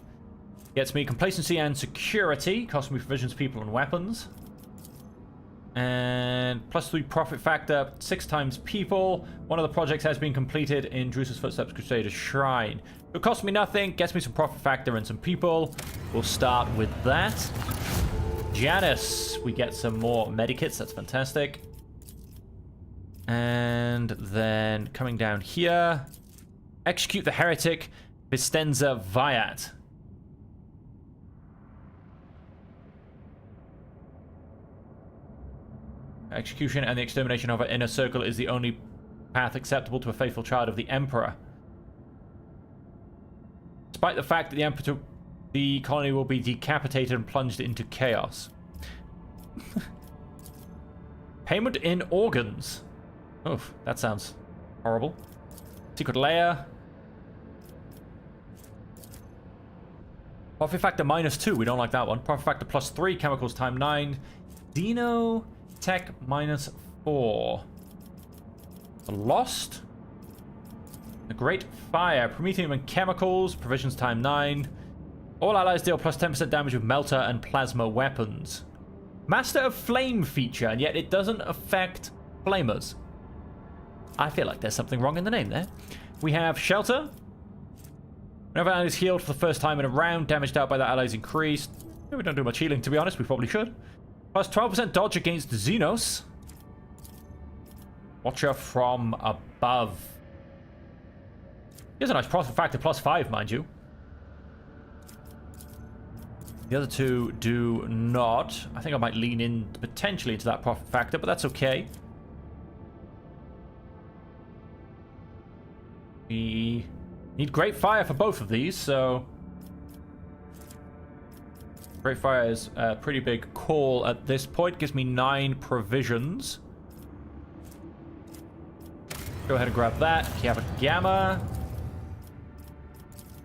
Gets me complacency and security. Costs me provisions, people, and weapons. And +3 profit factor, 6 times people. One of the projects has been completed in Drusus Footsteps Crusader's Shrine. It costs me nothing, gets me some profit factor and some people. We'll start with that. Janus, we get some more medikits, that's fantastic. And then coming down here, execute the heretic Vistenza Viat. Execution and the extermination of our inner circle is the only path acceptable to a faithful child of the Emperor. Despite the fact that the colony will be decapitated and plunged into chaos. Payment in organs. Oof, that sounds horrible. Secret layer. Profit factor -2. We don't like that one. Profit factor +3. Chemicals ×9. Dino Tech 4. The Lost. The Great Fire. Promethium and chemicals. Provisions time 9. All allies deal plus 10% damage with melter and plasma weapons. Master of Flame feature, and yet it doesn't affect flamers. I feel like there's something wrong in the name there. We have Shelter. Whenever an ally is healed for the first time in a round, damage dealt by that ally is increased. We don't do much healing, to be honest. We probably should. Plus 12% dodge against Xenos. Watcher from above. Here's a nice profit factor, plus 5, mind you. The other two do not. I think I might lean in potentially into that profit factor, but that's okay. We need Great Fire for both of these, so... Great Fire is a pretty big call at this point. Gives me 9 provisions. Go ahead and grab that. You have a Gamma.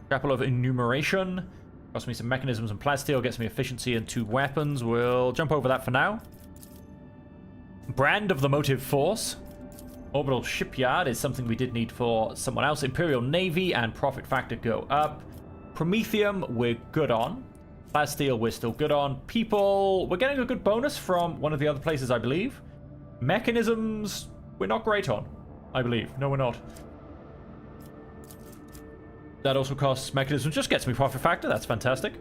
Chapel of Enumeration. Costs me some mechanisms and plasteel. Gets me efficiency and 2 weapons. We'll jump over that for now. Brand of the Motive Force. Orbital Shipyard is something we did need for someone else. Imperial Navy and profit factor go up. Promethium, we're good on. Plasteel, we're still good on. People, we're getting a good bonus from one of the other places, I believe. Mechanisms, we're not great on, I believe. No, we're not. That also costs mechanisms. Just gets me profit factor. That's fantastic.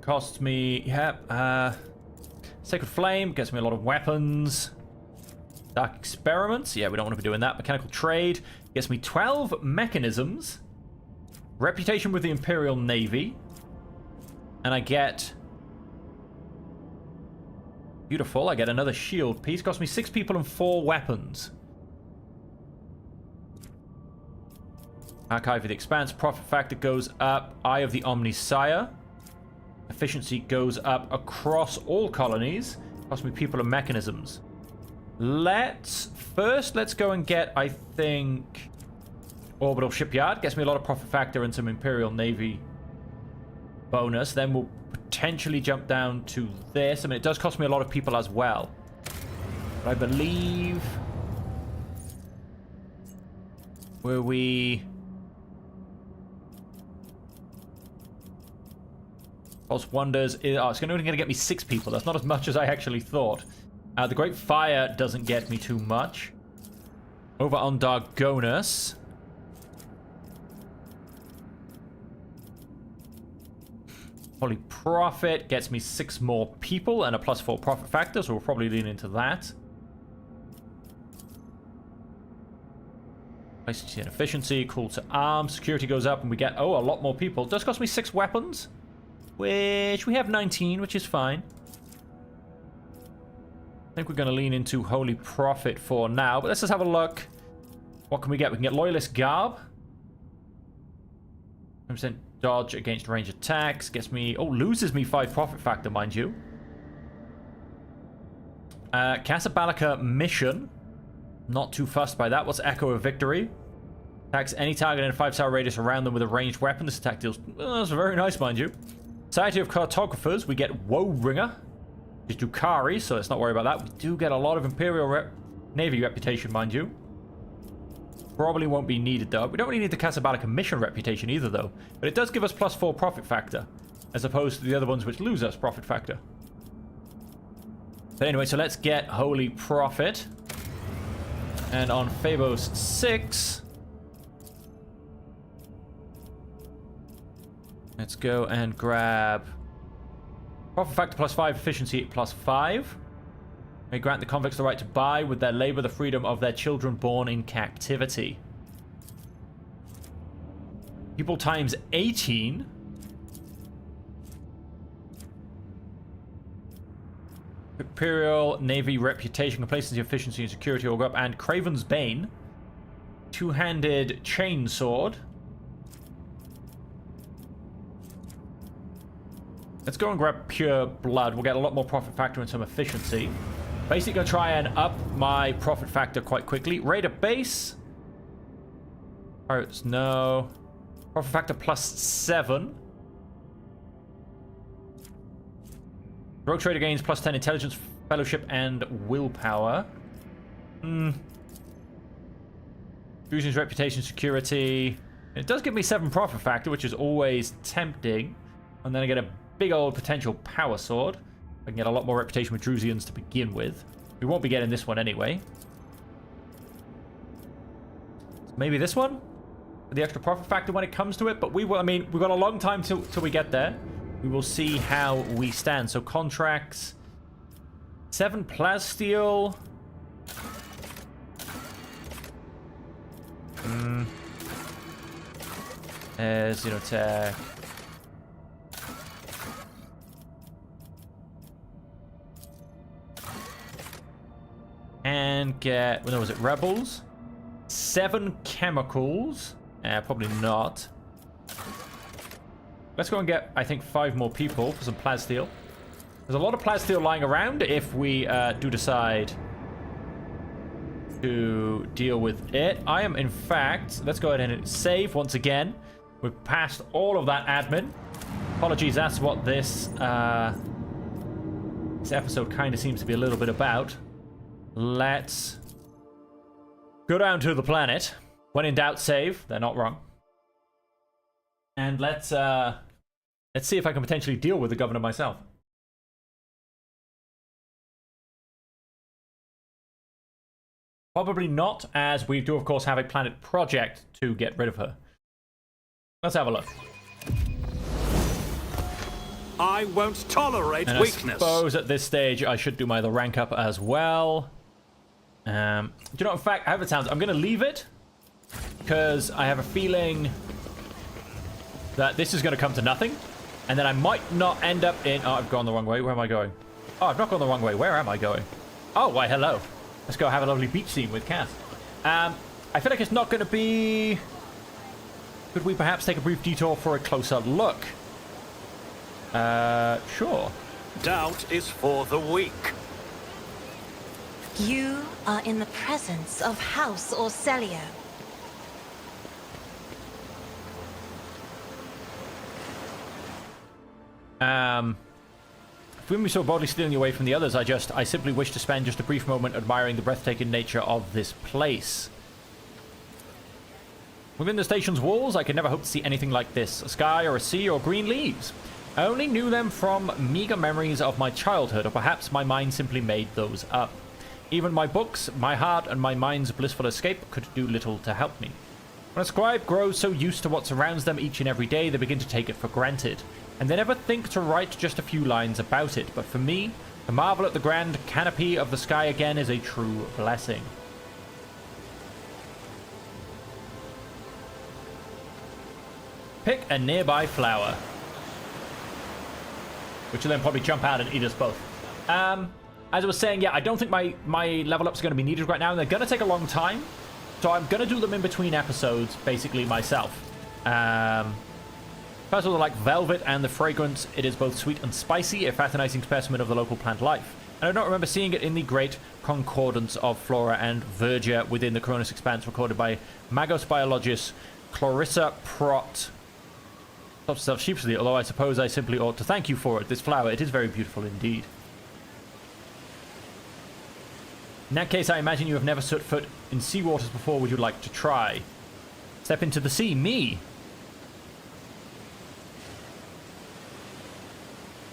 Costs me, Sacred Flame gets me a lot of weapons. Dark Experiments. Yeah, we don't want to be doing that. Mechanical Trade gets me 12 mechanisms. Reputation with the Imperial Navy. And I get... Beautiful. I get another shield piece. Costs me 6 people and 4 weapons. Archive of the Expanse. Profit factor goes up. Eye of the Omnisire. Efficiency goes up across all colonies. Costs me people and mechanisms. Let's go and get, I think, Orbital Shipyard. Gets me a lot of profit factor and some Imperial Navy bonus. Then we'll potentially jump down to this. I mean, it does cost me a lot of people as well. But I believe... Were we... False Wonders. Oh, it's only going to get me 6 people. That's not as much as I actually thought. The Great Fire doesn't get me too much. Over on Dargonus. Holy Prophet gets me 6 more people and a plus 4 profit factor, so we'll probably lean into that. Efficiency and efficiency, call to arms. Security goes up and we get, a lot more people. Does cost me 6 weapons, which we have 19, which is fine. I think we're going to lean into Holy Prophet for now, but let's just have a look. What can we get? We can get Loyalist Garb. 10% dodge against range attacks. Gets me... loses me 5 profit factor, mind you. Casablanca Mission. Not too fussed by that. What's Echo of Victory? Attacks any target in a 5-star radius around them with a ranged weapon. This attack deals... that's very nice, mind you. Society of Cartographers. We get Woe Ringer. Just Dukari, so let's not worry about that. We do get a lot of Imperial Navy reputation, mind you. Probably won't be needed, though. We don't really need the Casablanca Mission reputation either, though. But it does give us plus 4 profit factor, as opposed to the other ones which lose us profit factor. But anyway, so let's get Holy Prophet. And on Phabos 6... let's go and grab... Profit factor plus 5, efficiency plus 5. May grant the convicts the right to buy with their labor the freedom of their children born in captivity. People times 18. Imperial Navy reputation, complacency, efficiency, and security all go up. And Craven's Bane. Two-handed chainsword. Let's go and grab Pure Blood. We'll get a lot more profit factor and some efficiency. Basically going to try and up my profit factor quite quickly. Raider Base. Pirates, no. Profit factor plus 7. Rogue Trader gains plus 10 intelligence Fellowship and willpower. Fusion's reputation, security. It does give me 7 profit factor, which is always tempting. And then I get a big old potential power sword. I can get a lot more reputation with Drusians to begin with. We won't be getting this one anyway. Maybe this one? The extra profit factor when it comes to it. But we will, I mean, we've got a long time till we get there. We will see how we stand. So contracts. 7 plasteel. Xenotech. And get, well, no, was it Rebels? 7 chemicals. Probably not. Let's go and get, I think, 5 more people for some plasteel. There's a lot of plasteel lying around if we do decide to deal with it. I am, in fact, let's go ahead and save once again. We've passed all of that admin. Apologies, that's what this episode kind of seems to be a little bit about. Let's go down to the planet. When in doubt, save. They're not wrong. And let's see if I can potentially deal with the governor myself. Probably not, as we do, of course, have a planet project to get rid of her. Let's have a look. I won't tolerate and weakness. I suppose at this stage I should do my other rank up as well. Do you know what, in fact, I have it sounds. I'm going to leave it because I have a feeling that this is going to come to nothing. And then I might not end up in... Oh, I've gone the wrong way. Where am I going? Oh, I've not gone the wrong way. Where am I going? Oh, why, hello. Let's go have a lovely beach scene with Cass. I feel like it's not going to be... Could we perhaps take a brief detour for a closer look? Sure. Doubt is for the weak. You are in the presence of House Orcelio. When we so boldly stealing away from the others, I simply wish to spend just a brief moment admiring the breathtaking nature of this place. Within the station's walls, I could never hope to see anything like this. A sky or a sea or green leaves. I only knew them from meager memories of my childhood, or perhaps my mind simply made those up. Even my books, my heart, and my mind's blissful escape could do little to help me. When a scribe grows so used to what surrounds them each and every day, they begin to take it for granted. And they never think to write just a few lines about it. But for me, to marvel at the grand canopy of the sky again is a true blessing. Pick a nearby flower. Which will then probably jump out and eat us both. As I was saying, yeah, I don't think my level ups are going to be needed right now. And they're going to take a long time. So I'm going to do them in between episodes, basically, myself. First of all, like velvet and the fragrance, it is both sweet and spicy, a fascinating specimen of the local plant life. And I don't remember seeing it in the great concordance of flora and verdure within the Coronis Expanse recorded by Magos biologist Clarissa Prott. Stops herself sheepishly, although I suppose I simply ought to thank you for it. This flower, it is very beautiful indeed. In that case, I imagine you have never set foot in sea waters before. Would you like to try? Step into the sea, me!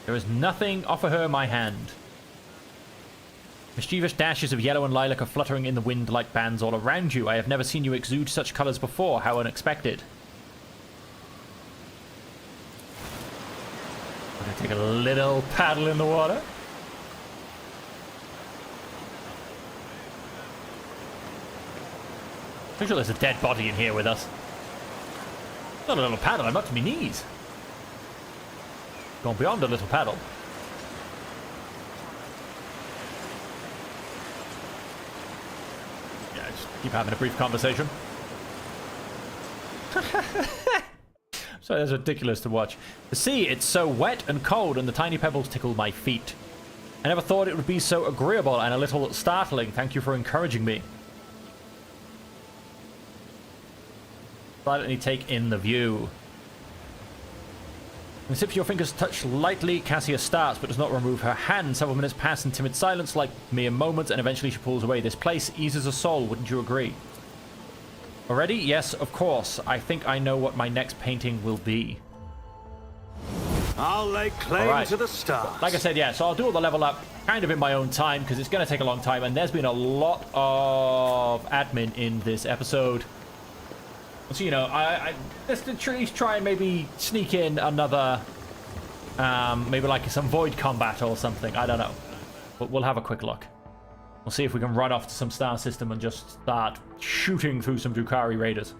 There is nothing. Offer her my hand. Mischievous dashes of yellow and lilac are fluttering in the wind like bands all around you. I have never seen you exude such colors before. How unexpected. I'm going to take a little paddle in the water. Pretty sure there's a dead body in here with us. Not a little paddle, I'm up to my knees. Gone beyond a little paddle. Yeah, just keep having a brief conversation. So that's ridiculous to watch. The sea, it's so wet and cold, and the tiny pebbles tickle my feet. I never thought it would be so agreeable and a little startling. Thank you for encouraging me. Silently take in the view. The tips of your fingers touch lightly. Cassia starts, but does not remove her hand. Several minutes pass in timid silence, like mere moments, and eventually she pulls away. This place eases a soul, wouldn't you agree? Already? Yes, of course. I think I know what my next painting will be. I'll lay claim to the stars. Like I said, yeah, so I'll do all the level up kind of in my own time, because it's going to take a long time, and there's been a lot of admin in this episode. So, you know, let's try and maybe sneak in another, maybe like some void combat or something. I don't know. But we'll have a quick look. We'll see if we can run off to some star system and just start shooting through some Drukhari raiders.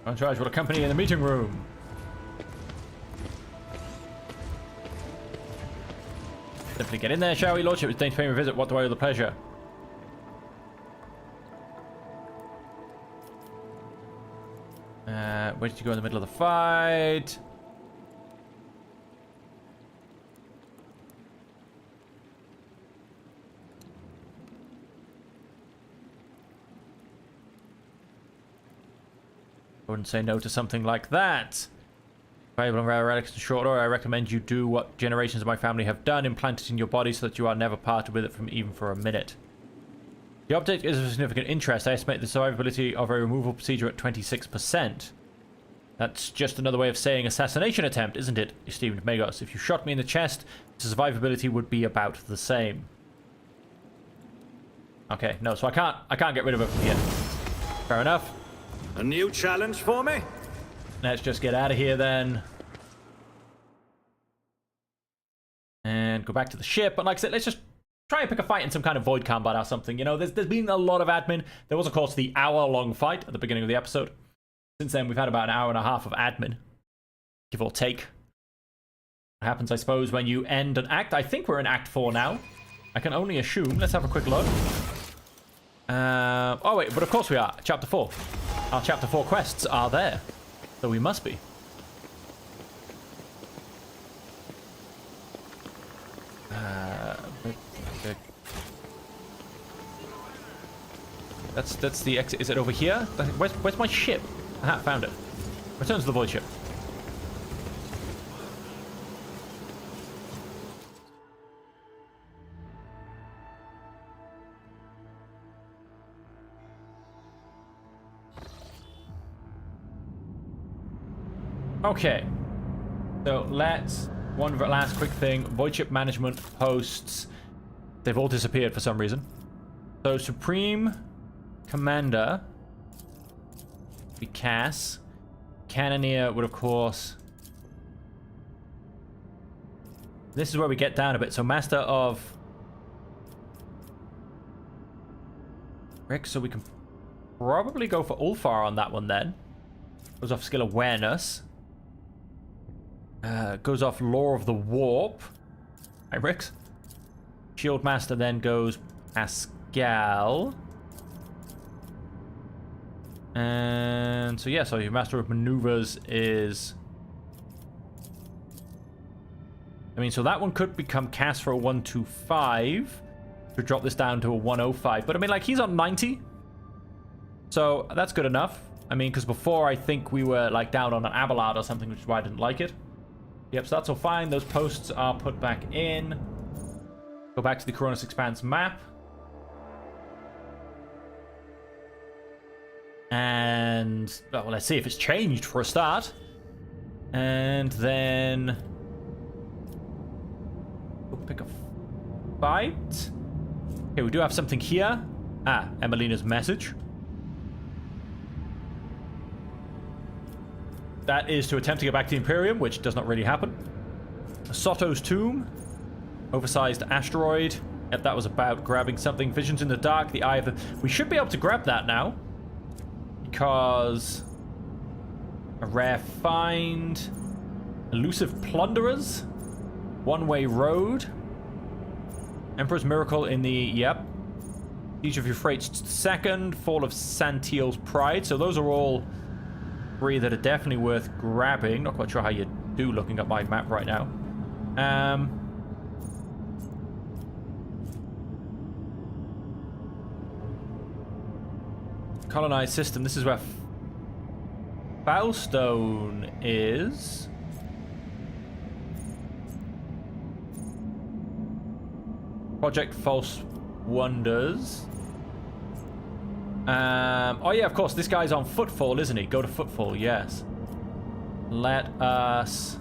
Entourage will accompany in the meeting room. Simply get in there, shall we, Lordship? It's time to pay me a visit. What do I owe the pleasure? Where did you go in the middle of the fight? I wouldn't say no to something like that. Valuable and rare relics in short order. I recommend you do what generations of my family have done. Implant it in your body so that you are never parted with it from even for a minute. The object is of significant interest. I estimate the survivability of a removal procedure at 26%. That's just another way of saying assassination attempt, isn't it, esteemed Magos? If you shot me in the chest, the survivability would be about the same. Okay, no, so I can't get rid of it from here. Fair enough. A new challenge for me? Let's just get out of here then. And go back to the ship. But like I said, let's just try and pick a fight in some kind of void combat or something. You know, there's been a lot of admin. There was, of course, the hour-long fight at the beginning of the episode. Since then, we've had about an hour and a half of admin. Give or take. What happens, I suppose, when you end an act? I think we're in Act 4 now. I can only assume. Let's have a quick look. Oh, wait, but of course we are. Chapter 4. Our Chapter 4 quests are there. So we must be. That's the exit. Is it over here? Where's my ship? Aha, found it. Return to the void ship. Okay, so let's, one last quick thing. Void ship management posts. They've all disappeared for some reason. So Supreme Commander be Cass. Cannoneer would, of course. This is where we get down a bit. So Master of Rick, so we can probably go for Ulfar on that one then. Goes off skill awareness. Goes off Law of the Warp. Hi, Rix. Shield Master then goes Pascal. And so yeah, so your Master of Maneuvers is... I mean, so that one could become Cass for a 125 to drop this down to a 105. But I mean, like, he's on 90. So that's good enough. I mean, because before I think we were like down on an Abelard or something, which is why I didn't like it. Yep, so that's all fine. Those posts are put back in. Go back to the Coronis Expanse map. And, well, let's see if it's changed for a start. And then... we'll pick a fight. Okay, we do have something here. Ah, Emelina's message. That is to attempt to get back to the Imperium, which does not really happen. Soto's Tomb. Oversized asteroid. Yep, that was about grabbing something. Visions in the Dark, the Eye of the... We should be able to grab that now. Because... a rare find. Elusive Plunderers. One-way road. Emperor's Miracle in the... Yep. Siege of Euphrates II. Fall of Santiel's Pride. So those are all... debris that are definitely worth grabbing. Not quite sure how you do looking at my map right now. Colonized system. This is where Foulstone is. Project False Wonders. Oh yeah, of course, this guy's on Footfall, isn't he? Go to Footfall, yes. Let us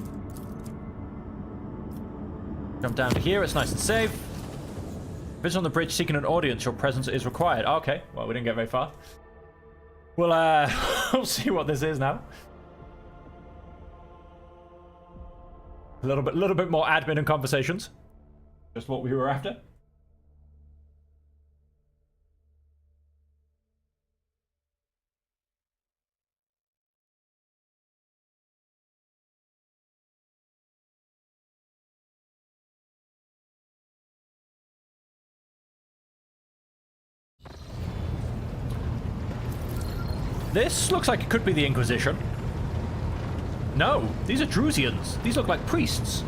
jump down to here. It's nice and safe. Visit on the bridge seeking an audience. Your presence is required. Okay, well, we didn't get very far. Well, we'll see what this is now. A little bit more admin and conversations. Just what we were after. This looks like it could be the Inquisition. No, these are Drusians. These look like priests.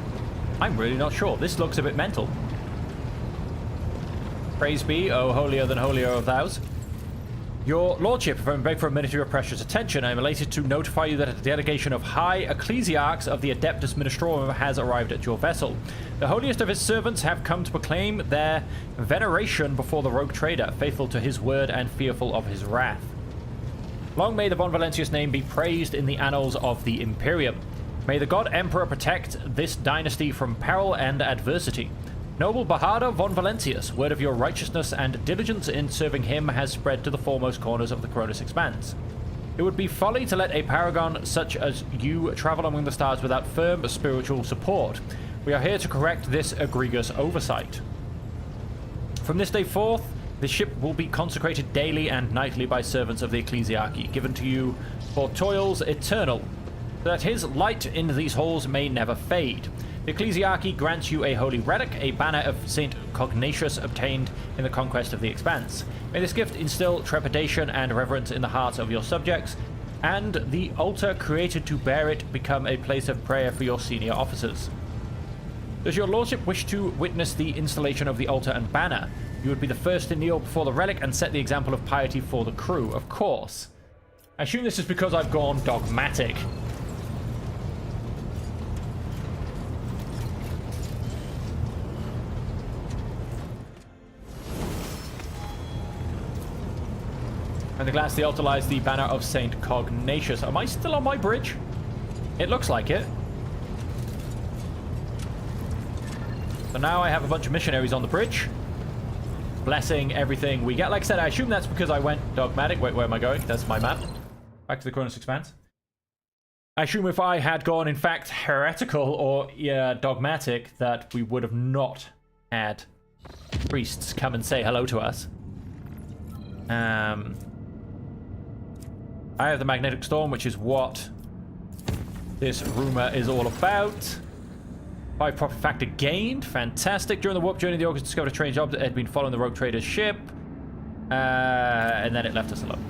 I'm really not sure. This looks a bit mental. Praise be, O holier than holier of thous. Your lordship, if I may beg for a minute of your precious attention, I am elated to notify you that a delegation of high ecclesiarchs of the Adeptus Ministrorum has arrived at your vessel. The holiest of his servants have come to proclaim their veneration before the rogue trader, faithful to his word and fearful of his wrath. Long may the Von Valentius name be praised in the annals of the Imperium. May the God Emperor protect this dynasty from peril and adversity. Noble Baharda von Valentius, word of your righteousness and diligence in serving him has spread to the foremost corners of the Cronus Expanse. It would be folly to let a paragon such as you travel among the stars without firm spiritual support. We are here to correct this egregious oversight. From this day forth, the ship will be consecrated daily and nightly by servants of the Ecclesiarchy, given to you for toils eternal, so that his light in these halls may never fade. The Ecclesiarchy grants you a holy relic, a banner of Saint Cognatius obtained in the conquest of the Expanse. May this gift instill trepidation and reverence in the hearts of your subjects, and the altar created to bear it become a place of prayer for your senior officers. Does your lordship wish to witness the installation of the altar and banner? You would be the first to kneel before the relic and set the example of piety for the crew, of course. I assume this is because I've gone dogmatic. And the glass, the altar lies the banner of Saint Cognatius. Am I still on my bridge? It looks like it. So now I have a bunch of missionaries on the bridge. Blessing everything we get. Like I said, I assume that's because I went dogmatic. Wait, where am I going? That's my map. Back to the Cronus Expanse. I assume if I had gone, in fact, heretical or dogmatic, that we would have not had priests come and say hello to us. I have the magnetic storm, which is what this rumor is all about. 5 profit factor gained. Fantastic. During the warp journey, the Orcus discovered a strange object that had been following the rogue trader's ship. And then it left us alone.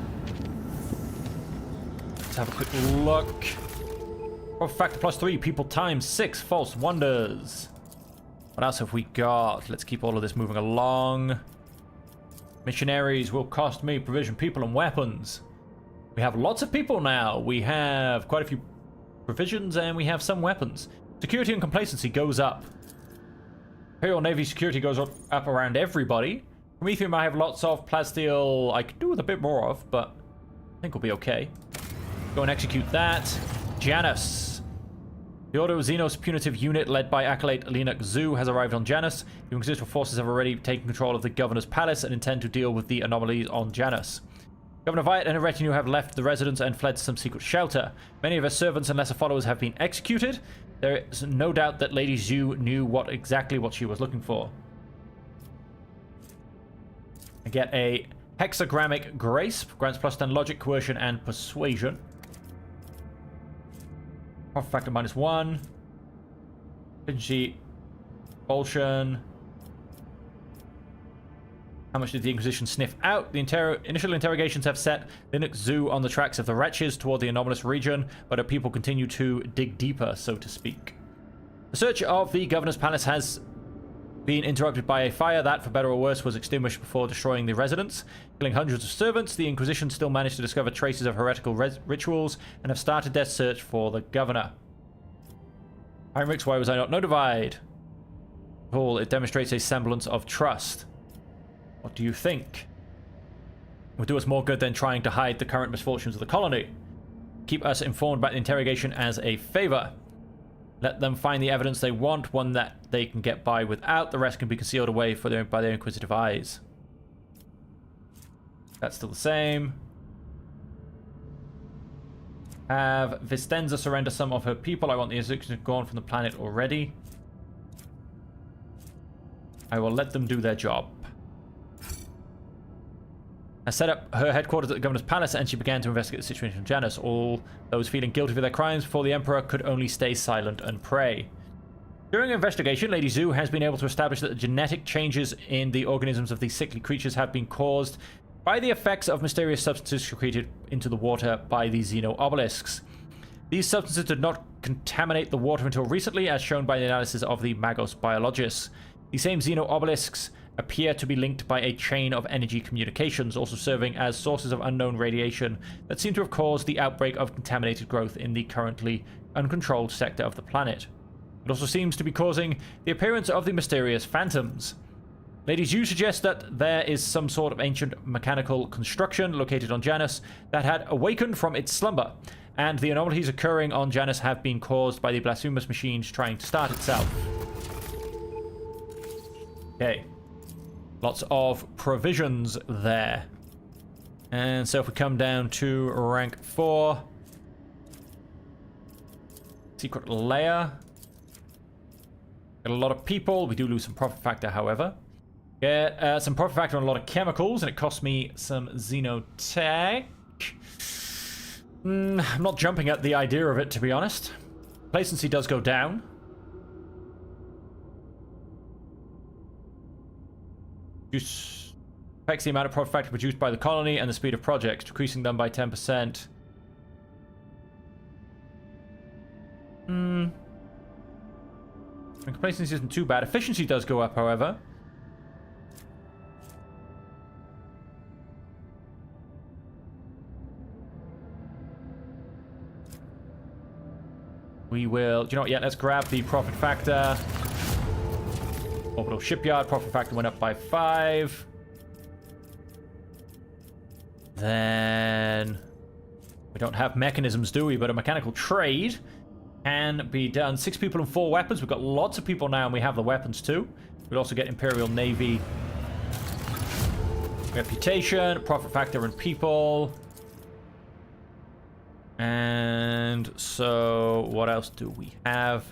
Let's have a quick look. Profit factor +3. People times 6. False wonders. What else have we got? Let's keep all of this moving along. Missionaries will cost me provision, people, and weapons. We have lots of people now. We have quite a few provisions, and we have some weapons. Security and complacency goes up. Imperial Navy security goes up around everybody. Promethium I have lots of. Plasteel I could do with a bit more of, but I think we'll be okay. Go and execute that. Janus. The Order of Xenos punitive unit led by Acolyte Leonuk Zu has arrived on Janus. The Inquisitorial forces have already taken control of the Governor's Palace and intend to deal with the anomalies on Janus. Governor Violet and her retinue have left the residence and fled to some secret shelter. Many of her servants and lesser followers have been executed. There is no doubt that Lady Zhu knew exactly what she was looking for. I get a hexagrammic grace. Grants +10 logic, coercion, and persuasion. Profit factor -1. Efficiency. Propulsion. How much did the Inquisition sniff out? The initial interrogations have set Linux Zoo on the tracks of the wretches toward the anomalous region, but our people continue to dig deeper, so to speak. The search of the Governor's Palace has been interrupted by a fire that, for better or worse, was extinguished before destroying the residence. Killing hundreds of servants, the Inquisition still managed to discover traces of heretical rituals and have started their search for the Governor. Heinrichs, why was I not notified? Paul, it demonstrates a semblance of trust. What do you think? It would do us more good than trying to hide the current misfortunes of the colony. Keep us informed about the interrogation as a favor. Let them find the evidence they want, one that they can get by without. The rest can be concealed away by their inquisitive eyes. That's still the same. Have Vistenza surrender some of her people. I want the Inquisition gone from the planet already. I will let them do their job. I set up her headquarters at the Governor's Palace, and she began to investigate the situation in Janus. All those feeling guilty for their crimes before the Emperor could only stay silent and pray. During her investigation, Lady Zhu has been able to establish that the genetic changes in the organisms of these sickly creatures have been caused by the effects of mysterious substances secreted into the water by the Xeno obelisks. These substances did not contaminate the water until recently, as shown by the analysis of the Magos biologists. The same Xeno obelisks appear to be linked by a chain of energy communications, also serving as sources of unknown radiation that seem to have caused the outbreak of contaminated growth in the currently uncontrolled sector of the planet. It also seems to be causing the appearance of the mysterious phantoms. Lady Zhu suggests that there is some sort of ancient mechanical construction located on Janus that had awakened from its slumber, and the anomalies occurring on Janus have been caused by the blasphemous machines trying to start itself. Okay. Lots of provisions there. And so if we come down to rank 4. Secret layer. Got a lot of people. We do lose some profit factor, however. Get some profit factor on a lot of chemicals, and it costs me some xenotech. I'm not jumping at the idea of it, to be honest. Placency does go down. Affects the amount of profit factor produced by the colony and the speed of projects, decreasing them by 10%. Complacency isn't too bad. Efficiency does go up, however. We will... Do you know what? Yeah, let's grab the profit factor. Orbital shipyard, profit factor went up by 5. Then we don't have mechanisms, do we? But a mechanical trade can be done. 6 people and 4 weapons. We've got lots of people now, and we have the weapons too. We'll also get Imperial Navy reputation, profit factor, and people. And so, what else do we have?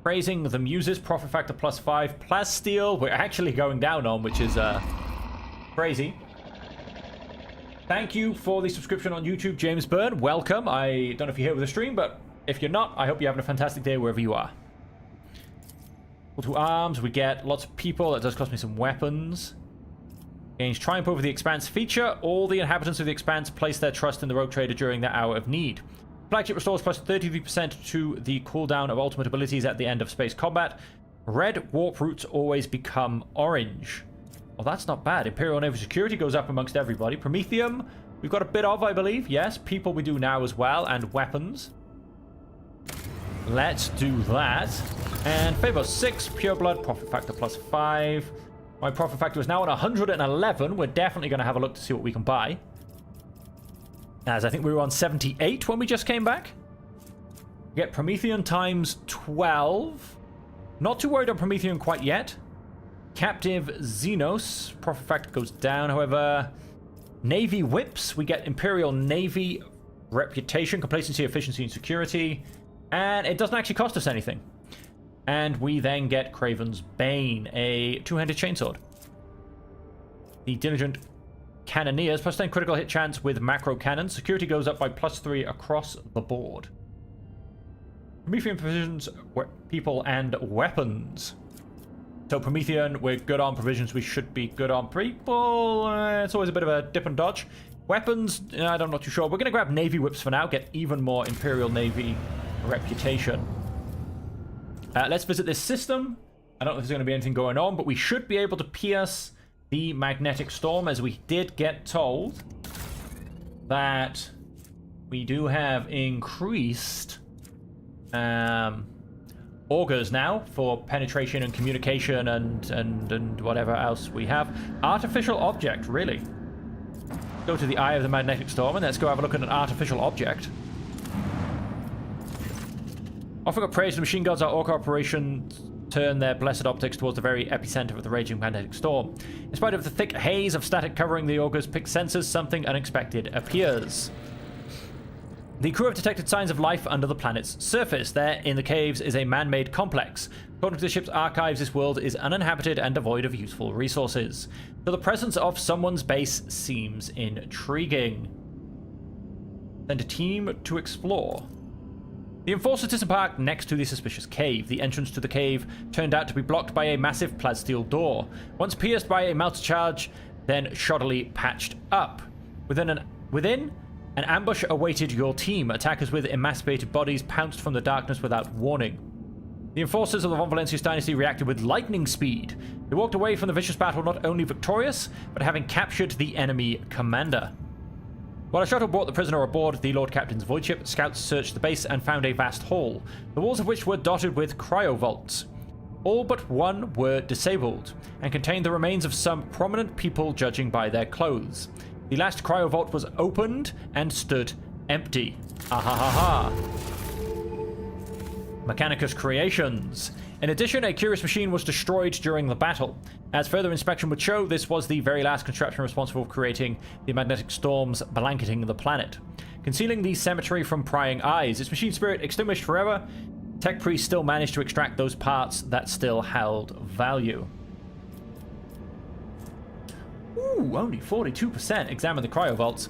Praising the Muses, profit factor +5. Plasteel, we're actually going down on, which is crazy. Thank you for the subscription on YouTube, James Byrne. Welcome. I don't know if you're here with the stream, but if you're not, I hope you're having a fantastic day wherever you are. To arms, we get lots of people. That does cost me some weapons. Gains Triumph over the Expanse feature. All the inhabitants of the Expanse place their trust in the Rogue Trader during their hour of need. Flagship restores plus 33% to the cooldown of ultimate abilities at the end of space combat. Red warp routes always become orange. Well, that's not bad. Imperial Navy security goes up amongst everybody. Promethium, we've got a bit of, I believe. Yes, people we do now as well, and weapons. Let's do that. And favor 6, pure blood, profit factor +5. My profit factor is now on 111. We're definitely going to have a look to see what we can buy. As I think we were on 78 when we just came back. We get Promethean times 12. Not too worried on Promethean quite yet. Captive Xenos. Profit factor goes down, however. Navy whips. We get Imperial Navy reputation, complacency, efficiency, and security. And it doesn't actually cost us anything. And we then get Craven's Bane, a two-handed chainsword. The Diligent Cannoneers, +10 critical hit chance with macro cannons. Security goes up by +3 across the board. Promethean provisions, people, and weapons. So Promethean, we're good on provisions. We should be good on people. It's always a bit of a dip and dodge. Weapons, I'm not too sure. We're going to grab Navy whips for now. Get even more Imperial Navy reputation. Let's visit this system. I don't know if there's going to be anything going on, but we should be able to pierce the magnetic storm, as we did get told that we do have increased augers now for penetration and communication and whatever else we have. Artificial object, really. Go to the eye of the magnetic storm and let's go have a look at an artificial object. Offering up praise to the machine gods, our auger operations turn their blessed optics towards the very epicenter of the raging magnetic storm. In spite of the thick haze of static covering the auger's picked sensors, something unexpected appears. The crew have detected signs of life under the planet's surface. There, in the caves, is a man-made complex. According to the ship's archives, this world is uninhabited and devoid of useful resources. So the presence of someone's base seems intriguing. Send a team to explore. The Enforcer disembarked next to the suspicious cave. The entrance to the cave turned out to be blocked by a massive plasteel door. Once pierced by a melter charge, then shoddily patched up. Within, an ambush awaited your team. Attackers with emaciated bodies pounced from the darkness without warning. The enforcers of the Von Valencius dynasty reacted with lightning speed. They walked away from the vicious battle not only victorious, but having captured the enemy commander. While a shuttle brought the prisoner aboard the Lord Captain's void ship, scouts searched the base and found a vast hall, the walls of which were dotted with cryovaults. All but one were disabled, and contained the remains of some prominent people judging by their clothes. The last cryovault was opened and stood empty. Ahahaha. Mechanicus Creations. In addition, a curious machine was destroyed during the battle. As further inspection would show, this was the very last contraption responsible for creating the magnetic storms blanketing the planet. Concealing the cemetery from prying eyes, its machine spirit extinguished forever, Tech Priest still managed to extract those parts that still held value. Ooh, only 42%. Examine the cryovaults.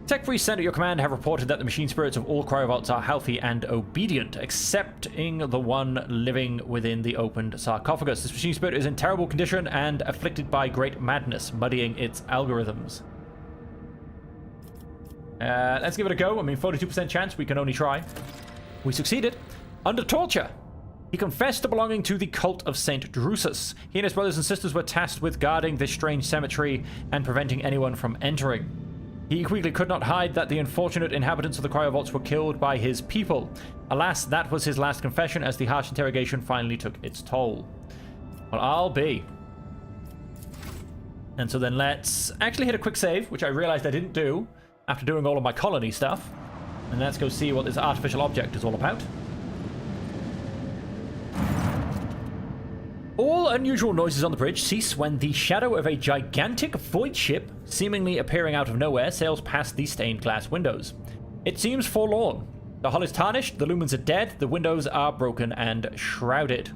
Tech Priests sent at your command have reported that the machine spirits of all cryovaults are healthy and obedient, excepting the one living within the opened sarcophagus. This machine spirit is in terrible condition and afflicted by great madness, muddying its algorithms. Let's give it a go. I mean, 42% chance. We can only try. We succeeded. Under torture, he confessed to belonging to the cult of Saint Drusus. He and his brothers and sisters were tasked with guarding this strange cemetery and preventing anyone from entering. He quickly could not hide that the unfortunate inhabitants of the cryovaults were killed by his people. Alas, that was his last confession, as the harsh interrogation finally took its toll. Well, I'll be. And so then let's actually hit a quick save, which I realized I didn't do after doing all of my colony stuff. And let's go see what this artificial object is all about. All unusual noises on the bridge cease when the shadow of a gigantic void ship, seemingly appearing out of nowhere, sails past the stained glass windows. It seems forlorn. The hull is tarnished, the lumens are dead, the windows are broken and shrouded.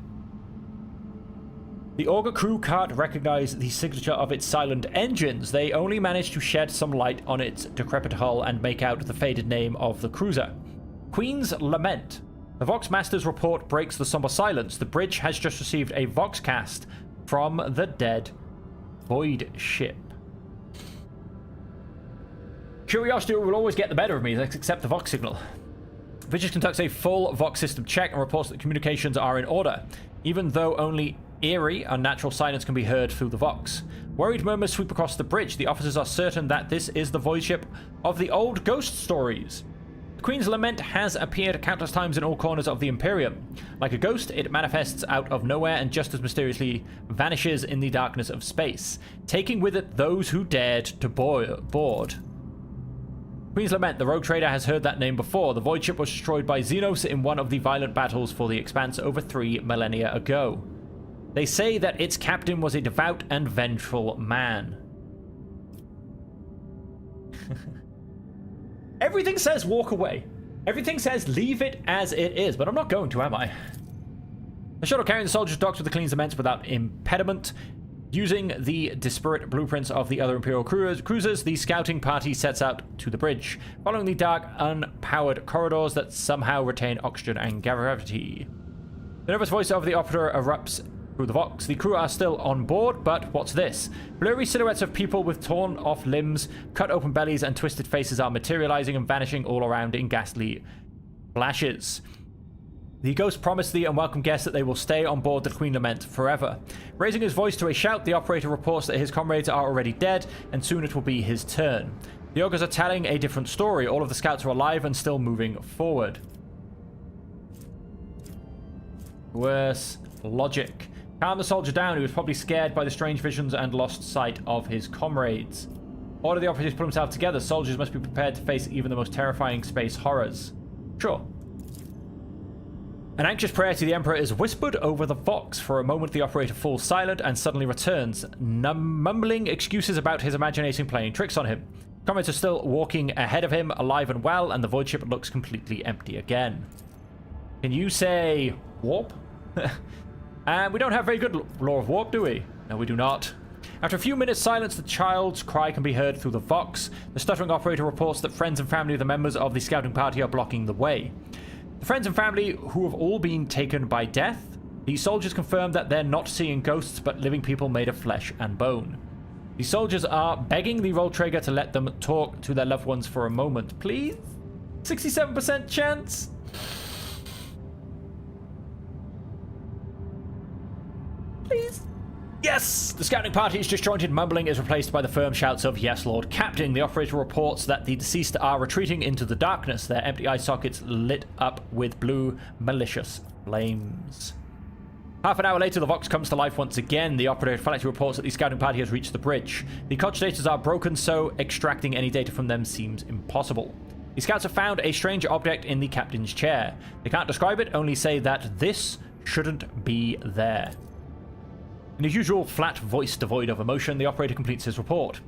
The auger crew can't recognize the signature of its silent engines. They only manage to shed some light on its decrepit hull and make out the faded name of the cruiser. Queen's Lament. The Vox Master's report breaks the somber silence. The bridge has just received a Voxcast from the dead void ship. Curiosity will always get the better of me. Let's accept the Vox signal. Vigis conducts a full Vox system check and reports that communications are in order, even though only eerie, unnatural silence can be heard through the Vox. Worried murmurs sweep across the bridge. The officers are certain that this is the void ship of the old ghost stories. The Queen's Lament has appeared countless times in all corners of the Imperium. Like a ghost, it manifests out of nowhere and just as mysteriously vanishes in the darkness of space, taking with it those who dared to board. Queen's Lament, the rogue trader, has heard that name before. The void ship was destroyed by Xenos in one of the violent battles for the Expanse over 3 millennia ago. They say that its captain was a devout and vengeful man. Everything says walk away. Everything says leave it as it is, but I'm not going to, am I? The shuttle carrying the soldiers docks with the Queen's Lament without impediment. Using the disparate blueprints of the other Imperial cruisers, the scouting party sets out to the bridge, following the dark, unpowered corridors that somehow retain oxygen and gravity. The nervous voice of the operator erupts through the Vox. The crew are still on board, but what's this? Blurry silhouettes of people with torn off limbs, cut open bellies, and twisted faces are materializing and vanishing all around in ghastly flashes. The ghost promised the unwelcome guests that they will stay on board the Queen Lament forever. Raising his voice to a shout, the operator reports that his comrades are already dead, and soon it will be his turn. The ogres are telling a different story. All of the scouts are alive and still moving forward. Worse logic. Calm the soldier down. He was probably scared by the strange visions and lost sight of his comrades. Order the operatives to pull himself together. Soldiers must be prepared to face even the most terrifying space horrors. Sure. An anxious prayer to the Emperor is whispered over the Vox. For a moment, the operator falls silent and suddenly returns, mumbling excuses about his imagination playing tricks on him. Comrades are still walking ahead of him, alive and well, and the void ship looks completely empty again. Can you say warp? And we don't have very good lore of warp, do we? No, we do not. After a few minutes' silence, the child's cry can be heard through the Vox. The stuttering operator reports that friends and family of the members of the scouting party are blocking the way. The friends and family who have all been taken by death, the soldiers confirm that they're not seeing ghosts but living people made of flesh and bone. The soldiers are begging the roll trigger to let them talk to their loved ones for a moment. Please? 67% chance? Please? Yes! The scouting party's disjointed mumbling is replaced by the firm shouts of "Yes, Lord Captain." The operator reports that the deceased are retreating into the darkness, their empty eye sockets lit up with blue, malicious flames. Half an hour later, the Vox comes to life once again. The operator falsely reports that the scouting party has reached the bridge. The coordinators are broken, so extracting any data from them seems impossible. The scouts have found a strange object in the captain's chair. They can't describe it, only say that this shouldn't be there. In his usual flat voice devoid of emotion, the operator completes his report.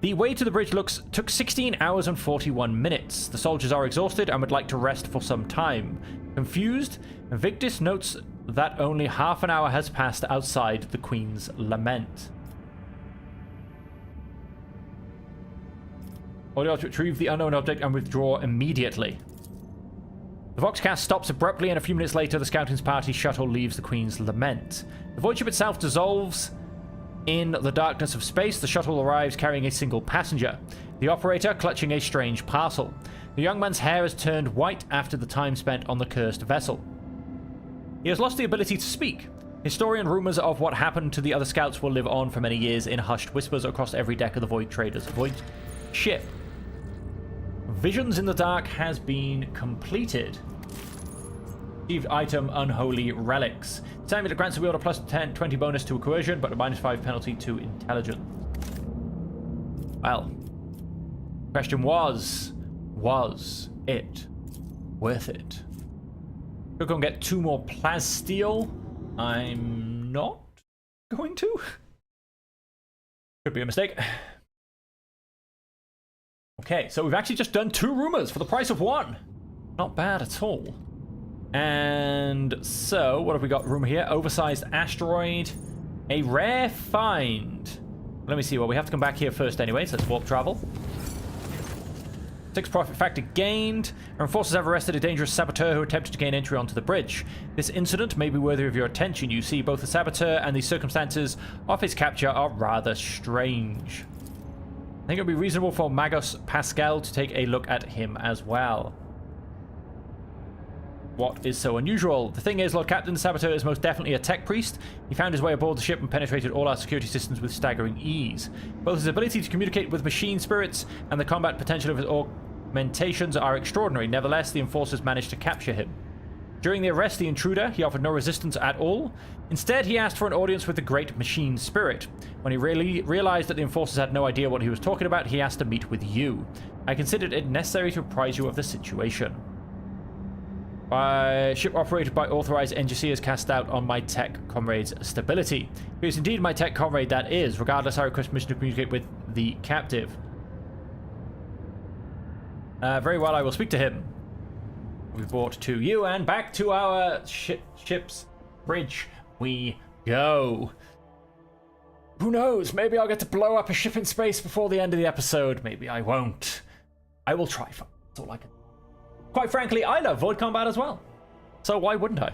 The way to the bridge took 16 hours and 41 minutes. The soldiers are exhausted and would like to rest for some time. Confused, Victus notes that only half an hour has passed outside the Queen's Lament. Order to retrieve the unknown object and withdraw immediately. The Voxcast stops abruptly, and a few minutes later, the scouting party shuttle leaves the Queen's Lament. The void ship itself dissolves in the darkness of space. The shuttle arrives carrying a single passenger, the operator clutching a strange parcel. The young man's hair has turned white after the time spent on the cursed vessel. He has lost the ability to speak. Historian rumors of what happened to the other scouts will live on for many years in hushed whispers across every deck of the Void Trader's void ship. Visions in the Dark has been completed. Achieved item Unholy Relics. Time it grants the wielder plus 20 bonus to a coercion, but a -5 penalty to intelligence. Well, question was it worth it? We're going to get 2 more plasteel. I'm not going to. Could be a mistake. Okay, so we've actually just done 2 rumors for the price of 1. Not bad at all. And so, what have we got? Rumor here. Oversized asteroid. A rare find. Let me see. Well, we have to come back here first anyway, so let's warp travel. 6 profit factor gained. Our forces have arrested a dangerous saboteur who attempted to gain entry onto the bridge. This incident may be worthy of your attention. You see, both the saboteur and the circumstances of his capture are rather strange. I think it would be reasonable for Magos Pascal to take a look at him as well. What is so unusual? The thing is, Lord Captain, the saboteur is most definitely a tech priest. He found his way aboard the ship and penetrated all our security systems with staggering ease. Both his ability to communicate with machine spirits and the combat potential of his augmentations are extraordinary. Nevertheless, the enforcers managed to capture him. During the arrest, the intruder, he offered no resistance at all. Instead, he asked for an audience with the great machine spirit. When he realized that the enforcers had no idea what he was talking about, he asked to meet with you. I considered it necessary to apprise you of the situation. By ship operated by authorized NGC cast out on my tech comrade's stability. It is indeed my tech comrade, that is. Regardless, I request permission to communicate with the captive. Very well, I will speak to him. We brought to you, and back to our ship's bridge we go. Who knows? Maybe I'll get to blow up a ship in space before the end of the episode. Maybe I won't. I will try. That's all I can. Quite frankly, I love void combat as well. So why wouldn't I?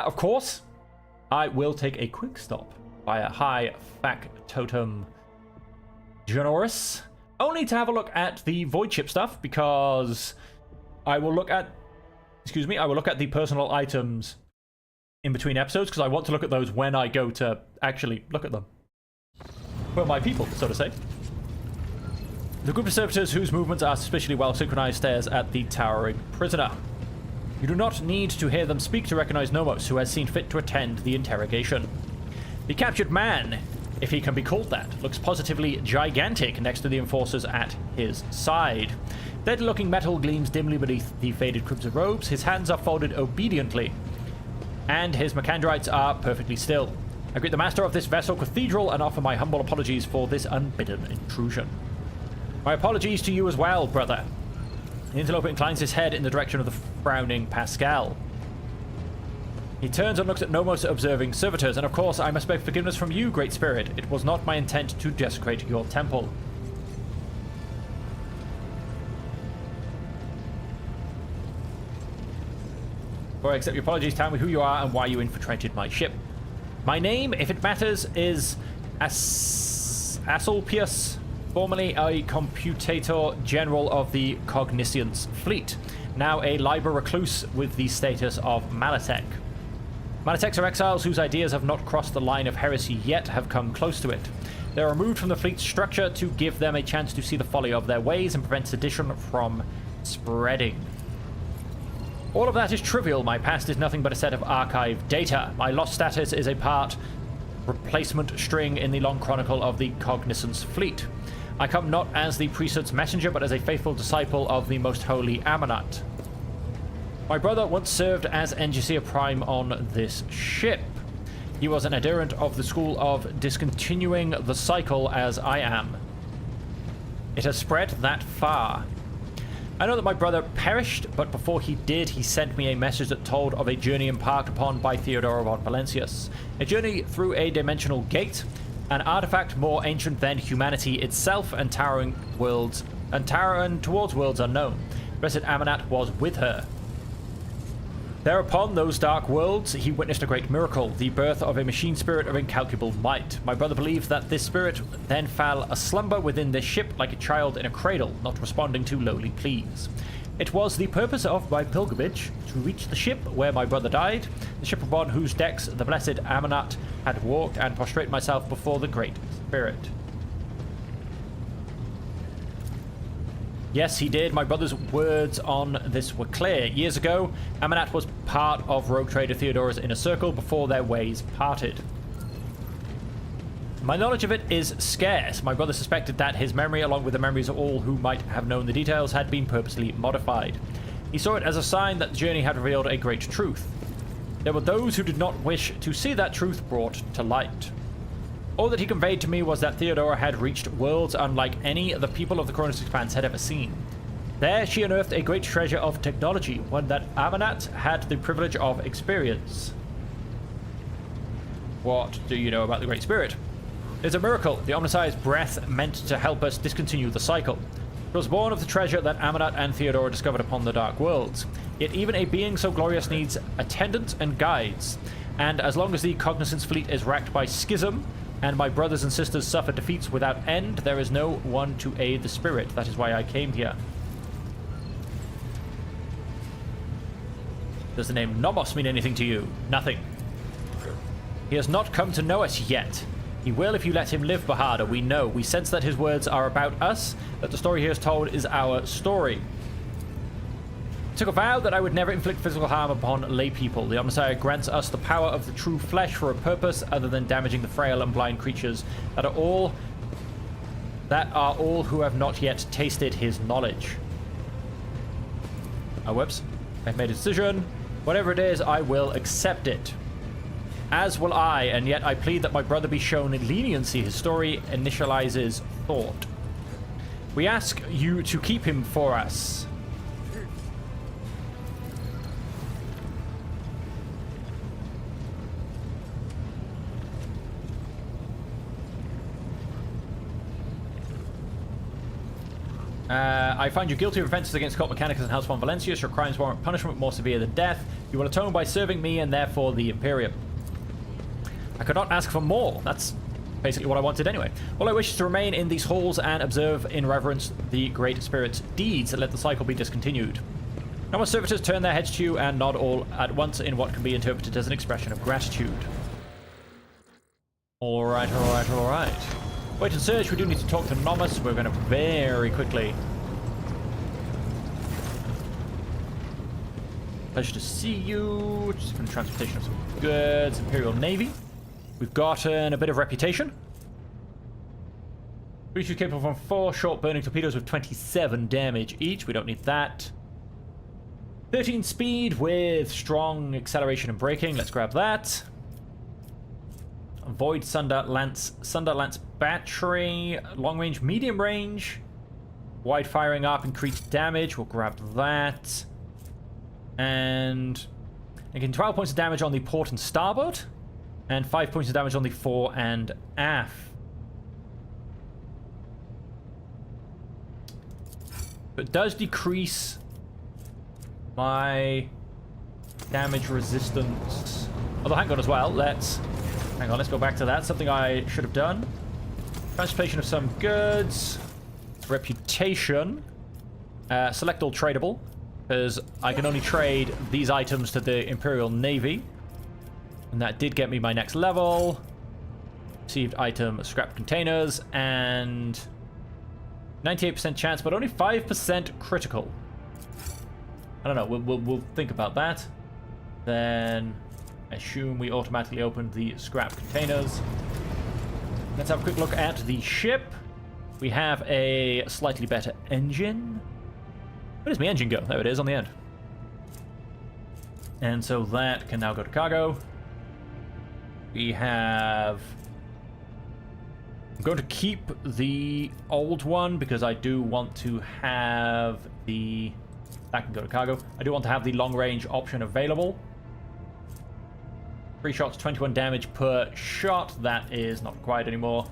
Of course, I will take a quick stop by a high factotum Generis, only to have a look at the void chip stuff, because I will look at, I will look at the personal items in between episodes, because I want to look at those when I go to actually look at them. Well, my people, so to say. The group of servitors whose movements are suspiciously well synchronized stares at the towering prisoner. You do not need to hear them speak to recognize Nomos, who has seen fit to attend the interrogation. The captured man, if he can be called that, looks positively gigantic next to the enforcers at his side. Dead-looking metal gleams dimly beneath the faded crimson robes. His hands are folded obediently, and his Macandrites are perfectly still. I greet the master of this vessel cathedral and offer my humble apologies for this unbidden intrusion. My apologies to you as well, brother. The interloper inclines his head in the direction of the frowning Pascal. He turns and looks at Nomos observing servitors, and of course I must beg forgiveness from you, Great Spirit. It was not my intent to desecrate your temple. Before I accept your apologies, tell me who you are and why you infiltrated my ship. My name, if it matters, is Asclepius, formerly a computator general of the Cognizance fleet, now a Liber recluse with the status of Malatech. Malatecs are exiles whose ideas have not crossed the line of heresy yet have come close to it. They are removed from the fleet's structure to give them a chance to see the folly of their ways and prevent sedition from spreading. All of that is trivial. My past is nothing but a set of archived data. My lost status is a part replacement string in the long chronicle of the Cognizance fleet. I come not as the priesthood's messenger, but as a faithful disciple of the most holy Amanat. My brother once served as Engineer Prime on this ship. He was an adherent of the school of discontinuing the cycle as I am. It has spread that far. I know that my brother perished, but before he did, he sent me a message that told of a journey embarked upon by Theodora von Valencius. A journey through a dimensional gate, an artifact more ancient than humanity itself and towering towards worlds unknown. Blessed Amanat was with her. Thereupon those dark worlds, he witnessed a great miracle, the birth of a machine spirit of incalculable might. My brother believed that this spirit then fell aslumber within this ship like a child in a cradle, not responding to lowly pleas. It was the purpose of my pilgrimage to reach the ship where my brother died, the ship upon whose decks the blessed Amanat had walked, and prostrate myself before the great spirit. Yes, he did. My brother's words on this were clear. Years ago, Amanat was part of rogue trader Theodora's inner circle before their ways parted. My knowledge of it is scarce. My brother suspected that his memory, along with the memories of all who might have known the details, had been purposely modified. He saw it as a sign that the journey had revealed a great truth. There were those who did not wish to see that truth brought to light. All that he conveyed to me was that Theodora had reached worlds unlike any the people of the Cronus Expanse had ever seen. There she unearthed a great treasure of technology, one that Amanat had the privilege of experience. What do you know about the Great Spirit? It's a miracle, the Omnissiah's breath meant to help us discontinue the cycle. It was born of the treasure that Amanat and Theodora discovered upon the Dark Worlds. Yet even a being so glorious needs attendants and guides, and as long as the Cognizance fleet is racked by schism, and my brothers and sisters suffer defeats without end, there is no one to aid the spirit. That is why I came here. Does the name Nomos mean anything to you? Nothing. He has not come to know us yet. He will if you let him live, Baharda. We know. We sense that his words are about us, that the story he has told is our story. I took a vow that I would never inflict physical harm upon lay people. The Omnissiah grants us the power of the true flesh for a purpose other than damaging the frail and blind creatures that are all who have not yet tasted his knowledge. Oh, whoops. I've made a decision. Whatever it is, I will accept it. As will I, and yet I plead that my brother be shown leniency. His story initializes thought. We ask you to keep him for us. I find you guilty of offenses against Cult Mechanicus and House von Valencius. Your crimes warrant punishment more severe than death. You will atone by serving me and therefore the Imperium. I could not ask for more. That's basically what I wanted anyway. All I wish is to remain in these halls and observe in reverence the Great Spirit's deeds and let the cycle be discontinued. No more servitors turn their heads to you and nod all at once in what can be interpreted as an expression of gratitude. Alright, alright, alright. Wait and search, we do need to talk to Nomus. We're going to very quickly. Pleasure to see you. Just from the transportation of some goods. Imperial Navy. We've gotten a bit of reputation. Creatures capable from 4 short burning torpedoes with 27 damage each. We don't need that. 13 speed with strong acceleration and braking. Let's grab that. Void Sunder Lance battery. Long range, medium range. Wide firing up, increased damage. We'll grab that. And again, 12 points of damage on the port and starboard. And 5 points of damage on the fore and aft. But it does decrease my damage resistance. Although, hang on as well. Let's go back to that. Something I should have done. Transportation of some goods. Reputation. Select all tradable. Because I can only trade these items to the Imperial Navy. And that did get me my next level. Received item scrap containers. And 98% chance, but only 5% critical. I don't know. We'll think about that. Then I assume we automatically opened the scrap containers. Let's have a quick look at the ship. We have a slightly better engine. Where does my engine go? There it is on the end. And so that can now go to cargo. We have... I'm going to keep the old one because I do want to have the... That can go to cargo. I do want to have the long-range option available. 3 shots, 21 damage per shot. That is not required anymore.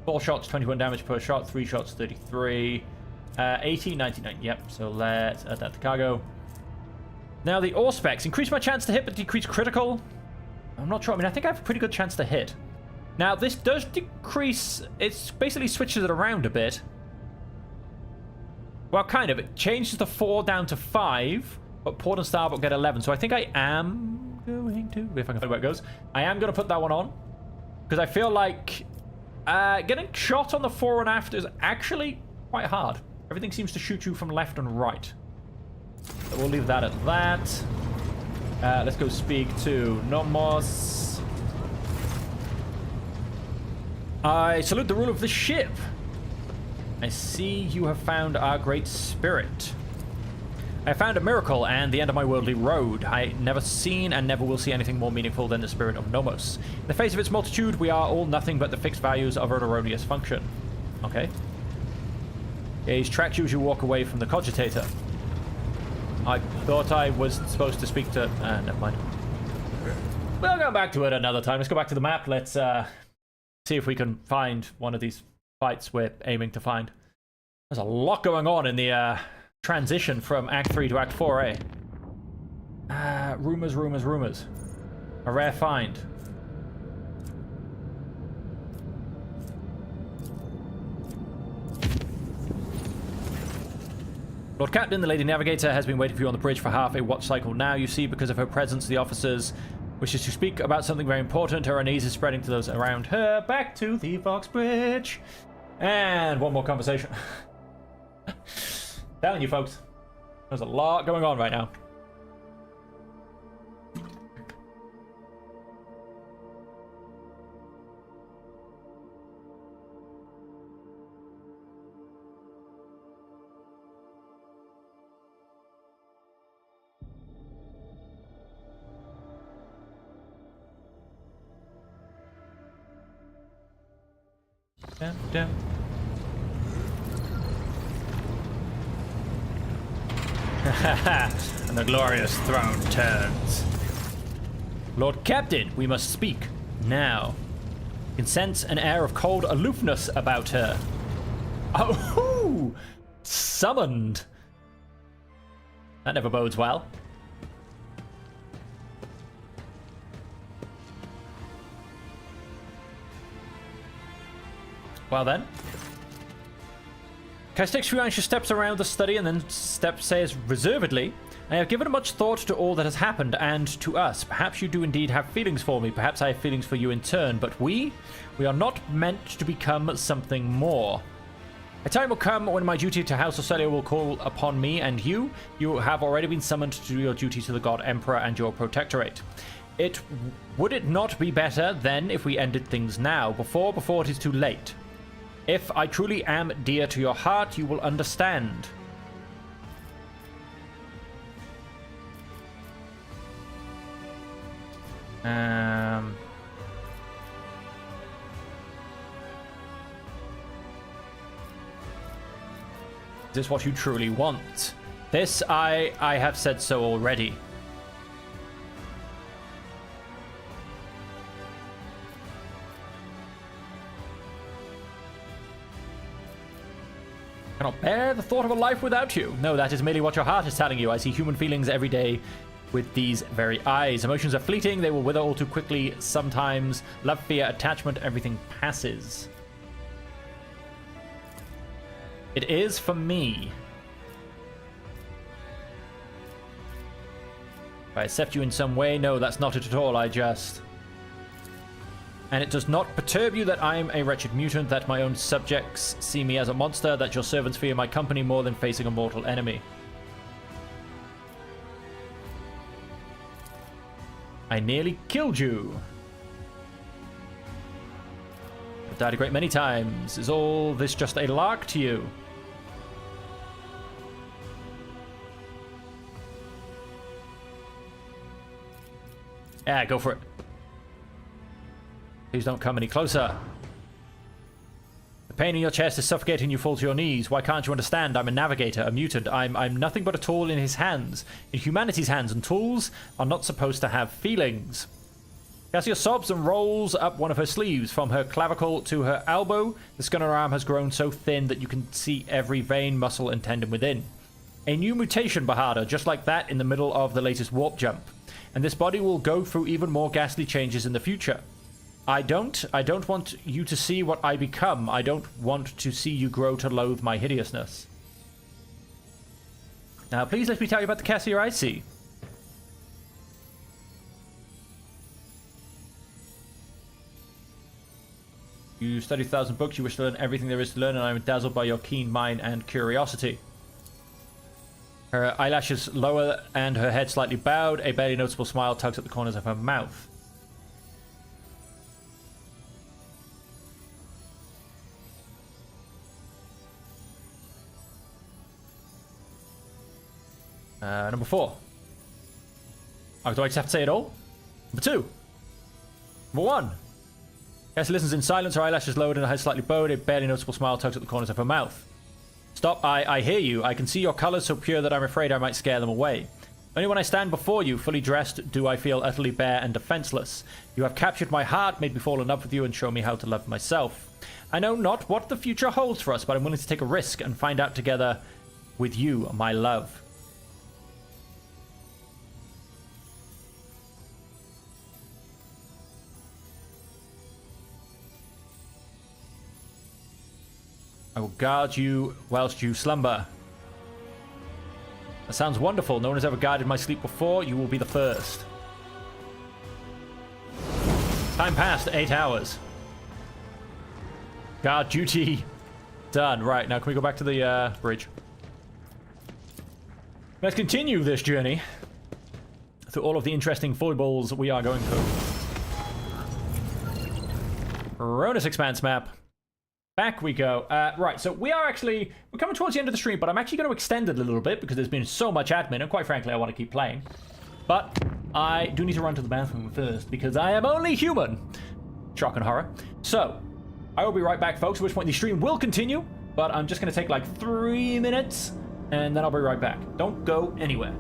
4 shots, 21 damage per shot. 3 shots, 33. 80, 99. Yep, so let's add that to cargo. Now the ore specs. Increase my chance to hit, but decrease critical. I'm not sure. I mean, I think I have a pretty good chance to hit. Now, this does decrease... It basically switches it around a bit. Well, kind of. It changes the 4 down to 5, but port and starboard get 11. So I think I am going to... If I can find where it goes. I am going to put that one on. Because I feel like getting shot on the fore and aft is actually quite hard. Everything seems to shoot you from left and right. So we'll leave that at that. Let's go speak to Nomos. I salute the rule of the ship. I see you have found our great spirit. I found a miracle and the end of my worldly road. I never seen and never will see anything more meaningful than the spirit of Nomos. In the face of its multitude, we are all nothing but the fixed values of an erroneous function. Okay. Gauge tracks you as you walk away from the cogitator. I thought I was supposed to speak to... never mind. We'll go back to it another time. Let's go back to the map. Let's see if we can find one of these fights we're aiming to find. There's a lot going on in the transition from Act 3 to Act 4A. Rumors, rumors, rumors. A rare find. Lord Captain, the Lady Navigator has been waiting for you on the bridge for half a watch cycle now. You see, because of her presence, the officers wishes to speak about something very important. Her unease is spreading to those around her. Back to the Vox Bridge. And one more conversation. Telling you, folks. There's a lot going on right now. Dun, dun. And the glorious throne turns. Lord Captain, we must speak now. You can sense an air of cold aloofness about her. Oh, summoned. That never bodes well. Well then. Cass takes a few anxious steps around the study and then says reservedly, I have given much thought to all that has happened and to us. Perhaps you do indeed have feelings for me. Perhaps I have feelings for you in turn. But we are not meant to become something more. A time will come when my duty to House Ocelia will call upon me and you. You have already been summoned to do your duty to the God Emperor and your protectorate. Would it not be better then if we ended things now, before it is too late? If I truly am dear to your heart, you will understand. Is this what you truly want? This, I have said so already. Cannot bear the thought of a life without you. No, that is merely what your heart is telling you. I see human feelings every day with these very eyes. Emotions are fleeting. They will wither all too quickly. Sometimes love, fear, attachment, everything passes. It is for me. If I accept you in some way, no, that's not it at all. And it does not perturb you that I am a wretched mutant, that my own subjects see me as a monster, that your servants fear my company more than facing a mortal enemy. I nearly killed you. I've died a great many times. Is all this just a lark to you? Yeah, go for it. Please don't come any closer. The pain in your chest is suffocating you fall to your knees. Why can't you understand? I'm a navigator, a mutant. I'm nothing but a tool in his hands. In humanity's hands, and tools are not supposed to have feelings. Cassia sobs and rolls up one of her sleeves. From her clavicle to her elbow, the skin on her arm has grown so thin that you can see every vein, muscle, and tendon within. A new mutation, Bahada, just like that in the middle of the latest warp jump. And this body will go through even more ghastly changes in the future. I don't want you to see what I become. I don't want to see you grow to loathe my hideousness. Now, please let me tell you about the Cassia I see. You study 1,000 books, you wish to learn everything there is to learn, and I am dazzled by your keen mind and curiosity. Her eyelashes lower and her head slightly bowed. A barely noticeable smile tugs at the corners of her mouth. Number 4. Oh, do I just have to say it all? Number 2. Number 1. Cassie listens in silence, her eyelashes lowered and her head slightly bowed. A barely noticeable smile tugs at the corners of her mouth. Stop, I hear you. I can see your colors so pure that I'm afraid I might scare them away. Only when I stand before you, fully dressed, do I feel utterly bare and defenseless. You have captured my heart, made me fall in love with you, and shown me how to love myself. I know not what the future holds for us, but I'm willing to take a risk and find out together with you, my love. I will guard you whilst you slumber. That sounds wonderful. No one has ever guarded my sleep before. You will be the first. Time passed, 8 hours. Guard duty done. Right, now can we go back to the bridge? Let's continue this journey through all of the interesting foibles we are going through. Ronus Expanse map. Back we go. Right, so we're coming towards the end of the stream, but I'm actually going to extend it a little bit because there's been so much admin, and quite frankly, I want to keep playing. But I do need to run to the bathroom first because I am only human. Shock and horror. So, I will be right back, folks, at which point the stream will continue, but I'm just going to take like 3 minutes, and then I'll be right back. Don't go anywhere.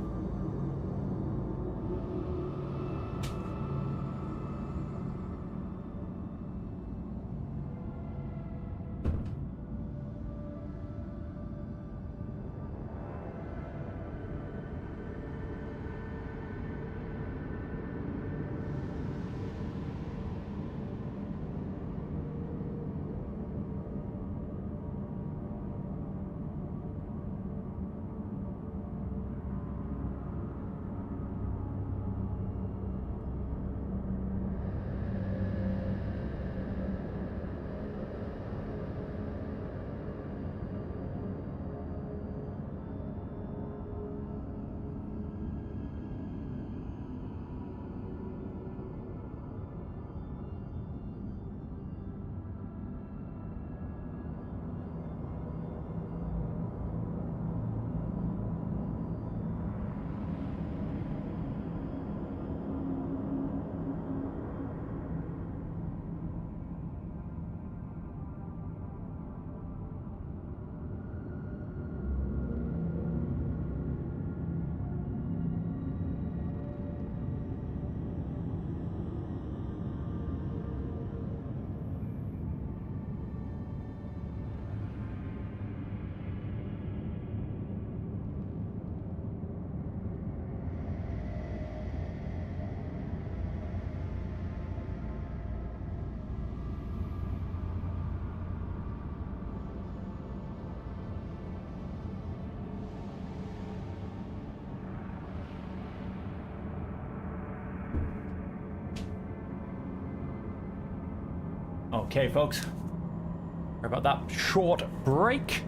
Okay, folks. Sorry about that short break.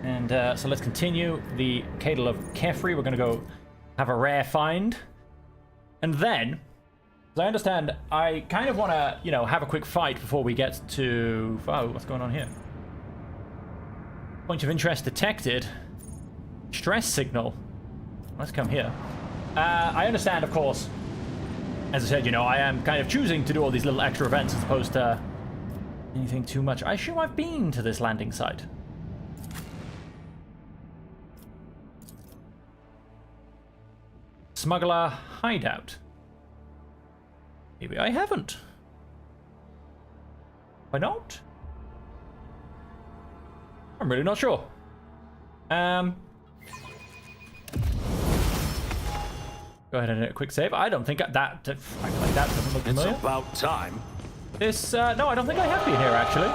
And so let's continue the Cadle of Kefri. We're going to go have a rare find. And then, as I understand, I kind of want to, you know, have a quick fight before we get to... Oh, what's going on here? Point of interest detected. Stress signal. Let's come here. I understand, of course, as I said, you know, I am kind of choosing to do all these little extra events as opposed to anything too much. I assume I've been to this landing site. Smuggler hideout. Maybe I haven't. Why not? I'm really not sure. Go ahead and hit a quick save. I don't think that like that doesn't look familiar. It's about time. This no, I don't think I have been here actually.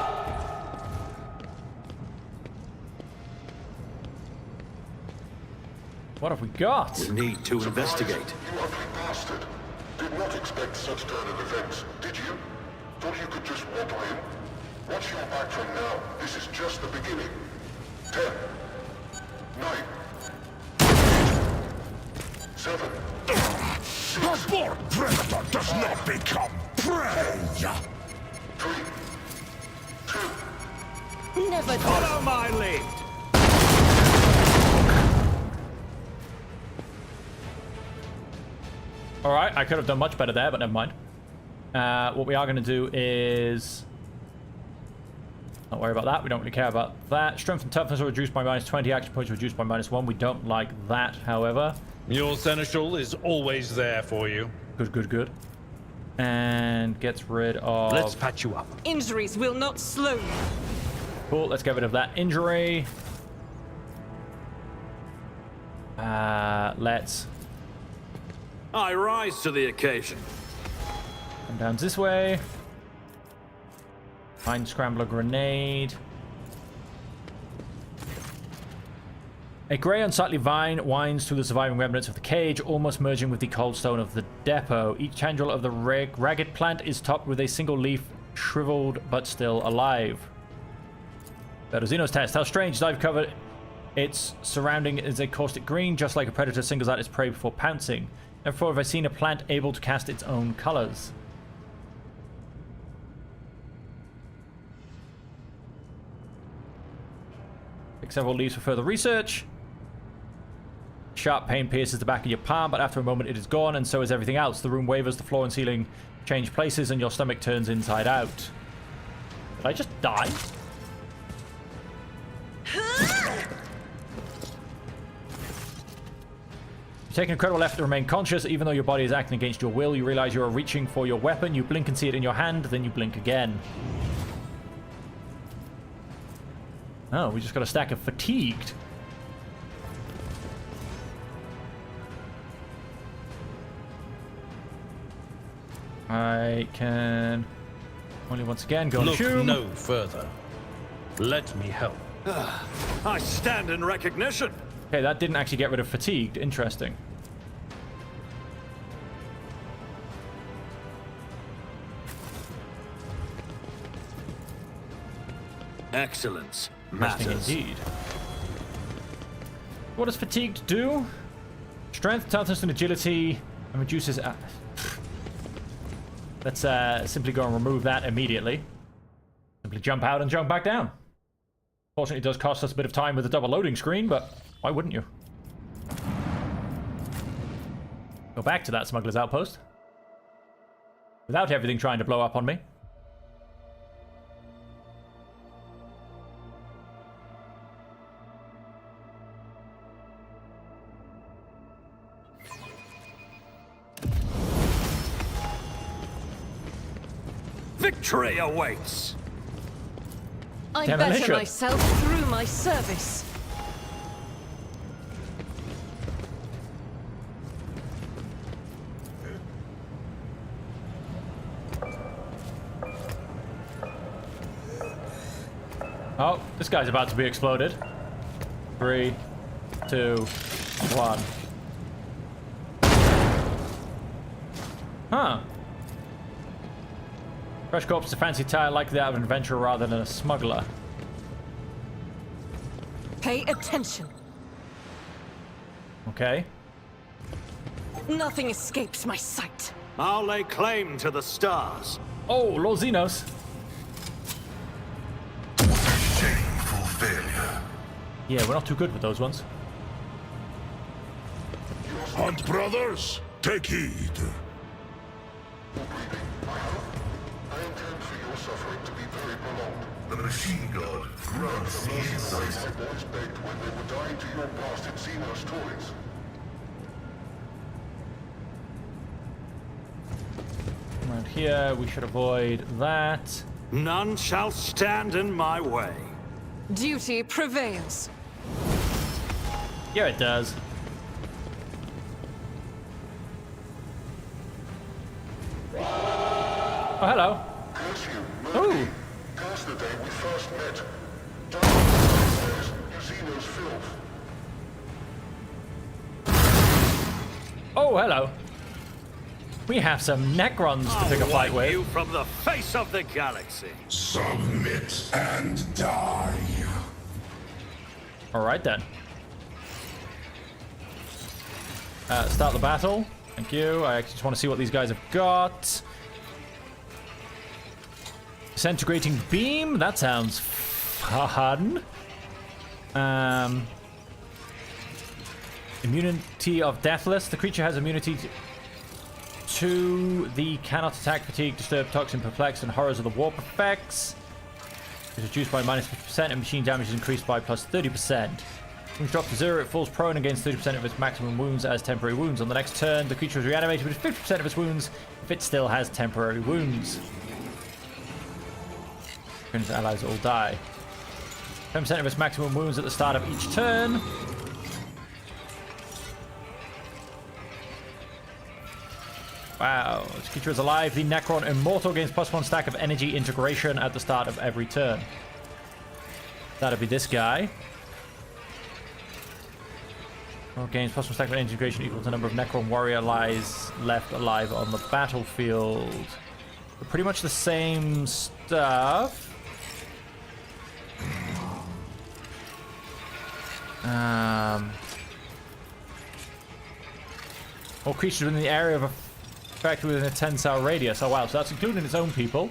What have we got? We need to investigate. You ugly bastard. Did not expect such turn of events, did you? Thought you could just waddle in? Watch your back from now. This is just the beginning. 10, 9, 7. A born predator does not become prey. 3, 2. Never do. Follow my lead. Alright, I could have done much better there, but never mind. What we are going to do is... Don't worry about that. We don't really care about that. Strength and toughness are reduced by -20. Action points are reduced by -1. We don't like that, however. Your seneschal is always there for you. Good, good, good. And gets rid of... Let's patch you up. Injuries will not slow you. Cool, let's get rid of that injury. Let's... I rise to the occasion. Come down this way. Find scrambler grenade. A grey unsightly vine winds through the surviving remnants of the cage, almost merging with the cold stone of the depot. Each tendril of the ragged plant is topped with a single leaf, shriveled but still alive. Bertozino's test. How strange. Dive covered. Its surrounding is a caustic green, just like a predator singles out its prey before pouncing. Never before have I seen a plant able to cast its own colors. Pick several leaves for further research. Sharp pain pierces the back of your palm, but after a moment it is gone, and so is everything else. The room wavers, the floor and ceiling change places, and your stomach turns inside out. Did I just die? You take an incredible effort to remain conscious, even though your body is acting against your will. You realize you are reaching for your weapon. You blink and see it in your hand, then you blink again. Oh, we just got a stack of fatigued. I can only once again go and shoot. Look no further. Let me help. I stand in recognition. Okay, that didn't actually get rid of fatigued. Interesting. Excellence Interesting matters. indeed. What does fatigued do? Strength, toughness, and agility, and reduces... Let's simply go and remove that immediately. Simply jump out and jump back down. Fortunately, it does cost us a bit of time with the double loading screen, but why wouldn't you? Go back to that smuggler's outpost. Without everything trying to blow up on me. Victory awaits! I Demolition. better myself through my service. Oh, this guy's about to be exploded. 3, 2, 1. Huh. Fresh corpse, a fancy attire like that of an adventurer rather than a smuggler. Pay attention. Okay. Nothing escapes my sight. I'll lay claim to the stars. Oh, Lord Xenos. Shameful failure. Yeah, we're not too good with those ones. Hunt brothers, take heed. I intend for your suffering to be very prolonged. The machine god grants the insight. My boys begged when they were dying to your past in Xenos toys. Around here, we should avoid that. None shall stand in my way. Duty prevails. Yeah, it does. Oh, hello. Curse you, Ooh. curse the day we first met. Darkness says, you Xenos filth. Oh, hello. We have some Necrons to pick a fight Wipe you with. from the face of the galaxy. Submit and die. All right, then. Start the battle. Thank you. I actually just want to see what these guys have got. Disintegrating beam. That sounds fun. Immunity of deathless. The creature has immunity to the cannot attack, fatigue, disturb, toxin, perplex, and horrors of the warp effects. It's reduced by minus 50%, and machine damage is increased by plus 30%. Wounds drop to 0, it falls prone and gains 30% of its maximum wounds as temporary wounds. On the next turn, the creature is reanimated with 50% of its wounds if it still has temporary wounds. Its allies all die. 10% of its maximum wounds at the start of each turn. Wow, this creature is alive. The Necron Immortal gains +1 stack of energy integration at the start of every turn. That'll be this guy. Gains +1 stack of energy integration equal to the number of Necron warrior allies left alive on the battlefield. But pretty much the same stuff. All creatures within the area of effect within a 10-cell radius. Oh wow, so that's including its own people.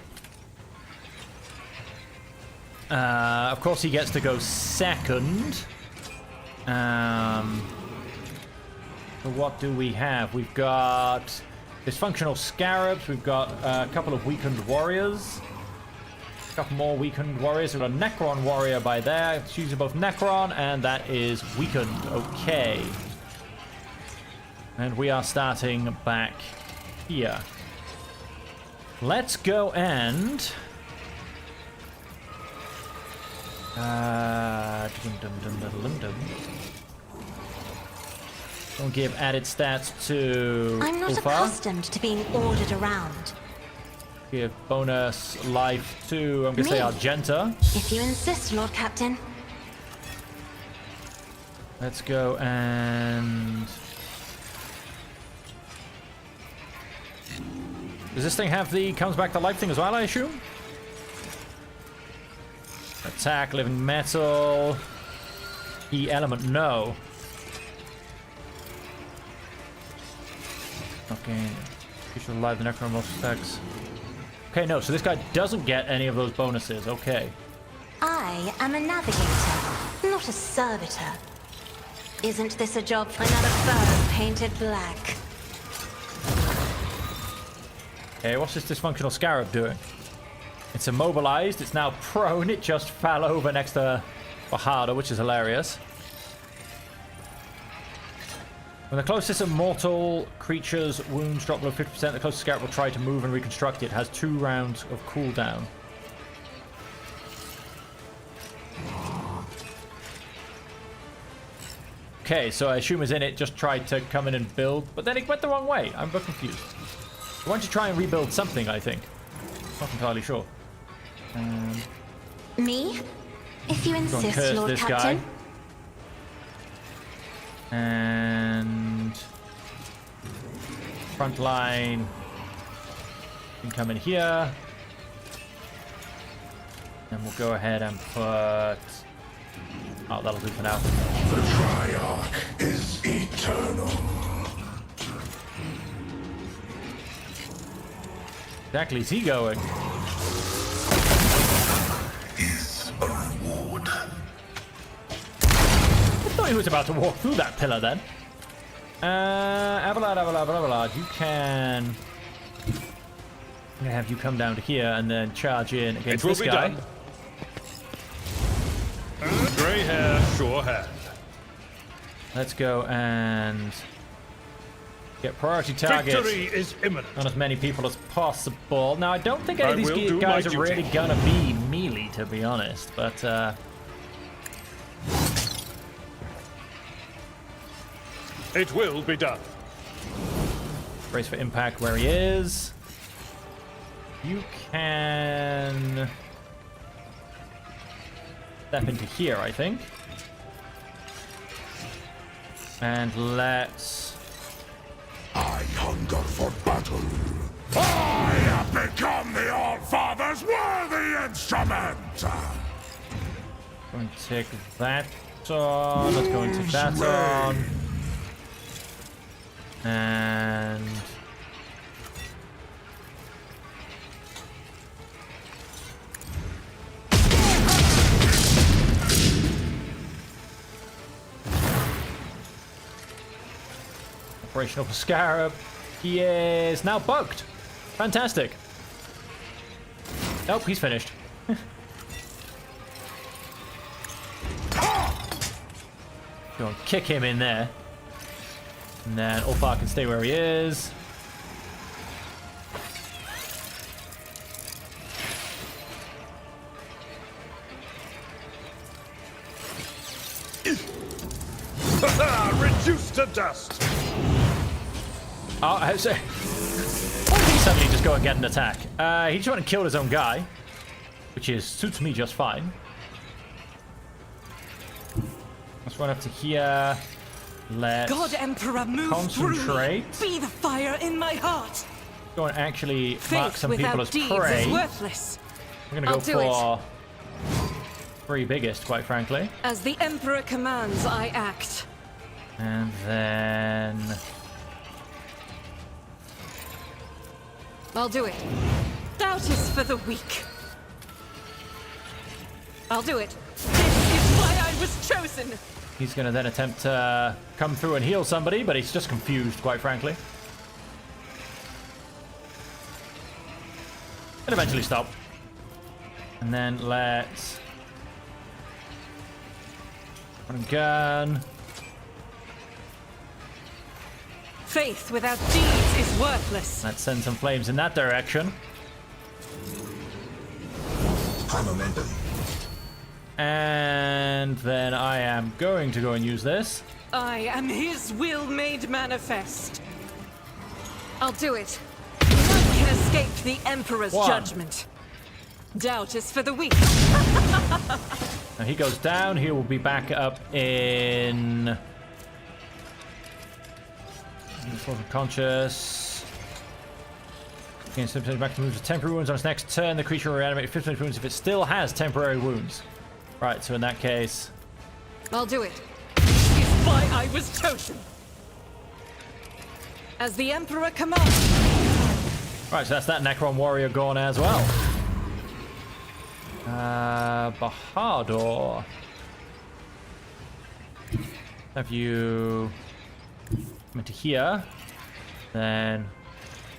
Of course he gets to go second. So what do we have? We've got dysfunctional scarabs. We've got a couple of weakened warriors. A couple more weakened warriors. We've got a Necron warrior by there. It's using both Necron, and that is weakened. Okay. And we are starting back here. Let's go and... Don't give added stats to I'm not accustomed to being ordered around. Give bonus life to, I'm gonna say, Argenta. If you insist, Lord Captain. Let's go and... Does this thing have the comes back to life thing as well, I assume? Attack, living metal. E element, no. Okay. Creature alive, the Necron most attacks. Okay, no, so this guy doesn't get any of those bonuses. Okay. I am a navigator, not a servitor. Isn't this a job for another bird painted black? Okay, what's this dysfunctional scarab doing? It's immobilized, it's now prone, it just fell over next to Bahada, which is hilarious. When the closest immortal creature's wounds drop below 50%, the closest scarab will try to move and reconstruct it. It has 2 rounds of cooldown. Okay, so I assume is in it just tried to come in and build, but then it went the wrong way. I'm a bit confused. Why don't you try and rebuild something, I think. Not entirely sure. Me? If you insist, Lord Captain. Guy. And... front line. Can come in here. And we'll go ahead and put... Oh, that'll do for now. The Triarch is eternal. Exactly, is he going? Is a reward. I thought he was about to walk through that pillar then. Abelard, you can... I'm gonna have you come down to here and then charge in against this guy. Done. Grey hair, sure hand. Let's go and get priority targets Victory is imminent. on as many people as possible. Now, I don't think any of will these do guys my are really duty. gonna be melee, to be honest, but It will be done. brace for impact where he is. You can step into here, I think. And let's... I hunger for battle. I have become the All-Father's worthy instrument. Go and take that on. Let's go and take that on. And... Operational for Scarab. He is now bugged. Fantastic. Nope, he's finished. Go and kick him in there. And then Ulfar can stay where he is. Reduced to dust. Oh, I say. Why did he suddenly just go and get an attack? He just went and killed his own guy, which suits me just fine. Let's run up to here. Let's God Emperor, move concentrate. through me. Be the fire in my heart. Go and actually mark Faith some people without as deeds prey. is worthless. We're gonna go I'll do it. for three biggest, quite frankly. As the Emperor commands, I act. And then I'll do it. Doubt is for the weak. I'll do it. This is why I was chosen. he's gonna then attempt to come through and heal somebody, but he's just confused, quite frankly. And eventually stop. And then let's run and gun. Faith without deeds is worthless. Let's send some flames in that direction. Momentum. And then I am going to go and use this. I am his will made manifest. I'll do it. None can escape the Emperor's judgment. Doubt is for the weak. Now he goes down. He will be back up in... Conscious. Gain some back to moves with temporary wounds on its next turn. The creature will reanimate 15 wounds if it still has temporary wounds. Right, so in that case... I'll do it. It's why I was chosen. As the Emperor commands. Right, so that's that Necron warrior gone as well. Bahadur. Have you come into here? Then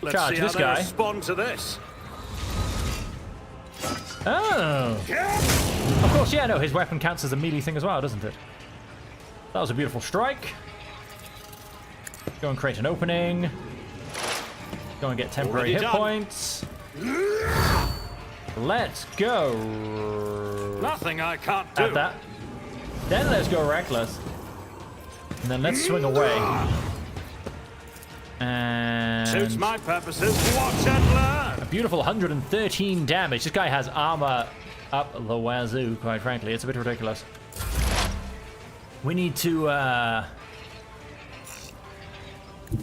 Let's charge see this how they guy. respond to this. Oh! Of course, yeah, no, his weapon counts as a melee thing as well, doesn't it? That was a beautiful strike. Go and create an opening. Go and get temporary hit points. Let's go. Nothing I can't do. At that. Then let's go reckless. And then let's swing away. And Suits my purposes. Watch and learn. a beautiful 113 damage. This guy has armor up the wazoo, quite frankly. It's a bit ridiculous. We need to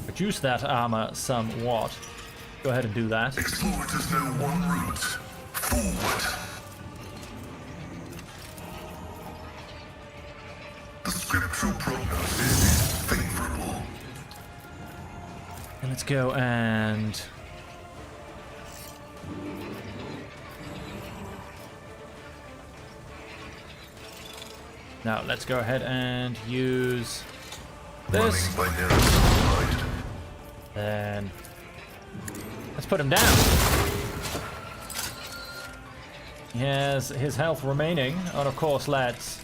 reduce that armor somewhat. Go ahead and do that. Explorators know one route. Forward. spectral prognosis is favorable. And let's go and... Now, let's go ahead and use this. Running by narrow. Then let's put him down. He has his health remaining, and of course let's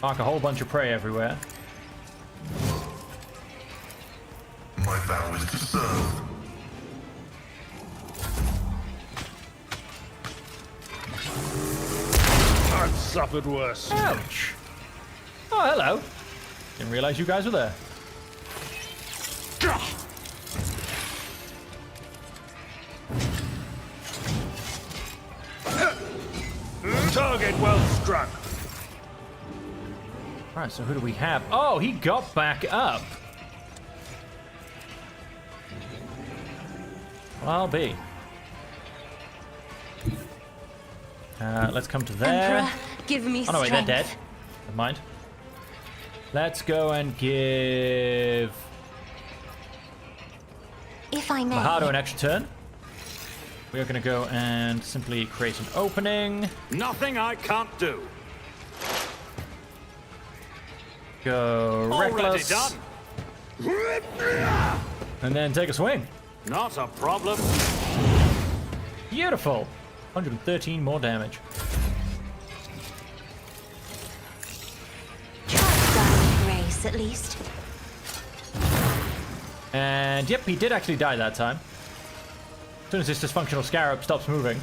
mark a whole bunch of prey everywhere. My vow is to serve. I've suffered worse. Ouch! Oh, hello. Didn't realize you guys were there. Target well struck. Alright, so who do we have? Oh, he got back up. Well, I'll be. Let's come to there. Emperor, give me Oh no, wait, they're strength. dead. Never mind. Let's go and give If I may. Mahado an extra turn. We are going to go and simply create an opening. Nothing I can't do. Go Already reckless. done. And then take a swing. Not a problem. Beautiful. 113 more damage. Try grace, at least. And yep, he did actually die that time. As soon as this dysfunctional scarab stops moving.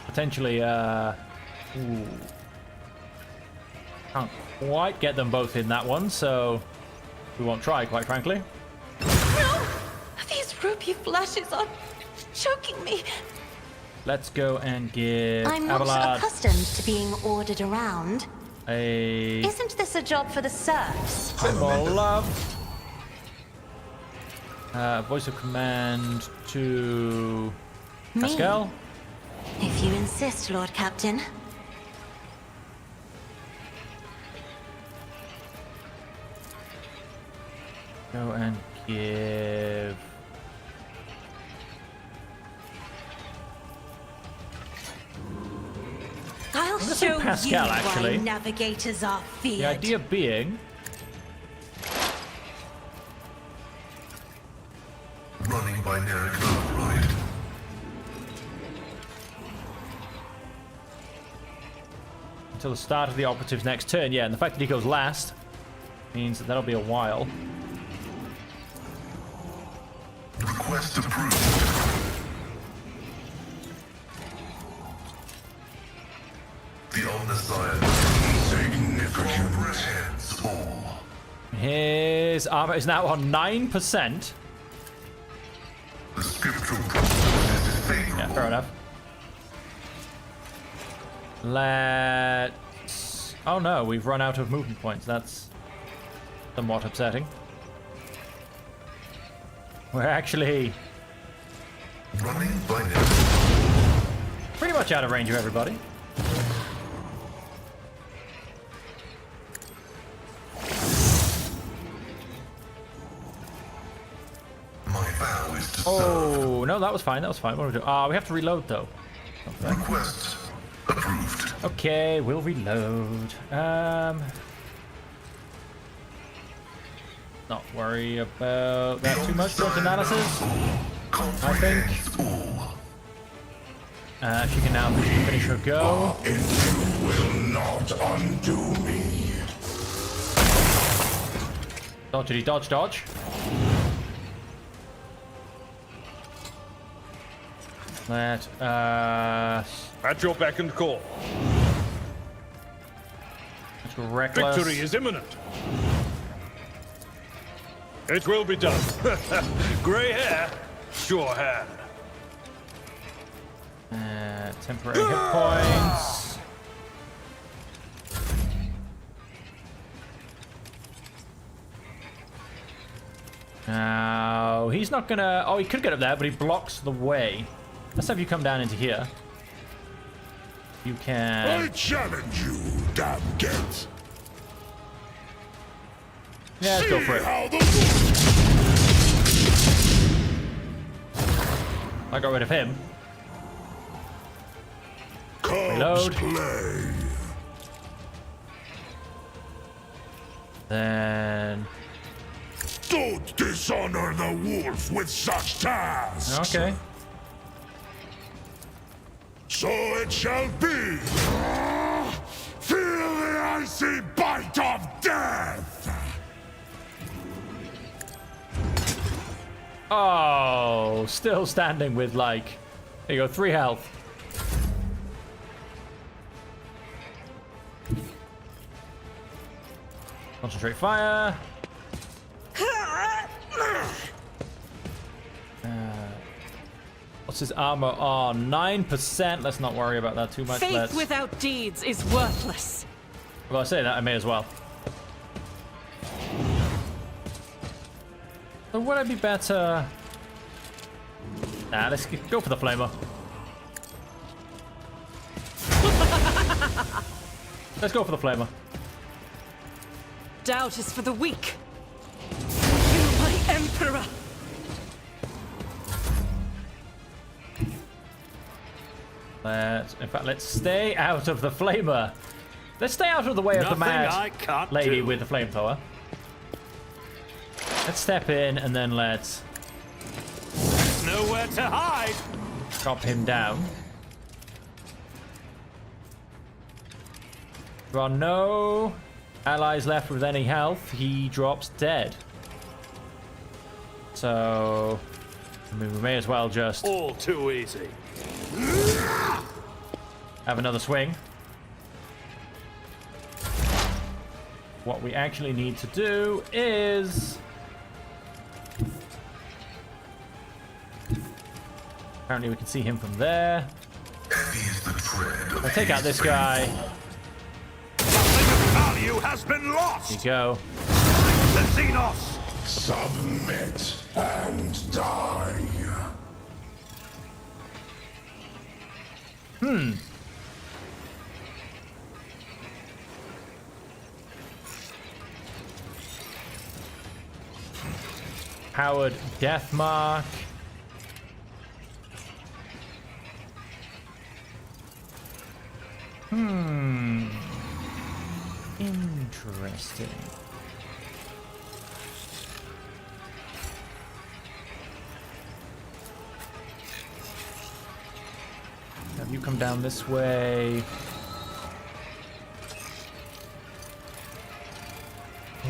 Potentially, ooh. Can't quite get them both in that one, so we won't try, quite frankly. No! These ruby flashes are choking me. Let's go and give I'm not Abelard accustomed to being ordered around. a Isn't this a job for the serfs? bit more love. Voice of command to Me? Pascal. If you insist, Lord Captain. Go and give... I'll gonna say show Pascal, you actually. why navigators are feared. The idea being... Running by Narek override. Until the start of the operative's next turn, yeah, and the fact that he goes last means that that'll be a while. Request approved. The Omnissiah. Comprehends all. His armor is now on 9%. The scriptural prognosis is favorable. Yeah, fair enough. Let's... Oh no, we've run out of movement points. That's somewhat upsetting. We're actually Running by Narek. pretty much out of range of everybody. My vow is to serve. Oh, no, that was fine. That was fine. What do we do? Ah, we have to reload, though. Request approved. Okay, we'll reload. Not worry about that too much. Short analysis. I think. She can now finish her go. You will not undo me. Dodgety dodge dodge. Let At your beck and call. let's go reckless. Victory is imminent. It will be done. Grey hair, sure hand. Temporary hit points. Now, he's not gonna... Oh, he could get up there, but he blocks the way. Let's have you come down into here. You can... I challenge you, damn get. Yeah, let's go for it. I got rid of him. Reload. Play. Then... Don't dishonor the wolf with such tasks. Okay. So it shall be. Feel the icy bite of death. Oh, still standing with like, there you go, 3 health. Concentrate fire. What's his armor on? 9%. Let's not worry about that too much. Faith without deeds is worthless. Well, I say that, I may as well. So would I be better? Nah, let's go for the flamer. Let's go for the flamer. Doubt is for the weak. You, my emperor. In fact, let's stay out of the flamer. Let's stay out of the way of the mad lady with the flamethrower. Let's step in and then let's... There's nowhere to hide. Chop him down. There are no allies left with any health. He drops dead. So... I mean, we may as well just... All too easy. Have another swing. What we actually need to do is... Apparently we can see him from there. I'll take out this guy. Something of value has been lost. There you go. The Xenos. Submit and die. Powered death mark. Interesting. Have you come down this way?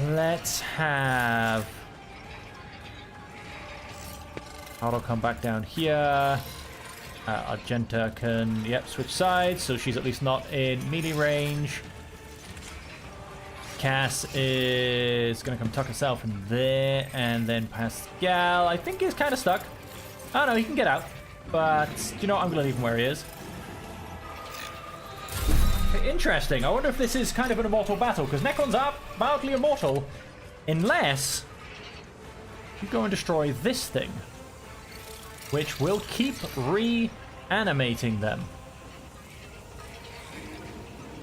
Let's have... I'll come back down here. Argenta can, switch sides, so she's at least not in melee range. Cass is gonna come tuck herself in there, and then Pascal, I think, is kind of stuck. Oh no, he can get out, but you know what? I'm gonna leave him where he is. Interesting. I wonder if this is kind of an immortal battle, because Necrons are mildly immortal, unless you go and destroy this thing, which will keep reanimating them.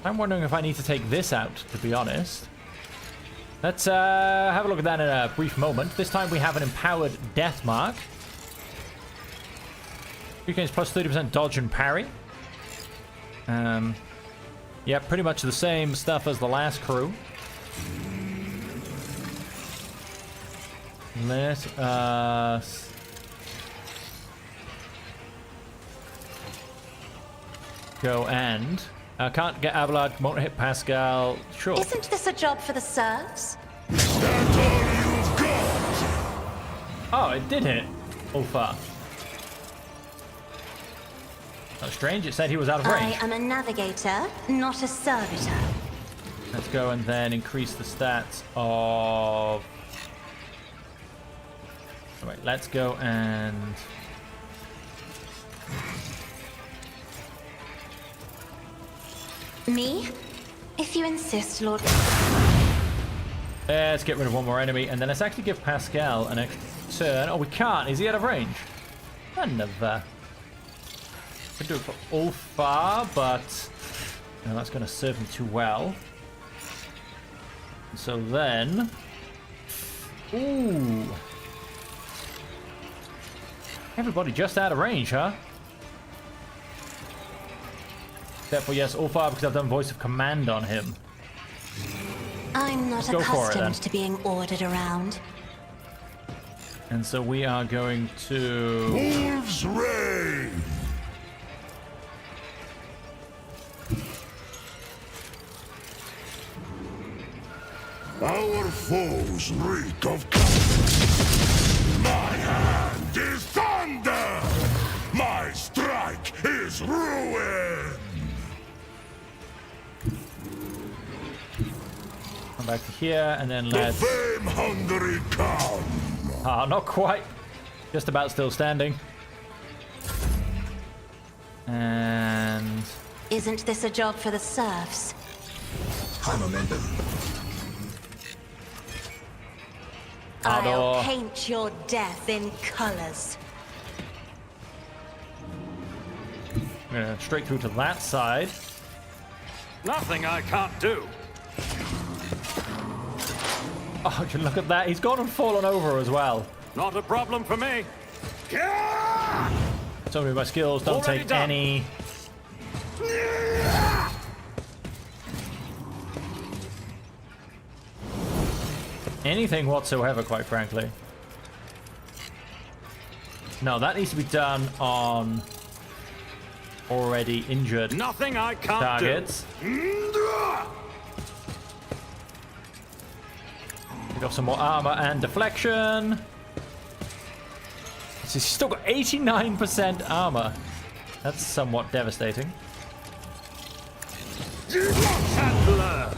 I'm wondering if I need to take this out, to be honest. Let's have a look at that in a brief moment. This time we have an empowered death mark. You gains plus 30% dodge and parry. Yeah, pretty much the same stuff as the last crew. Let us... go and... can't get Abelard, won't hit Pascal. Sure. Isn't this a job for the serfs? Oh, it did hit. Ulfa. That's strange, it said he was out of range. I am a navigator, not a servitor. Let's go and then increase the stats of... Oh, wait, let's go and... Me? If you insist, Lord. Let's get rid of one more enemy, and then let's actually give Pascal an extra turn. Oh, we can't. Is he out of range? Never. Could do it for Ulfar, but you know, that's going to serve me too well. So then, ooh, everybody just out of range, huh? Except for yes, Ulfar, because I've done voice of command on him. I'm not accustomed to being ordered around. And so we are going to... Wolf's Reign! Our foes reek of cowardice. My hand is thunder! My strike is ruin! Come back to here, and then let's... The fame-hungry come! Ah, not quite. Just about still standing. And... Isn't this a job for the serfs? High momentum. I'll paint your death in colors. Straight through to that side. Nothing I can't do. Oh, look at that. He's gone and fallen over as well. Not a problem for me. So many of my skills don't Already take done. any... anything whatsoever, quite frankly. No, that needs to be done on already injured Nothing I can't targets. do. We got some more armor and deflection. So he's still got 89% armor. That's somewhat devastating. Chandler.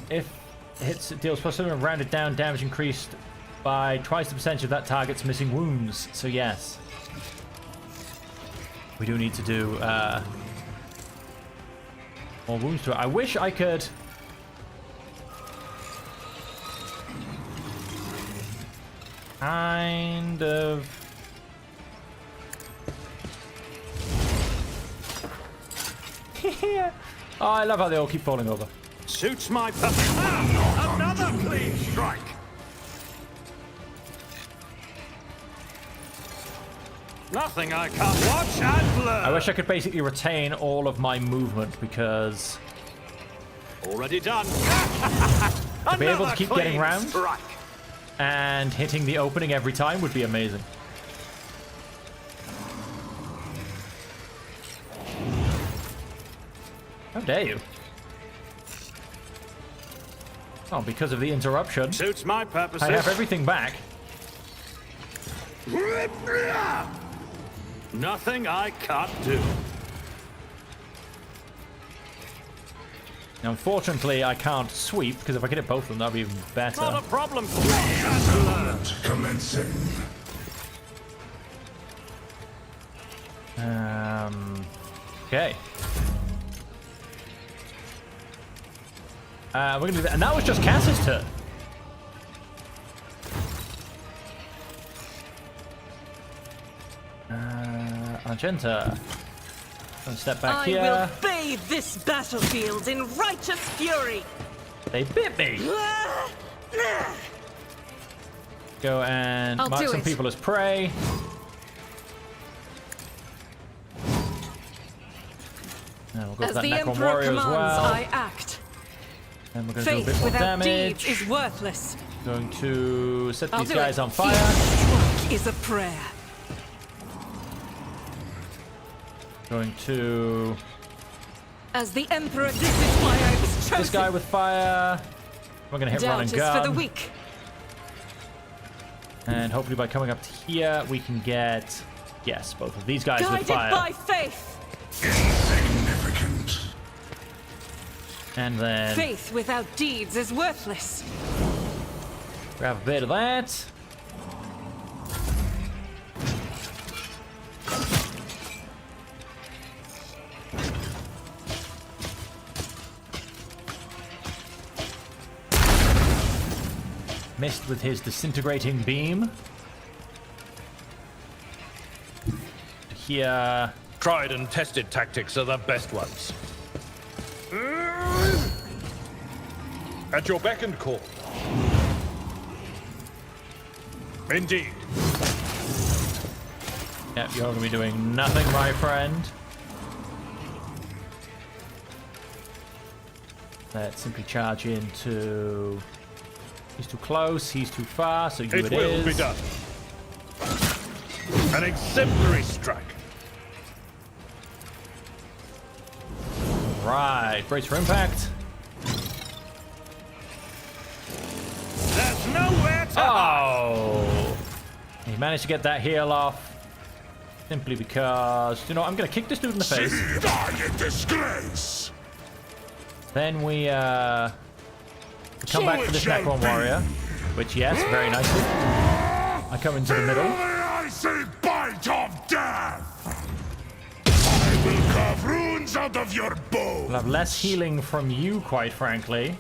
If hits it deals plus 7 rounded down damage increased by twice the percentage of that target's missing wounds. So yes, we do need to do more wounds to it. I wish I could kind of oh, I love how they all keep falling over. Suits my another clean strike. Nothing I can't watch and learn. I wish I could basically retain all of my movement because Already done. to be able to keep getting round strike. and hitting the opening every time would be amazing. How dare you? Oh, because of the interruption. Suits my purposes. I have everything back. Nothing I can't do. Now, unfortunately, I can't sweep, because if I could hit both of them, that'd be even better. Not a problem. Commencing. Okay. We're gonna do that. And that was just Cass's turn. Argenta. Gonna step back here. I will bathe this battlefield in righteous fury. They bit me. Go and I'll mark do some it. people as prey. And we'll go for As that the Necron Emperor Warrior as commands, well. I act. And we're going to do a Faith bit more without damage. deeds is worthless. Going to set I'll these do guys it. on fire. Each strike is a prayer. Going to As the Emperor, this is why I was chosen. this guy with fire. We're going to hit Doubt run and is for the gun. weak. And hopefully by coming up to here, we can get, yes, both of these guys with Guided fire. by faith. Insignificant. And then Faith without deeds is worthless. grab a bit of that. Missed with his disintegrating beam. Here. Tried and tested tactics are the best ones. At your beck and call. Indeed. Yep, you're going to be doing nothing, my friend. Let's simply charge into... He's too close, he's too far, so it will be done. An exemplary strike. Right, brace for impact. There's nowhere to Oh! He managed to get that heal off. Simply because, you know, I'm going to kick this dude in the face. Die in disgrace! Then we come back for this Necron warrior. Which, yes, very nicely. I come into the middle. I say bite of death! I will carve runes out of your bones! We'll have less healing from you, quite frankly.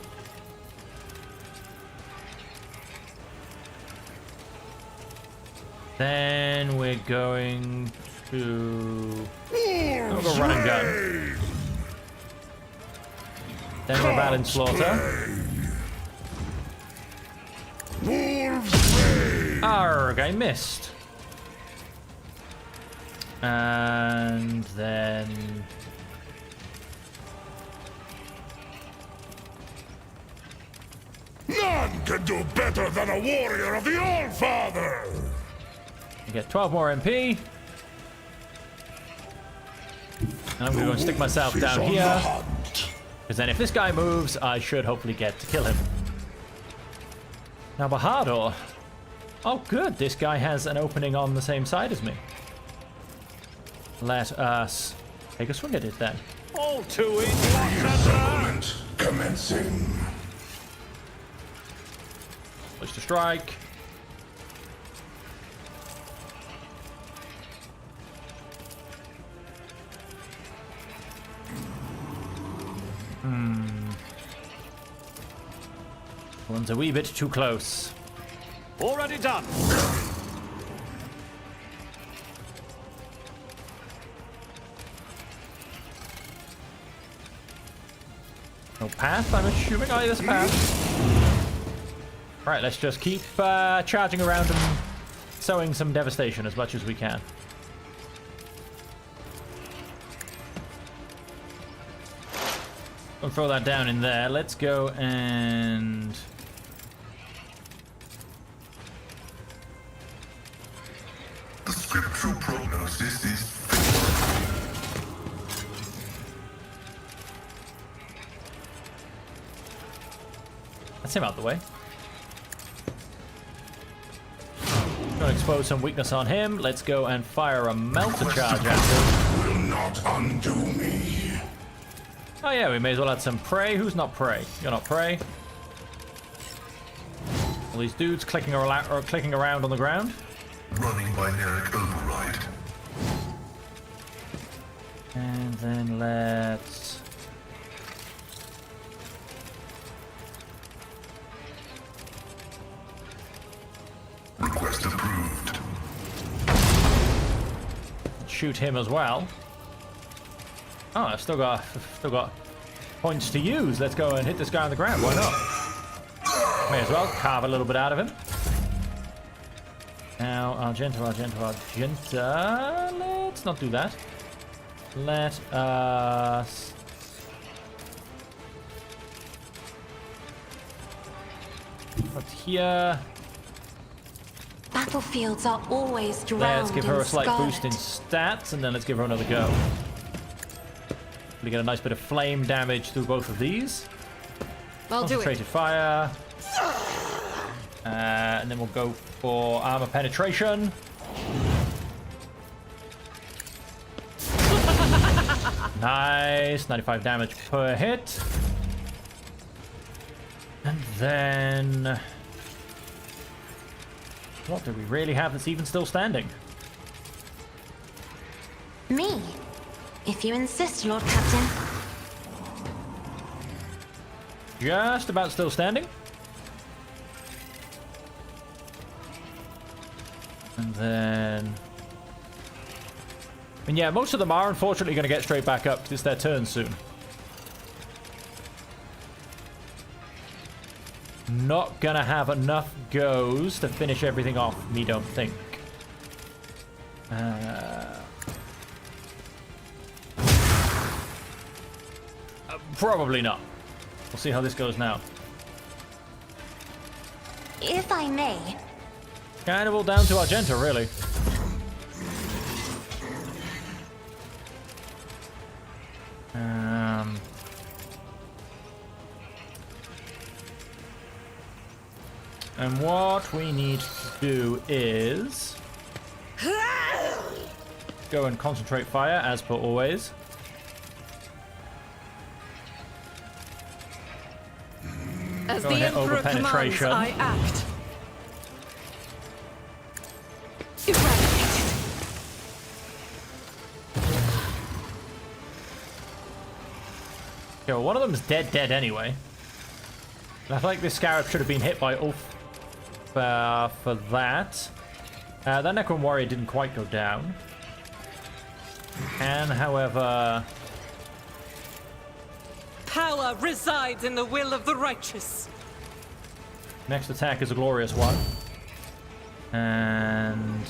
Then we're going to... We'll go run and gun. Then we're about in slaughter. Arrgh, I missed. And then... None can do better than a warrior of the All-Father! You get 12 more MP. And I'm going to go and stick myself down here. Because then if this guy moves, I should hopefully get to kill him. Now Bahadur. Oh good, this guy has an opening on the same side as me. Let us take a swing at it then. All to it. Settlement commencing. Push to strike. One's a wee bit too close. Already done. No path, I'm assuming. Oh, there's a path. Right, let's just keep charging around and sowing some devastation as much as we can. I'll throw that down in there. Let's go and... The scriptural prognosis is... That's him out the way. Gonna expose some weakness on him. Let's go and fire a melter charge at him. Will not undo me. Oh yeah, we may as well add some prey. Who's not prey? You're not prey. All these dudes clicking around on the ground. Running binaric override. And then let's... Request approved. shoot him as well. Oh, I've still got points to use. Let's go and hit this guy on the ground. Why not? May as well carve a little bit out of him. Now, Argenta. Let's not do that. Let us... Put here. Battlefields are always drowned Let's give her a slight scarlet. boost in stats, and then let's give her another go. We get a nice bit of flame damage through both of these. I'll do it. Concentrated fire. And then we'll go for armor penetration. Nice. 95 damage per hit. And then... what do we really have that's even still standing? Me, if you insist, Lord Captain. Just about still standing. Then... And yeah, most of them are unfortunately going to get straight back up because it's their turn soon. Not going to have enough goes to finish everything off, me don't think. Probably not. We'll see how this goes now. If I may. Kind of all down to Argenta, really. And what we need to do is go and concentrate fire, as per always. As Go the ahead, Emperor commands, over-penetration. I act. Eradicated. Okay, well, one of them's dead anyway. I feel like this Scarab should have been hit by Ulf for that. That Necron Warrior didn't quite go down. And, however... Power resides in the will of the righteous. Next attack is a glorious one. And...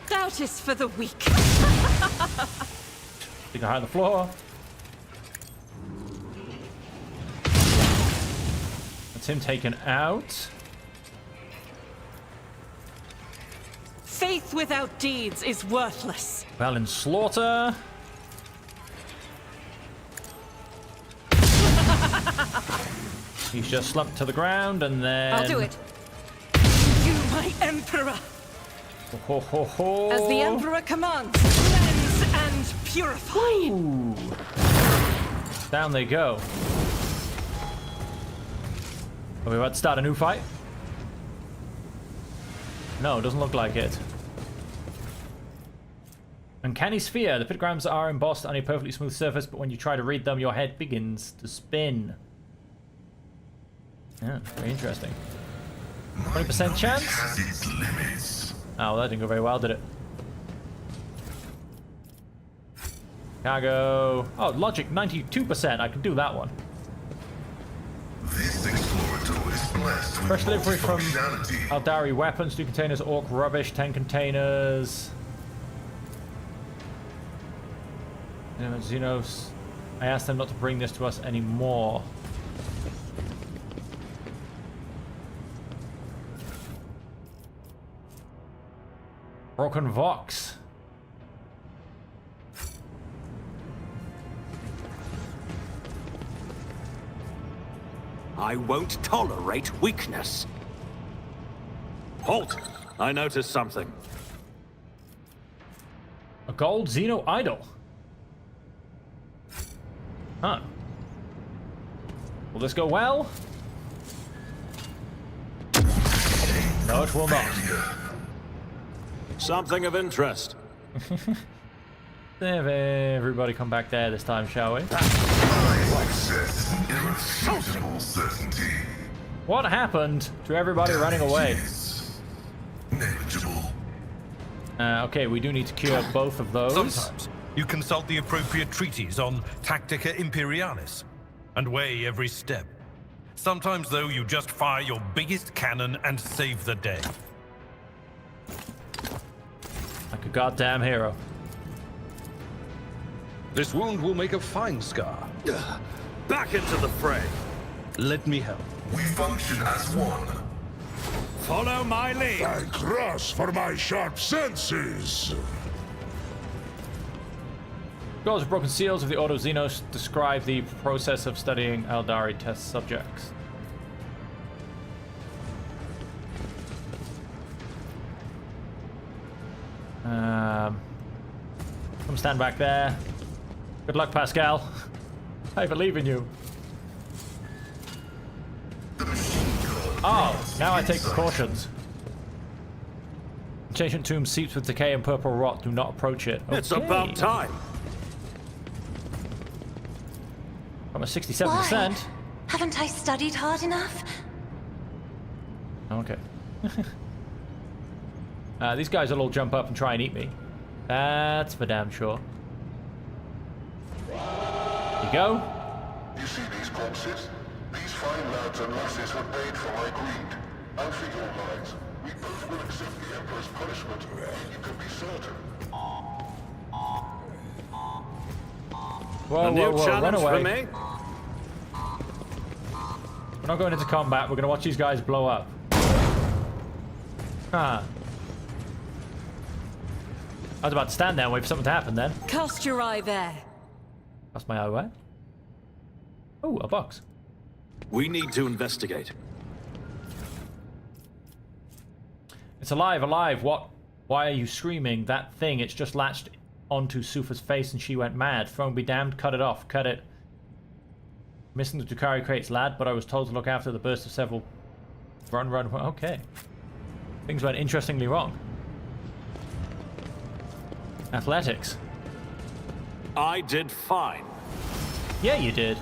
Doubt is for the weak. Stick her high on the floor. That's him taken out. Faith without deeds is worthless. Well, in slaughter. He's just slumped to the ground, and then... I'll do it. You, my Emperor. Ho, ho, ho. As the Emperor commands, cleanse and purify. Ooh. Down they go. Are we about to start a new fight? No, doesn't look like it. Uncanny Sphere. The pictograms are embossed on a perfectly smooth surface, but when you try to read them, your head begins to spin. Yeah, very interesting. 20% chance? Has its limits. Oh, well, that didn't go very well, did it? Cargo. Oh, logic, 92%. I can do that one. This explorator is blessed with Fresh delivery from multifunctionality. Aldari weapons, 2 containers, orc rubbish, 10 containers. Xenos, I asked them not to bring this to us anymore. Broken Vox. I won't tolerate weakness. Halt! I noticed something. A gold Xeno idol. Huh. Will this go well? No, it will not. Something of interest. Have everybody come back there this time, shall we? My success is an irrefutable certainty. What happened to everybody running away? Negligible. Okay, we do need to cure both of those. Sometimes you consult the appropriate treaties on Tactica Imperialis and weigh every step. Sometimes, though, you just fire your biggest cannon and save the day. Like a goddamn hero. This wound will make a fine scar. Back into the fray. Let me help. We function as one. Follow my lead. Thank Ross for my sharp senses. Scrolls of Broken Seals of the Order of Xenos describe the process of studying Aldari test subjects. Come stand back there. Good luck, Pascal. I believe in you. Oh, now I take precautions. Ancient tomb seeps with decay and purple rot. Do not approach it. Okay. It's about time. a 67%. Why? Haven't I studied hard enough? Okay. These guys will all jump up and try and eat me. That's for damn sure. There you go. You see these corpses? These fine lads and lasses have paid for my greed. And for your lives. We both will accept the Emperor's punishment. You can be certain. Whoa, A new whoa, whoa, run challenge away. for me? We're not going into combat, we're going to watch these guys blow up. Huh. I was about to stand there and wait for something to happen then. Cast your eye there. That's my eye where? Oh, a box. We need to investigate. It's alive, alive. What? Why are you screaming? That thing, it's just latched onto Sufa's face and she went mad. Throne be damned, cut it off, cut it. Missing the Drukhari crates, lad, but I was told to look after the burst of several... Run, run, run. Okay. Things went interestingly wrong. Athletics. I did fine. Yeah, you did.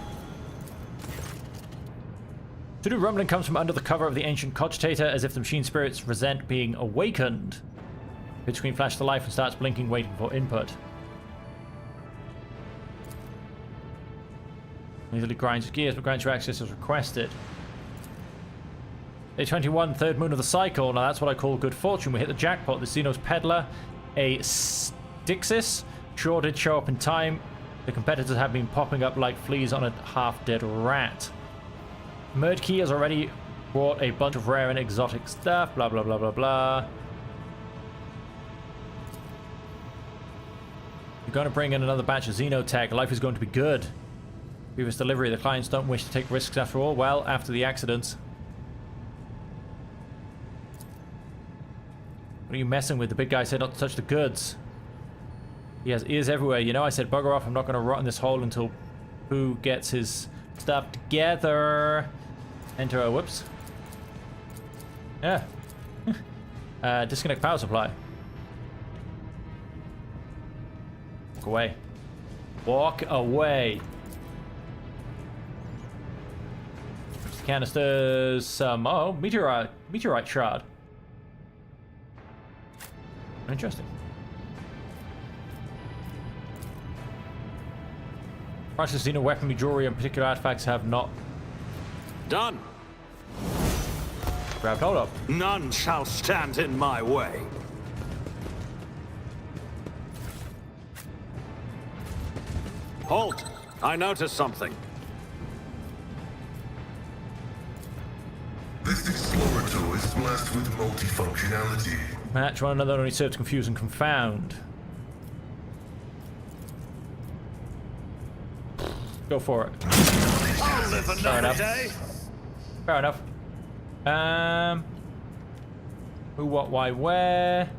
To-do rumbling comes from under the cover of the ancient cogitator, as if the machine spirits resent being awakened. Bit screen flashes to life and starts blinking, waiting for input. Easily grinds his gears, but grants you access as requested. Day 21, third moon of the cycle. Now that's what I call good fortune. We hit the jackpot. The Xenos Peddler, a Styxis, sure did show up in time. The competitors have been popping up like fleas on a half-dead rat. Murdkey has already brought a bunch of rare and exotic stuff. Blah, blah, blah, blah, blah. You're going to bring in another batch of Xenotech. Life is going to be good. Previous delivery. The clients don't wish to take risks after all. Well, after the accidents. What are you messing with? The big guy said not to touch the goods. He has ears everywhere. You know, I said bugger off. I'm not going to rot in this hole until Pooh gets his stuff together. Enter a whoops. Yeah. Disconnect power supply. Walk away. Walk away. Canisters. Some meteorite shard. Interesting. Prices Xeno weaponry, jewelry, and particular artifacts have not Done. grabbed hold of. None shall stand in my way. Halt! I noticed something. This explorator is blessed with multifunctionality. Match one another only serve to confuse and confound. Go for it. I'll live another day. Fair enough. Who, what, why, where?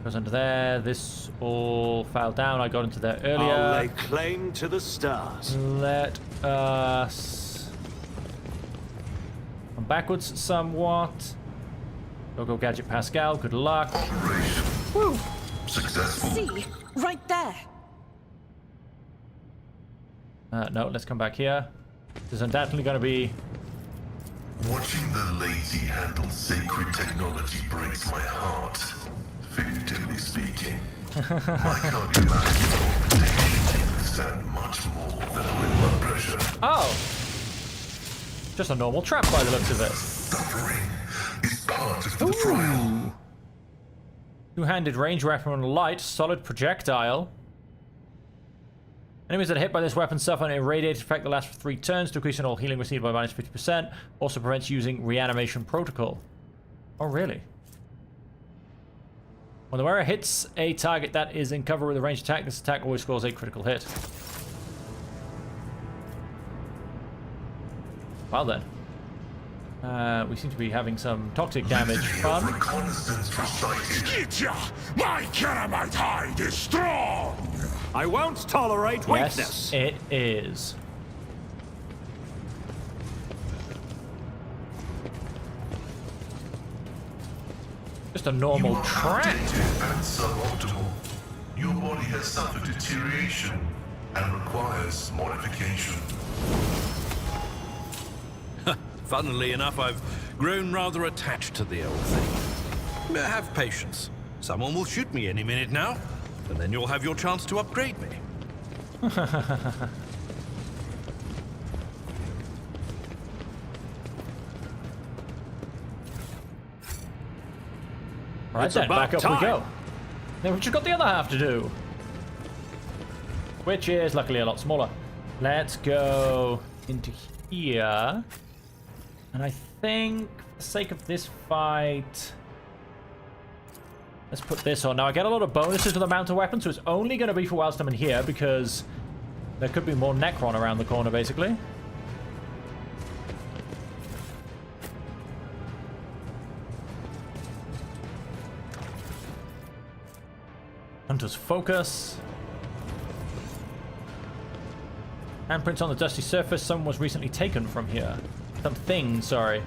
Goes under there. This all fell down. I got into there earlier. I'll lay claim to the stars. Let us come backwards somewhat. Go Gadget Pascal. Good luck. Operation. Woo! Successful. See, right there. No, let's come back here. There's undoubtedly going to be... Watching the lazy handle sacred technology breaks my heart. Figuratively speaking. My cardiovascular reputation can withstand much more than high blood pressure. Oh! Just a normal trap by the looks of it. Suffering is part of the trial. Two-handed range weapon on light, solid projectile. Enemies that are hit by this weapon suffer an irradiated effect that lasts for 3 turns, decreasing all healing received by minus 50%. Also prevents using reanimation protocol. Oh, really? When the wearer hits a target that is in cover with a ranged attack, this attack always scores a critical hit. Well then. We seem to be having some toxic damage. Fun. Reconnaissance recited. Gitya! My Keramite hide is strong! I won't tolerate weakness. Yes, it is. Just a normal You are trap. outdated and suboptimal. Your body has suffered deterioration, and requires modification. Funnily enough, I've grown rather attached to the old thing. Have patience. Someone will shoot me any minute now, and then you'll have your chance to upgrade me. Right then, back up we go. Then we've just got the other half to do. Which is luckily a lot smaller. Let's go into here. And I think, for the sake of this fight, let's put this on. Now, I get a lot of bonuses with the mounted weapon, so it's only going to be for whilst I'm in here, because there could be more Necron around the corner, basically. Hunter's Focus. Handprints on the dusty surface. Someone was recently taken from here. Something, sorry.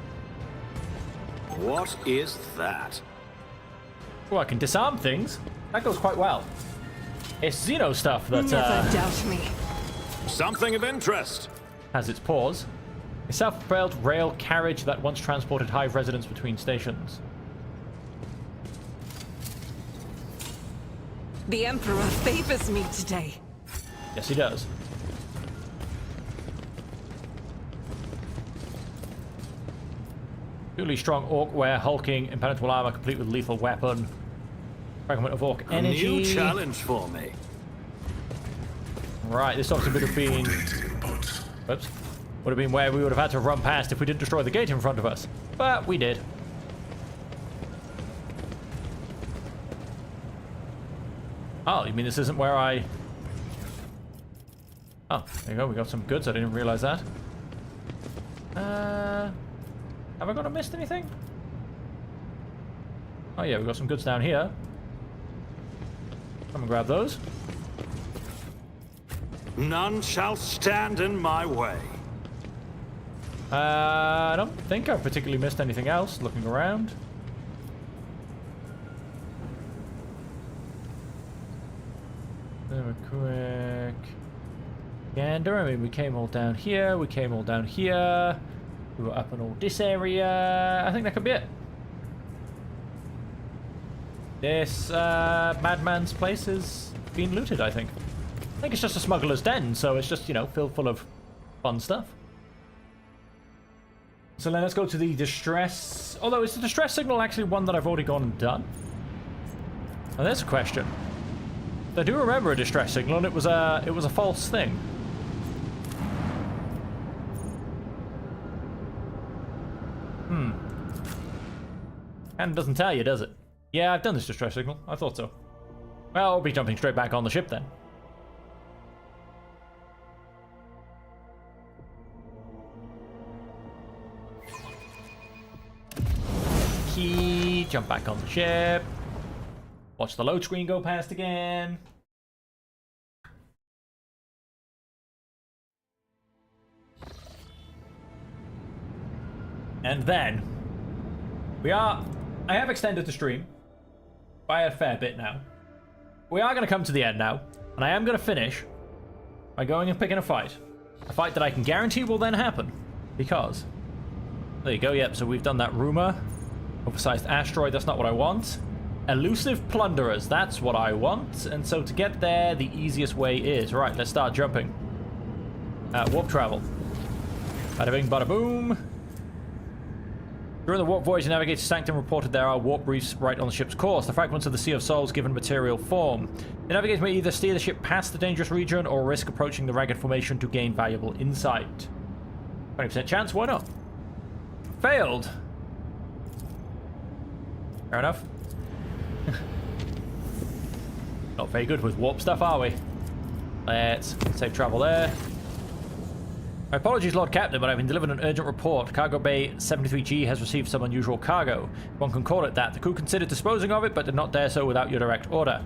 What is that? Oh, I can disarm things. That goes quite well. It's Xeno stuff that Never doubt me. Something of interest. Has its paws. A self-propelled rail carriage that once transported Hive residents between stations. The Emperor favors me today. Yes, he does. Truly strong orcware, hulking, impenetrable armor, complete with lethal weapon. Fragment of orc energy. A new challenge for me. Right, this obviously would have been... Whoops. Would have been where we would have had to run past if we didn't destroy the gate in front of us. But we did. Oh, you mean this isn't where I... Oh, there you go. We got some goods. I didn't realize that. Have I got to missed anything? Oh yeah, we've got some goods down here. Come and grab those. None shall stand in my way. I don't think I've particularly missed anything else looking around. Quick gander. I mean, we came all down here. We came all down here. We were up in all this area. I think that could be it. This madman's place has been looted, I think. I think it's just a smuggler's den, so it's just, you know, filled full of fun stuff. So then let's go to the distress... Although, is the distress signal actually one that I've already gone and done? Oh, there's a question. I do remember a distress signal, and it was a false thing. And doesn't tell you, does it? Yeah, I've done this distress signal. I thought so. Well, I'll be jumping straight back on the ship then. Key, jump back on the ship. Watch the load screen go past again. And then I have extended the stream by a fair bit now. We are going to come to the end now, and I am going to finish by going and picking a fight. A fight that I can guarantee will then happen, because... There you go, yep, so we've done that rumor. Oversized asteroid, that's not what I want. Elusive plunderers, that's what I want. And so to get there, the easiest way is... Right, let's start jumping. Warp travel. Bada bing, bada boom. During the warp voyage, the Navigator Sanctum reported there are warp reefs right on the ship's course. The fragments of the Sea of Souls given material form. The Navigator may either steer the ship past the dangerous region or risk approaching the ragged formation to gain valuable insight. 20% chance, why not? Failed. Fair enough. Not very good with warp stuff, are we? Let's save travel there. My apologies, Lord Captain, but I've been delivered an urgent report. Cargo Bay 73G has received some unusual cargo. One can call it that. The crew considered disposing of it, but did not dare so without your direct order.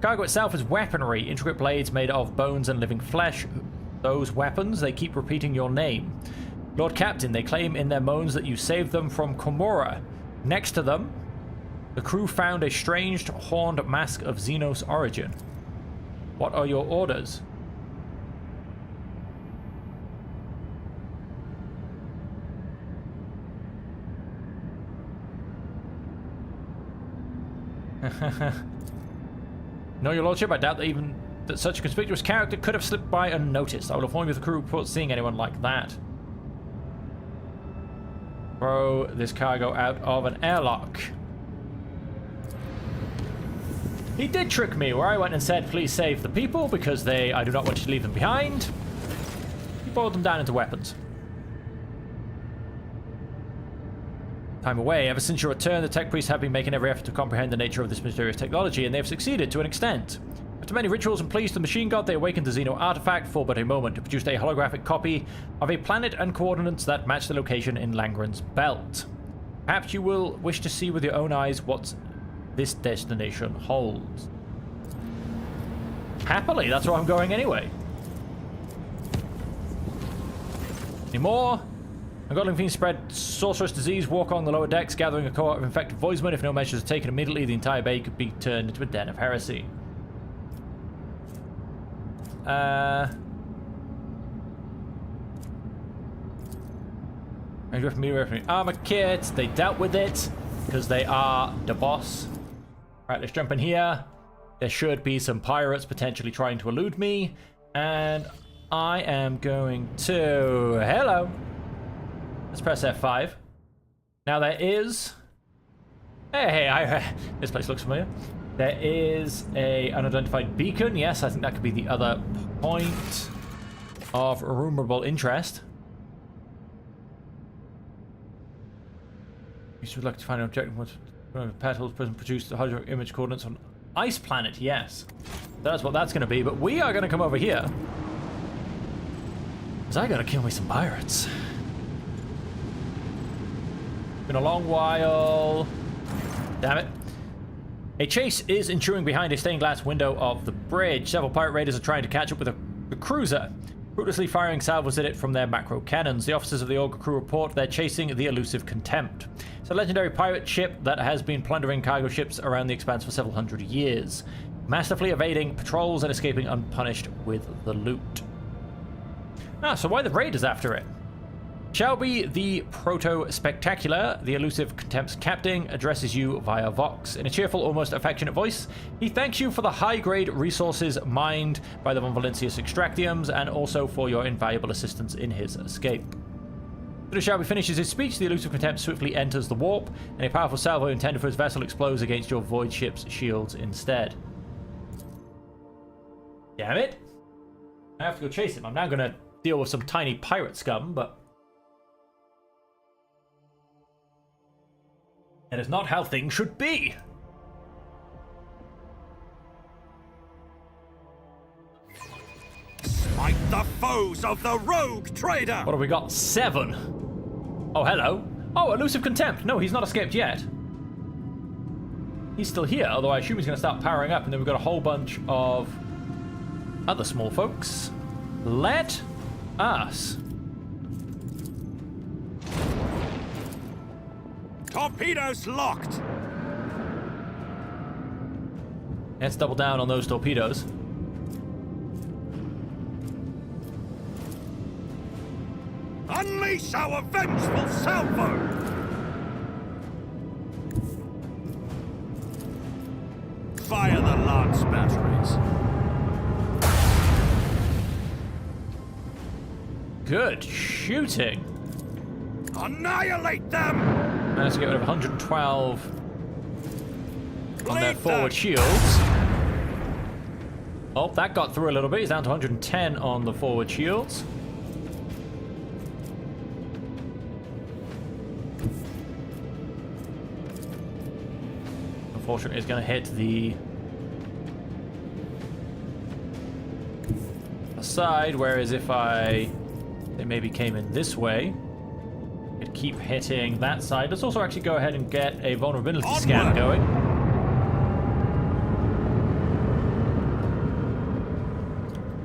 Cargo itself is weaponry, intricate blades made of bones and living flesh. Those weapons, they keep repeating your name. Lord Captain, they claim in their moans that you saved them from Komora. Next to them, the crew found a strange horned mask of Xenos origin. What are your orders? No, your lordship, I doubt that such a conspicuous character could have slipped by unnoticed. I will inform you of the crew report seeing anyone like that. Throw this cargo out of an airlock. He did trick me, where I went and said, please save the people, because I do not want you to leave them behind. He boiled them down into weapons. Time away. Ever since your return, the tech priests have been making every effort to comprehend the nature of this mysterious technology, and they have succeeded to an extent. After many rituals and pleas to the machine god, they awakened the Xeno artifact for but a moment to produce a holographic copy of a planet and coordinates that match the location in Langren's belt. Perhaps you will wish to see with your own eyes what this destination holds. Happily, that's where I'm going anyway. Any more? A godling fiend spread sorcerous disease, walk on the lower decks, gathering a cohort of infected voidsmen. If no measures are taken immediately, the entire bay could be turned into a den of heresy. Armor kits. They dealt with it because they are the boss. Right, let's jump in here. There should be some pirates potentially trying to elude me, and I am going to... Hello. Let's press F5. Now there is... Hey, this place looks familiar. There is an unidentified beacon. Yes, I think that could be the other point of rumourable interest. You should like to find an objective. Once Petals prison produced the hydro image coordinates on Ice Planet. Yes, that's what that's going to be. But we are going to come over here because I got to kill me some pirates. Been a long while. Damn it. A chase is ensuing behind a stained glass window of the bridge. Several pirate raiders are trying to catch up with a cruiser, fruitlessly firing salvos at it from their macro cannons. The officers of the Olga crew report they're chasing the elusive Contempt. It's a legendary pirate ship that has been plundering cargo ships around the expanse for several hundred years, masterfully evading patrols and escaping unpunished with the loot. So why the raiders after it? Shelby, the Proto-Spectacular, the elusive Contempt's captain, addresses you via Vox. In a cheerful, almost affectionate voice, he thanks you for the high-grade resources mined by the Von Valentius Extractiums, and also for your invaluable assistance in his escape. As Shelby finishes his speech, the elusive Contempt swiftly enters the warp, and a powerful salvo intended for his vessel explodes against your void ship's shields instead. Damn it! I have to go chase him. I'm now going to deal with some tiny pirate scum, but... that is not how things should be. Smite the foes of the rogue trader! What have we got? 7. Oh, hello. Oh, elusive Contempt. No, he's not escaped yet. He's still here, although I assume he's going to start powering up, and then we've got a whole bunch of other small folks. Let us... Torpedoes locked! Let's double down on those torpedoes. Unleash our vengeful salvo! Fire the lance batteries. Good shooting. Annihilate them! Managed to get rid of 112 on their forward shields. Oh, that got through a little bit. He's down to 110 on the forward shields. Unfortunately, it's going to hit the side, whereas if they maybe came in this way, it'd keep hitting that side. Let's also actually go ahead and get a vulnerability scan going.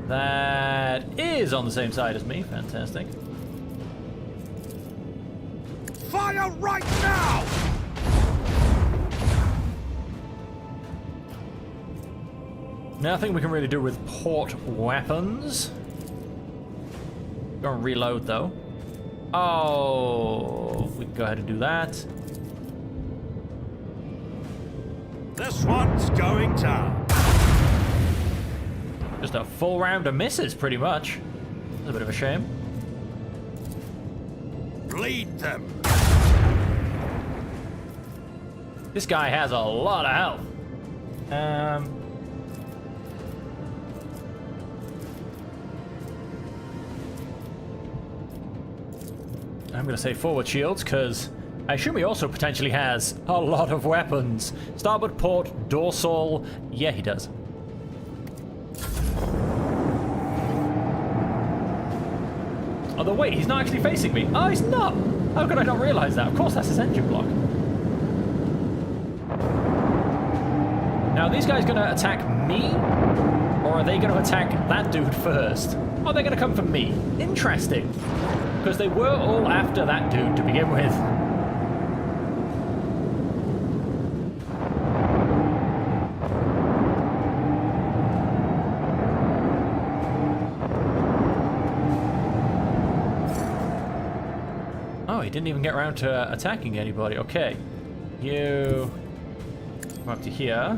That is on the same side as me. Fantastic. Fire right now! Nothing we can really do with port weapons. Go and reload though. Oh, we can go ahead and do that. This one's going down. Just a full round of misses, pretty much. That's a bit of a shame. Bleed them. This guy has a lot of health. I'm gonna say forward shields, because I assume he also potentially has a lot of weapons. Starboard port, dorsal. Yeah, he does. Although, wait, he's not actually facing me. Oh, he's not! How could I not realize that? Of course, that's his engine block. Now, are these guys gonna attack me? Or are they gonna attack that dude first? Oh, they're gonna come for me. Interesting. Because they were all after that dude to begin with. Oh, he didn't even get around to attacking anybody. Okay. You... come up to here.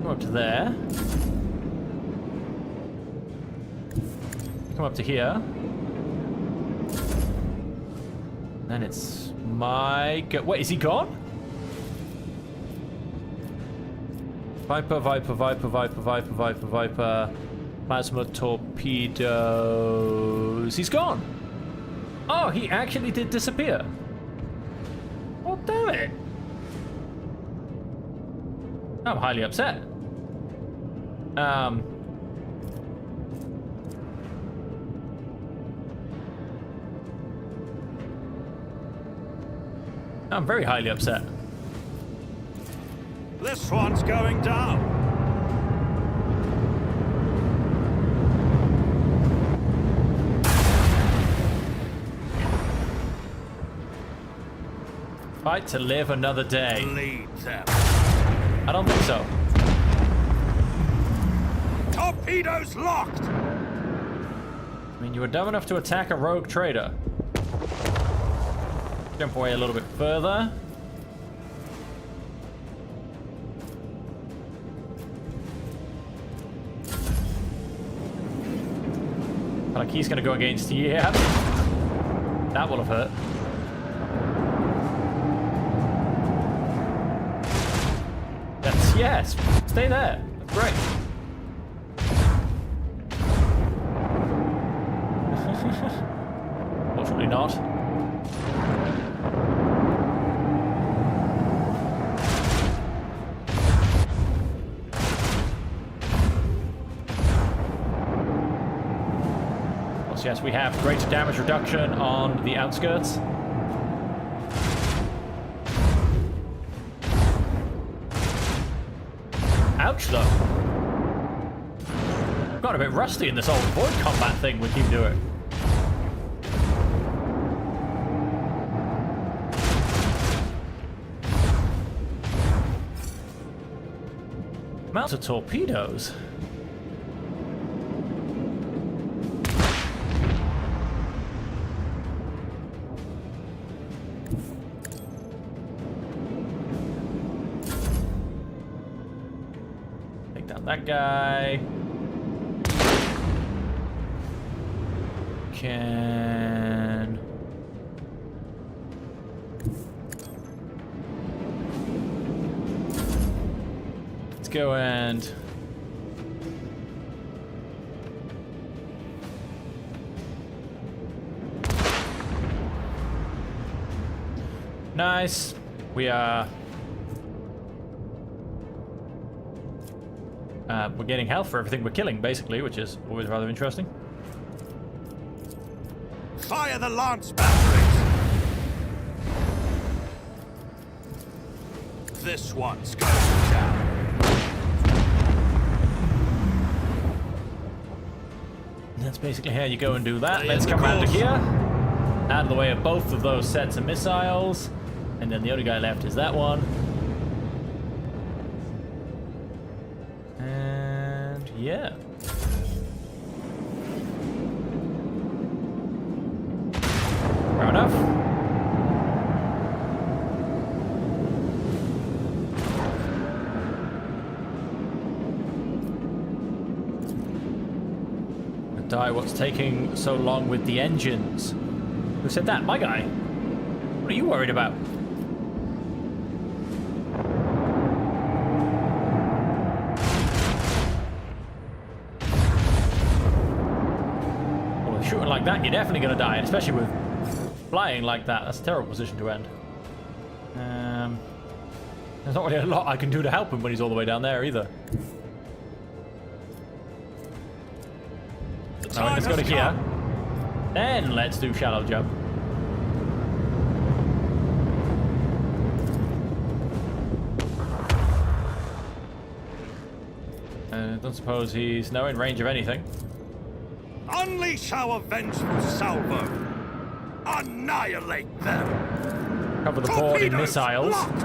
Up to there. Come up to here. Then it's my go. Wait, is he gone? Viper, Viper, Viper, Viper, Viper, Viper, Viper. Plasma torpedoes. He's gone. Oh, he actually did disappear. Oh, damn it. I'm highly upset. I'm very highly upset. This one's going down. Fight to live another day. Lead them. I don't think so. Torpedoes locked! I mean, you were dumb enough to attack a rogue trader. Jump away a little bit further. Like he's gonna go against you. Yeah. That will have hurt. Yes, stay there. Great. Fortunately not. So yes, we have greater damage reduction on the outskirts. Ouch, though. Got a bit rusty in this old void combat thing we keep doing. Amounts of torpedoes. That guy can let's go and nice. We are we're getting health for everything we're killing, basically, which is always rather interesting. Fire the lance batteries! This one's going down. That's basically how you go and do that. Let's come around to here. Out of the way of both of those sets of missiles. And then the only guy left is that one. Yeah. enough. Die, what's taking so long with the engines? Who said that? My guy. What are you worried about? Well, with shooting like that, you're definitely gonna die, and especially with flying like that. That's a terrible position to end. There's not really a lot I can do to help him when he's all the way down there either. Alright, let's go to here. Then let's do shallow jump. Don't suppose he's no in range of anything. Unleash our vengeful salvo. Annihilate them. Cover the board in Torpedoes missiles. locked.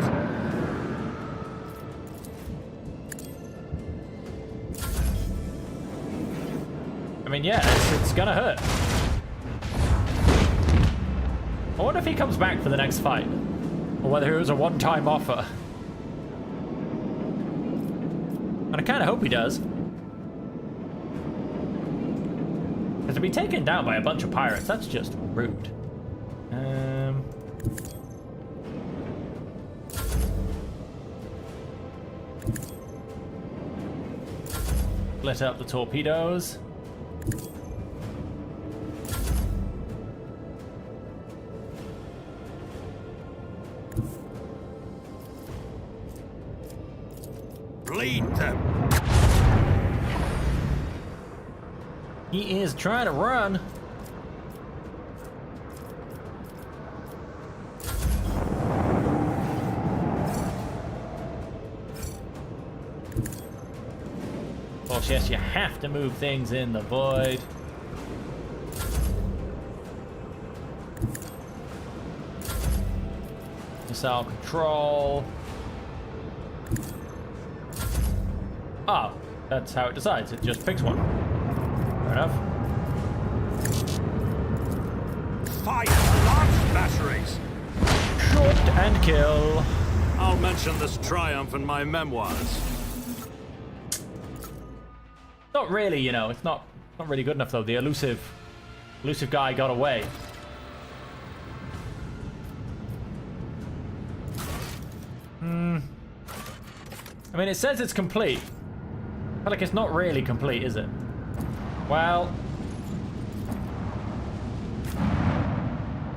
I mean, yeah, it's gonna hurt. I wonder if he comes back for the next fight, or whether it was a one-time offer. And I kind of hope he does. Because to be taken down by a bunch of pirates, that's just rude. Split up the torpedoes. Bleed them. He is trying to run. Of course, yes, you have to move things in the void. Missile control. Ah, that's how it decides. It just picks one. Fair enough. Fire the launch batteries. Shoot and kill. I'll mention this triumph in my memoirs. Not really, you know. It's not really good enough though. The elusive guy got away. I mean, it says it's complete. I feel like it's not really complete, is it? Well,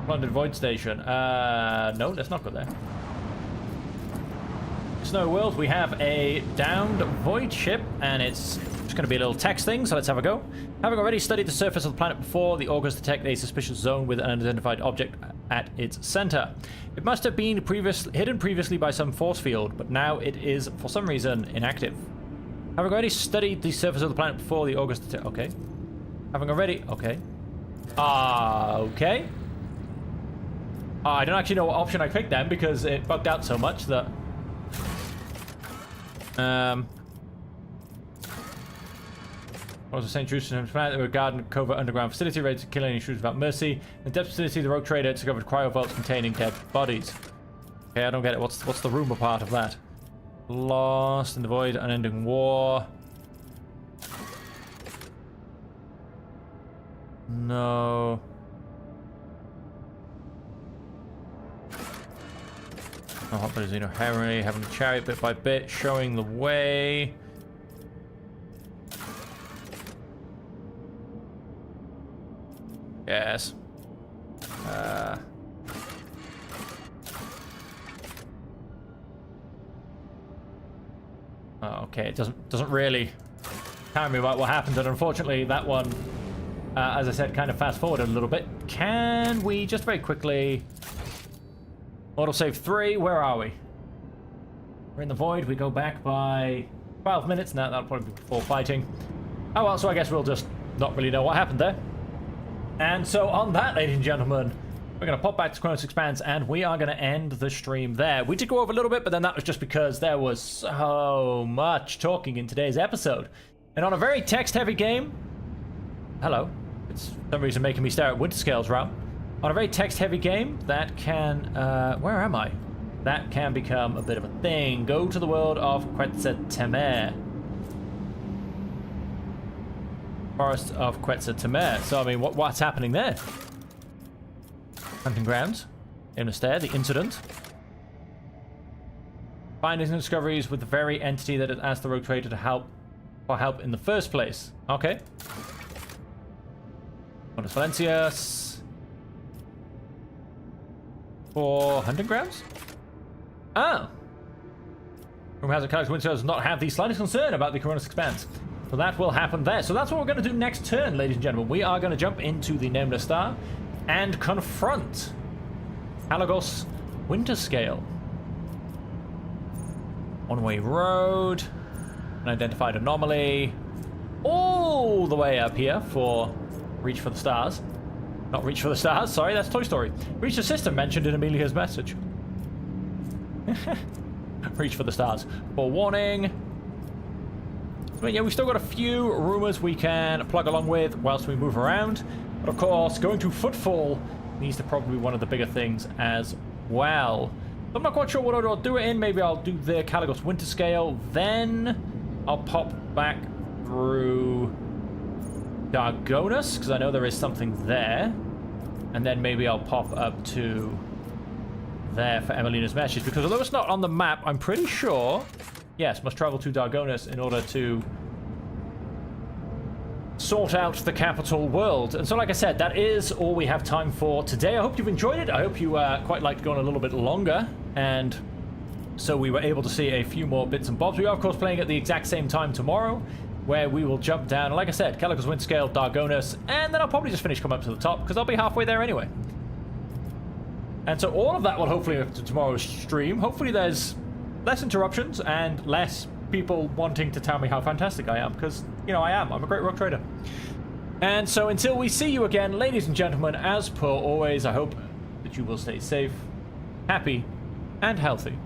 plundered void station. No, let's not go there. Snow World, we have a downed void ship, and it's just going to be a little text thing, so let's have a go. Having already studied the surface of the planet before, the augurs detect a suspicious zone with an unidentified object at its center. It must have been hidden previously by some force field, but now it is, for some reason, inactive. Having already studied the surface of the planet before, the augurs detect... Okay. Having already... Okay. Okay. I don't actually know what option I clicked then, because it bugged out so much that... Was the St. Jerusalem planet, they were guarding covert underground facility ready to kill any intruders without mercy. In the depth facility, the rogue trader discovered cryovaults containing dead bodies. Okay, I don't get it. What's the rumor part of that? Lost in the void, unending war. No. Oh, hot buddies, you know, Henry having a chariot bit by bit, showing the way. Yes. Okay, it doesn't really tell me about what happened, and unfortunately that one, as I said, kind of fast forwarded a little bit. Can we just very quickly autosave 3? Where are we? We're in the void. We go back by 12 minutes. Now that'll probably be before fighting. Oh well, so I guess we'll just not really know what happened there. And so on that, ladies and gentlemen, we're going to pop back to Chronos Expanse, and we are going to end the stream there. We did go over a little bit, but then that was just because there was so much talking in today's episode. And on a very text-heavy game... Hello. It's for some reason making me stare at Winterscale's route. On a very text-heavy game, that can... where am I? That can become a bit of a thing. Go to the world of Quetzaltemer. Forest of Quetzaltemer. So, I mean, what's happening there? Hunting grounds. Instead, the incident. Findings and discoveries with the very entity that had asked the rogue trader to help in the first place. Okay. Bonus Valencias. For hunting grounds? Oh. Rumor has a character which does not have the slightest concern about the Coronis Expanse. So that will happen there. So that's what we're going to do next turn, ladies and gentlemen. We are going to jump into the Nameless Star and confront Halagos Winterscale. One-way road. An identified anomaly. All the way up here for Reach for the Stars. Not Reach for the Stars, sorry, that's Toy Story. Reach the system mentioned in Amelia's message. Reach for the Stars. Forewarning. But yeah, we've still got a few rumors we can plug along with whilst we move around. But of course, going to Footfall needs to probably be one of the bigger things as well. I'm not quite sure what order I'll do it in. Maybe I'll do the Caligos Winterscale, then I'll pop back through Dargonus, because I know there is something there. And then maybe I'll pop up to there for Emelina's message, because although it's not on the map, I'm pretty sure, yes, must travel to Dargonus in order to sort out the capital world. And so, like I said, that is all we have time for today. I hope you've enjoyed it. I hope you quite liked going a little bit longer, and so we were able to see a few more bits and bobs. We are, of course, playing at the exact same time tomorrow, where we will jump down, and like I said, Caligos Winterscale, Dargonus, and then I'll probably just finish coming up to the top, because I'll be halfway there anyway. And so all of that will hopefully up to tomorrow's stream. Hopefully there's less interruptions and less people wanting to tell me how fantastic I am, because, you know, I am. I'm a great rogue trader. And so until we see you again, ladies and gentlemen, as per always, I hope that you will stay safe, happy, and healthy.